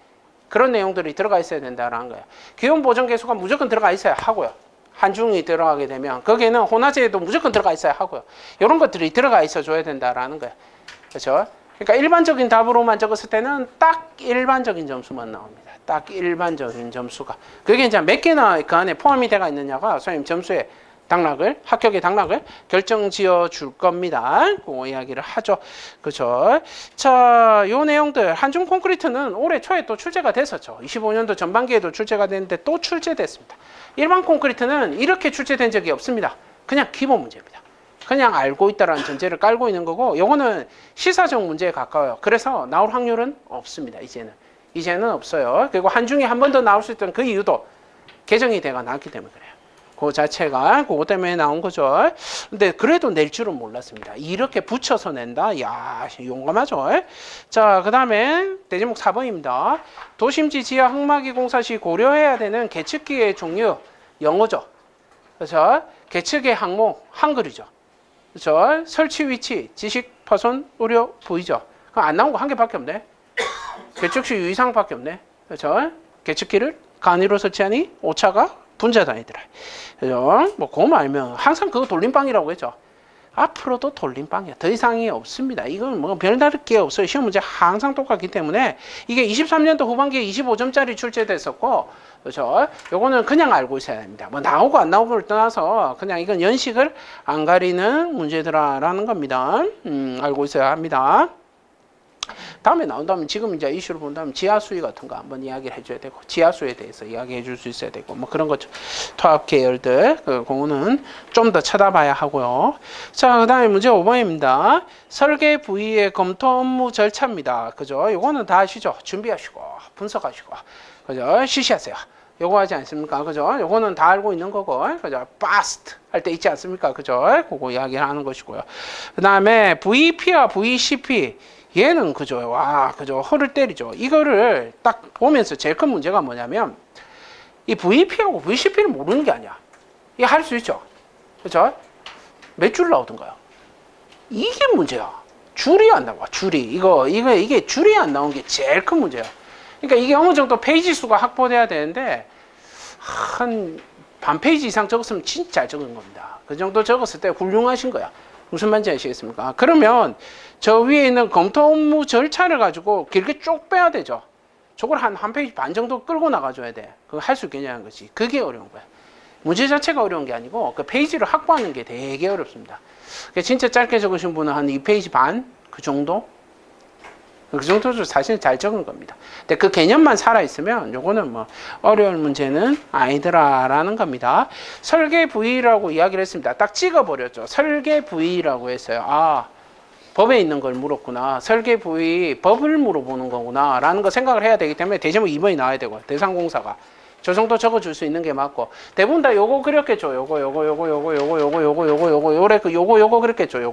그런 내용들이 들어가 있어야 된다라는 거예요. 기온 보정 개수가 무조건 들어가 있어야 하고요. 한중이 들어가게 되면 거기에는 혼화제도 무조건 들어가 있어야 하고요. 이런 것들이 들어가 있어 줘야 된다라는 거예요. 그렇죠? 그러니까 일반적인 답으로만 적었을 때는 딱 일반적인 점수만 나옵니다. 딱 일반적인 점수가. 그게 이제 몇 개나 그 안에 포함이 되어 있느냐가 선생님 점수에 당락을, 합격의 당락을 결정 지어 줄 겁니다. 그 이야기를 하죠. 그죠? 자, 요 내용들 한중 콘크리트는 올해 초에 또 출제가 됐었죠. 25년도 전반기에도 출제가 됐는데 또 출제됐습니다. 일반 콘크리트는 이렇게 출제된 적이 없습니다. 그냥 기본 문제입니다. 그냥 알고 있다라는 전제를 깔고 있는 거고, 요거는 시사적 문제에 가까워요. 그래서 나올 확률은 없습니다. 이제는 없어요. 그리고 한중에 한 번 더 나올 수 있던 그 이유도 개정이 돼가 나왔기 때문에 그래요. 그 자체가 그거 때문에 나온 거죠. 근데 그래도 낼 줄은 몰랐습니다. 이렇게 붙여서 낸다? 야, 용감하죠. 자, 그 다음에 대제목 4번입니다. 도심지 지하 흙막이 공사 시 고려해야 되는 계측기의 종류, 영어죠. 그래서 계측의 항목, 한글이죠. 그렇죠? 설치 위치, 지식, 파손, 우려, 보이죠. 그럼 안 나온 거 한 개밖에 없네. 계측시 유의사항밖에 없네. 그렇죠? 계측기를 간이로 설치하니 오차가 분자다니더라. 그죠? 뭐 그거만 알면 항상 그거 돌림방이라고 했죠. 앞으로도 돌림방이야. 더 이상이 없습니다. 이건 뭐 별다를 게 없어요. 시험 문제 항상 똑같기 때문에 이게 23년도 후반기에 25점짜리 출제됐었고, 그렇죠? 요거는 그냥 알고 있어야 됩니다. 뭐 나오고 안 나오고를 떠나서 그냥 이건 연식을 안 가리는 문제들아라는 겁니다. 알고 있어야 합니다. 다음에 나온다면 지금 이제 이슈를 본다면 지하수위 같은 거 한번 이야기를 해줘야 되고, 지하수에 대해서 이야기해 줄 수 있어야 되고, 뭐 그런 거죠. 토합 계열들, 그거는 좀 더 찾아봐야 하고요. 자, 그 다음에 문제 5번입니다. 설계 부위의 검토 업무 절차입니다. 그죠? 요거는 다 아시죠? 준비하시고, 분석하시고, 그죠? 시시하세요. 요거 하지 않습니까? 그죠? 요거는 다 알고 있는 거고, 그죠? fast 할 때 있지 않습니까? 그죠? 그거 이야기를 하는 것이고요. 그 다음에 VP와 VCP, 얘는 그죠. 와, 그죠. 허를 때리죠. 이거를 딱 보면서 제일 큰 문제가 뭐냐면, 이 VP하고 VCP를 모르는 게 아니야. 이게 할 수 있죠. 그죠? 몇 줄 나오던가요? 이게 문제야. 줄이 안 나와. 줄이. 이게 줄이 안 나온 게 제일 큰 문제야. 그러니까 이게 어느 정도 페이지 수가 확보돼야 되는데, 한 반 페이지 이상 적었으면 진짜 잘 적은 겁니다. 그 정도 적었을 때 훌륭하신 거야. 무슨 말인지 아시겠습니까? 그러면 저 위에 있는 검토 업무 절차를 가지고 길게 쭉 빼야 되죠. 저걸 한 페이지 반 정도 끌고 나가줘야 돼. 그거 할 수 있겠냐는 거지. 그게 어려운 거야. 문제 자체가 어려운 게 아니고 그 페이지를 확보하는 게 되게 어렵습니다. 진짜 짧게 적으신 분은 한 2페이지 반? 그 정도? 그 정도도 사실 잘 적은 겁니다. 근데 그 개념만 살아있으면 요거는 뭐 어려운 문제는 아니더라라는 겁니다. 설계 부위라고 이야기를 했습니다. 딱 찍어버렸죠. 설계 부위라고 했어요. 아, 법에 있는 걸 물었구나. 설계 부위, 법을 물어보는 거구나. 라는 거 생각을 해야 되기 때문에 대제목 2번이 나와야 되고, 대상공사가. 저 정도 적어줄 수 있는 게 맞고, 대부분 다 요거 그렸겠죠. 요거 그랬겠죠.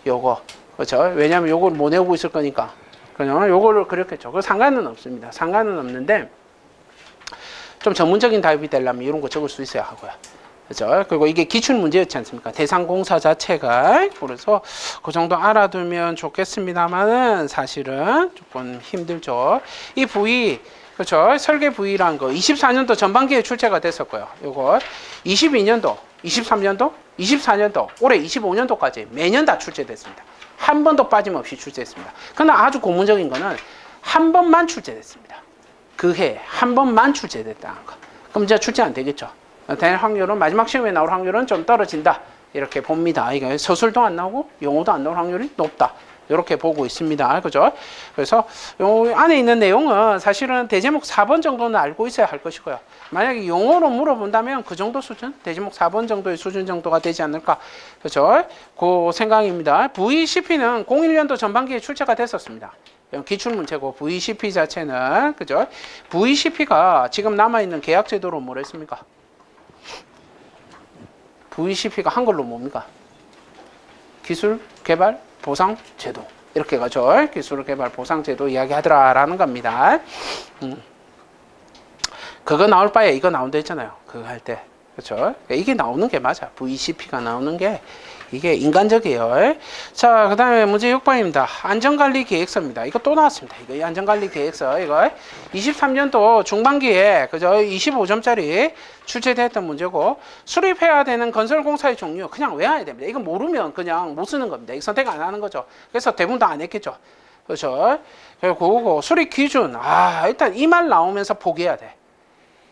요거. 그렇죠? 왜냐하면 요걸 못 외우고 있을 거니까. 그냥 요거를 그렸겠죠. 그 상관은 없습니다. 상관은 없는데, 좀 전문적인 답이 되려면 이런 거 적을 수 있어야 하고요. 그죠? 그리고 이게 기출 문제였지 않습니까? 대상공사 자체가. 그래서 그 정도 알아두면 좋겠습니다만은 사실은 조금 힘들죠. 이 부위, 그렇죠? 설계 부위란 거 24년도 전반기에 출제가 됐었고요. 요거 22년도, 23년도, 24년도, 올해 25년도까지 매년 다 출제됐습니다. 한 번도 빠짐없이 출제했습니다. 그러나 아주 고문적인 거는 한 번만 출제됐습니다. 그 해 한 번만 출제됐다는 거. 그럼 이제 출제 안 되겠죠. 될 확률은, 마지막 시험에 나올 확률은 좀 떨어진다. 이렇게 봅니다. 이게 서술도 안 나오고 영어도 안 나올 확률이 높다. 이렇게 보고 있습니다. 그죠? 그래서 요 안에 있는 내용은 사실은 대제목 4번 정도는 알고 있어야 할 것이고요. 만약에 용어로 물어본다면 그 정도 수준, 대제목 4번 정도의 수준 정도가 되지 않을까. 그죠? 그 생각입니다. VCP는 01년도 전반기에 출제가 됐었습니다. 기출문제고 VCP 자체는, 그죠? VCP가 지금 남아있는 계약제도로 뭘 했습니까? VCP가 한글로 뭡니까? 기술, 개발, 보상, 제도. 이렇게 가죠. 기술, 개발, 보상, 제도 이야기하더라라는 겁니다. 그거 나올 바에 이거 나온다 했잖아요. 그거 할 때. 그렇죠? 이게 나오는 게 맞아. VCP가 나오는 게 이게 인간적이에요. 자, 그 다음에 문제 6번입니다. 안전관리 계획서입니다. 이거 또 나왔습니다. 이거 안전관리 계획서. 이거 23년도 중반기에, 그죠? 25점짜리 출제됐던 문제고, 수립해야 되는 건설공사의 종류, 그냥 외워야 됩니다. 이거 모르면 그냥 못 쓰는 겁니다. 이거 선택 안 하는 거죠. 그래서 대부분 다 안 했겠죠. 그렇죠? 그리고 수립 기준, 일단 이 말 나오면서 포기해야 돼.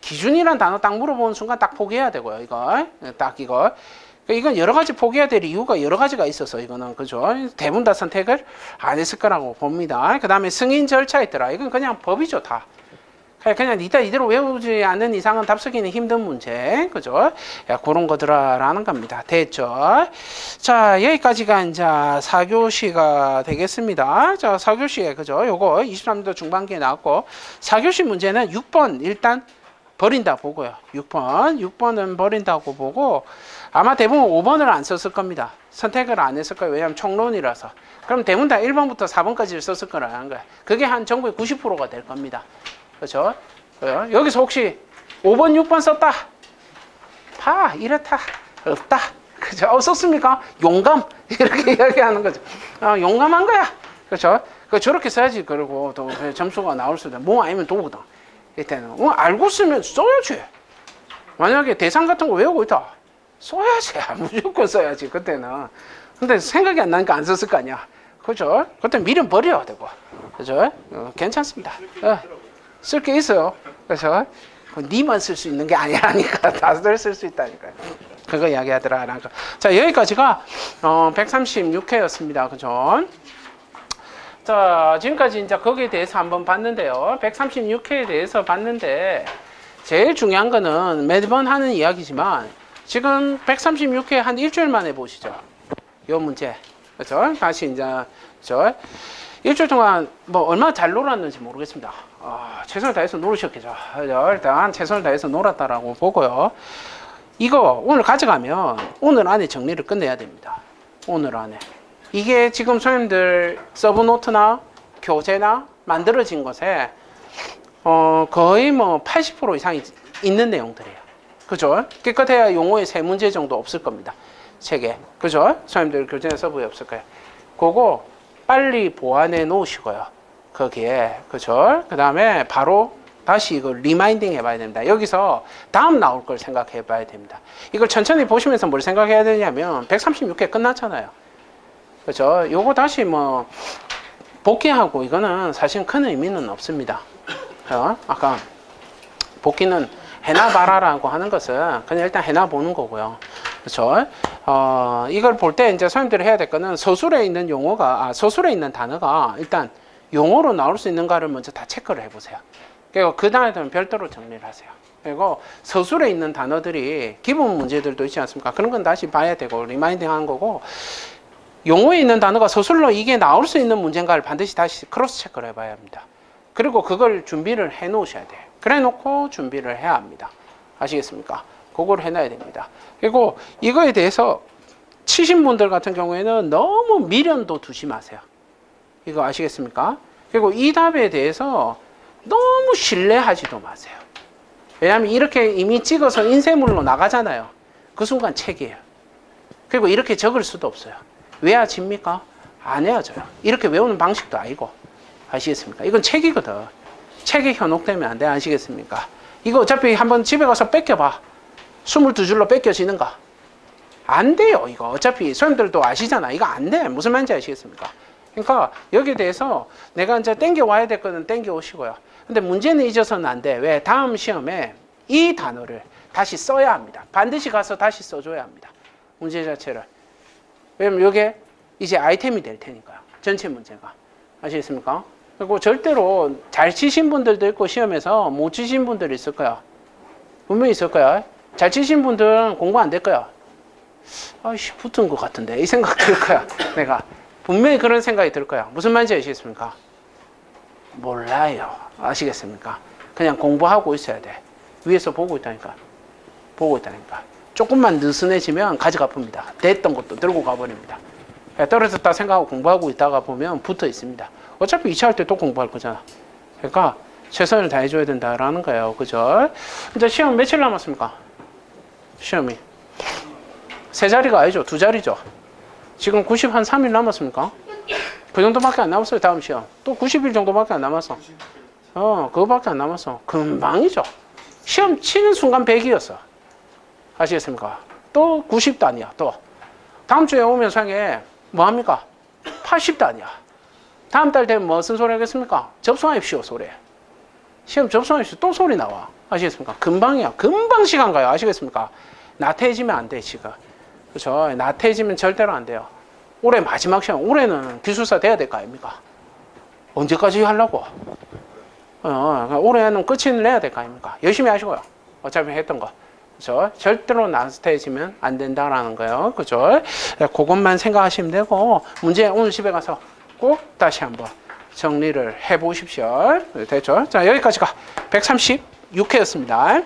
기준이란 단어 딱 물어보는 순간 딱 포기해야 되고요. 이거 딱 이거. 이건 여러 가지 포기해야 될 이유가 여러 가지가 있어서 이거는 그죠. 대부분 다 선택을 안 했을 거라고 봅니다. 그 다음에 승인 절차 있더라. 이건 그냥 법이죠 다. 그냥 이대로 외우지 않는 이상은 답 쓰기는 힘든 문제. 그죠? 야, 그런 거더라라는 겁니다. 됐죠? 자, 여기까지가 이제 4교시가 되겠습니다. 자, 4교시에, 그죠? 요거 23도 중반기에 나왔고, 4교시 문제는 6번 일단 버린다 보고요. 6번은 버린다고 보고, 아마 대부분 5번을 안 썼을 겁니다. 선택을 안 했을 거예요. 왜냐하면 총론이라서. 그럼 대부분 다 1번부터 4번까지를 썼을 거라는 거예요. 그게 한 전국의 90%가 될 겁니다. 그렇죠? 여기서 혹시 5번, 6번 썼다? 파, 이렇다, 없다. 그죠? 썼습니까? 용감. 이렇게 이야기하는 거죠. 용감한 거야. 그렇죠? 저렇게 써야지. 그리고 또 점수가 나올 수도 있다. 뭐 아니면 도구다. 이때는. 알고 쓰면 써야지. 만약에 대상 같은 거 외우고 있다. 써야지. 무조건 써야지. 그때는. 근데 생각이 안 나니까 안 썼을 거 아니야. 그죠? 그때 미련 버려야 되고. 그죠? 괜찮습니다. 쓸 게 있어요. 그래서 니만 쓸 수 있는 게 아니라니까 다들 쓸 수 있다니까요. 그거 이야기하더라. 자, 여기까지가 136회였습니다. 그죠? 자, 지금까지 이제 거기에 대해서 한번 봤는데요. 136회에 대해서 봤는데 제일 중요한 거는 매번 하는 이야기지만 지금 136회 한 일주일 만에 보시죠. 요 문제. 그죠? 다시 이제 일주일 동안 뭐 얼마나 잘 놀았는지 모르겠습니다. 최선을 다해서 놀으셨겠죠. 일단 최선을 다해서 놀았다라고 보고요. 이거 오늘 가져가면 오늘 안에 정리를 끝내야 됩니다. 오늘 안에. 이게 지금 선생님들 서브노트나 교재나 만들어진 것에 거의 뭐 80% 이상이 있는 내용들이에요. 그죠? 깨끗해야 용어의 3문제 정도 없을 겁니다. 책에. 그죠? 선생님들 교재나 서브에 없을 거예요. 그거 빨리 보완해 놓으시고요. 거기에. 그죠? 그 다음에 바로 다시 이걸 리마인딩 해봐야 됩니다. 여기서 다음 나올 걸 생각해 봐야 됩니다. 이걸 천천히 보시면서 뭘 생각해야 되냐면 136회 끝났잖아요. 그죠? 요거 다시 뭐 복귀하고 이거는 사실 큰 의미는 없습니다. 아까 복귀는 해놔봐라라고 하는 것은 그냥 일단 해놔보는 거고요. 그렇죠? 이걸 볼 때 이제 선생님들이 해야 될 거는 서술에 있는 용어가, 서술에 있는 단어가 일단 용어로 나올 수 있는가를 먼저 다 체크를 해보세요. 그리고 그 다음에는 별도로 정리를 하세요. 그리고 서술에 있는 단어들이 기본 문제들도 있지 않습니까? 그런 건 다시 봐야 되고 리마인딩 하는 거고, 용어에 있는 단어가 서술로 이게 나올 수 있는 문제인가를 반드시 다시 크로스 체크를 해봐야 합니다. 그리고 그걸 준비를 해 놓으셔야 돼요. 그래 놓고 준비를 해야 합니다. 아시겠습니까? 그걸 해놔야 됩니다. 그리고 이거에 대해서 치신 분들 같은 경우에는 너무 미련도 두지 마세요. 이거 아시겠습니까? 그리고 이 답에 대해서 너무 신뢰하지도 마세요. 왜냐하면 이렇게 이미 찍어서 인쇄물로 나가잖아요. 그 순간 책이에요. 그리고 이렇게 적을 수도 없어요. 외워집니까? 안 외워져요. 이렇게 외우는 방식도 아니고. 아시겠습니까? 이건 책이거든. 책에 현혹되면 안 돼. 아시겠습니까? 이거 어차피 한번 집에 가서 뺏겨봐. 22줄로 뺏겨지는가? 안 돼요. 이거 어차피 선생님들도 아시잖아. 이거 안 돼. 무슨 말인지 아시겠습니까? 그러니까 여기에 대해서 내가 이제 땡겨 와야 될 거는 땡겨 오시고요. 근데 문제는 잊어서는 안 돼. 왜? 다음 시험에 이 단어를 다시 써야 합니다. 반드시 가서 다시 써줘야 합니다. 문제 자체를. 왜냐면 이게 이제 아이템이 될 테니까요. 전체 문제가. 아시겠습니까? 그리고 절대로 잘 치신 분들도 있고 시험에서 못 치신 분들이 있을 거야. 분명히 있을 거야. 잘 치신 분들은 공부 안 될 거야. 아이씨, 붙은 것 같은데. 이 생각 들 거야. 내가. 분명히 그런 생각이 들 거야. 무슨 말인지 아시겠습니까? 몰라요. 아시겠습니까? 그냥 공부하고 있어야 돼. 위에서 보고 있다니까. 보고 있다니까. 조금만 느슨해지면 가지가 아픕니다. 됐던 것도 들고 가버립니다. 떨어졌다 생각하고 공부하고 있다가 보면 붙어 있습니다. 어차피 2차 할 때 또 공부할 거잖아. 그러니까 최선을 다해줘야 된다라는 거예요. 그죠? 이제 시험 며칠 남았습니까? 시험이. 3자리가 아니죠. 2자리죠. 지금 90 한 3일 남았습니까? 그 정도밖에 안 남았어요. 다음 시험. 또 90일 정도밖에 안 남았어. 그거밖에 안 남았어. 금방이죠. 시험 치는 순간 100이었어. 아시겠습니까? 또 90단이야. 또 다음 주에 오면 상에 뭐합니까? 80단이야. 다음 달 되면 무슨 소리 하겠습니까? 접수하십시오 소리. 시험 접수하십시오. 또 소리 나와. 아시겠습니까? 금방이야. 금방 시간 가요. 아시겠습니까? 나태해지면 안 돼, 지금. 그렇죠? 나태해지면 절대로 안 돼요. 올해 마지막 시험, 올해는 기술사 돼야 될 거 아닙니까? 언제까지 하려고? 올해는 끝을 내야 될 거 아닙니까? 열심히 하시고요. 어차피 했던 거. 그죠? 절대로 나태해지면 안 된다라는 거예요. 그죠? 그것만 생각하시면 되고, 문제 오늘 집에 가서 꼭 다시 한번 정리를 해 보십시오. 됐죠? 자, 여기까지가 136회였습니다.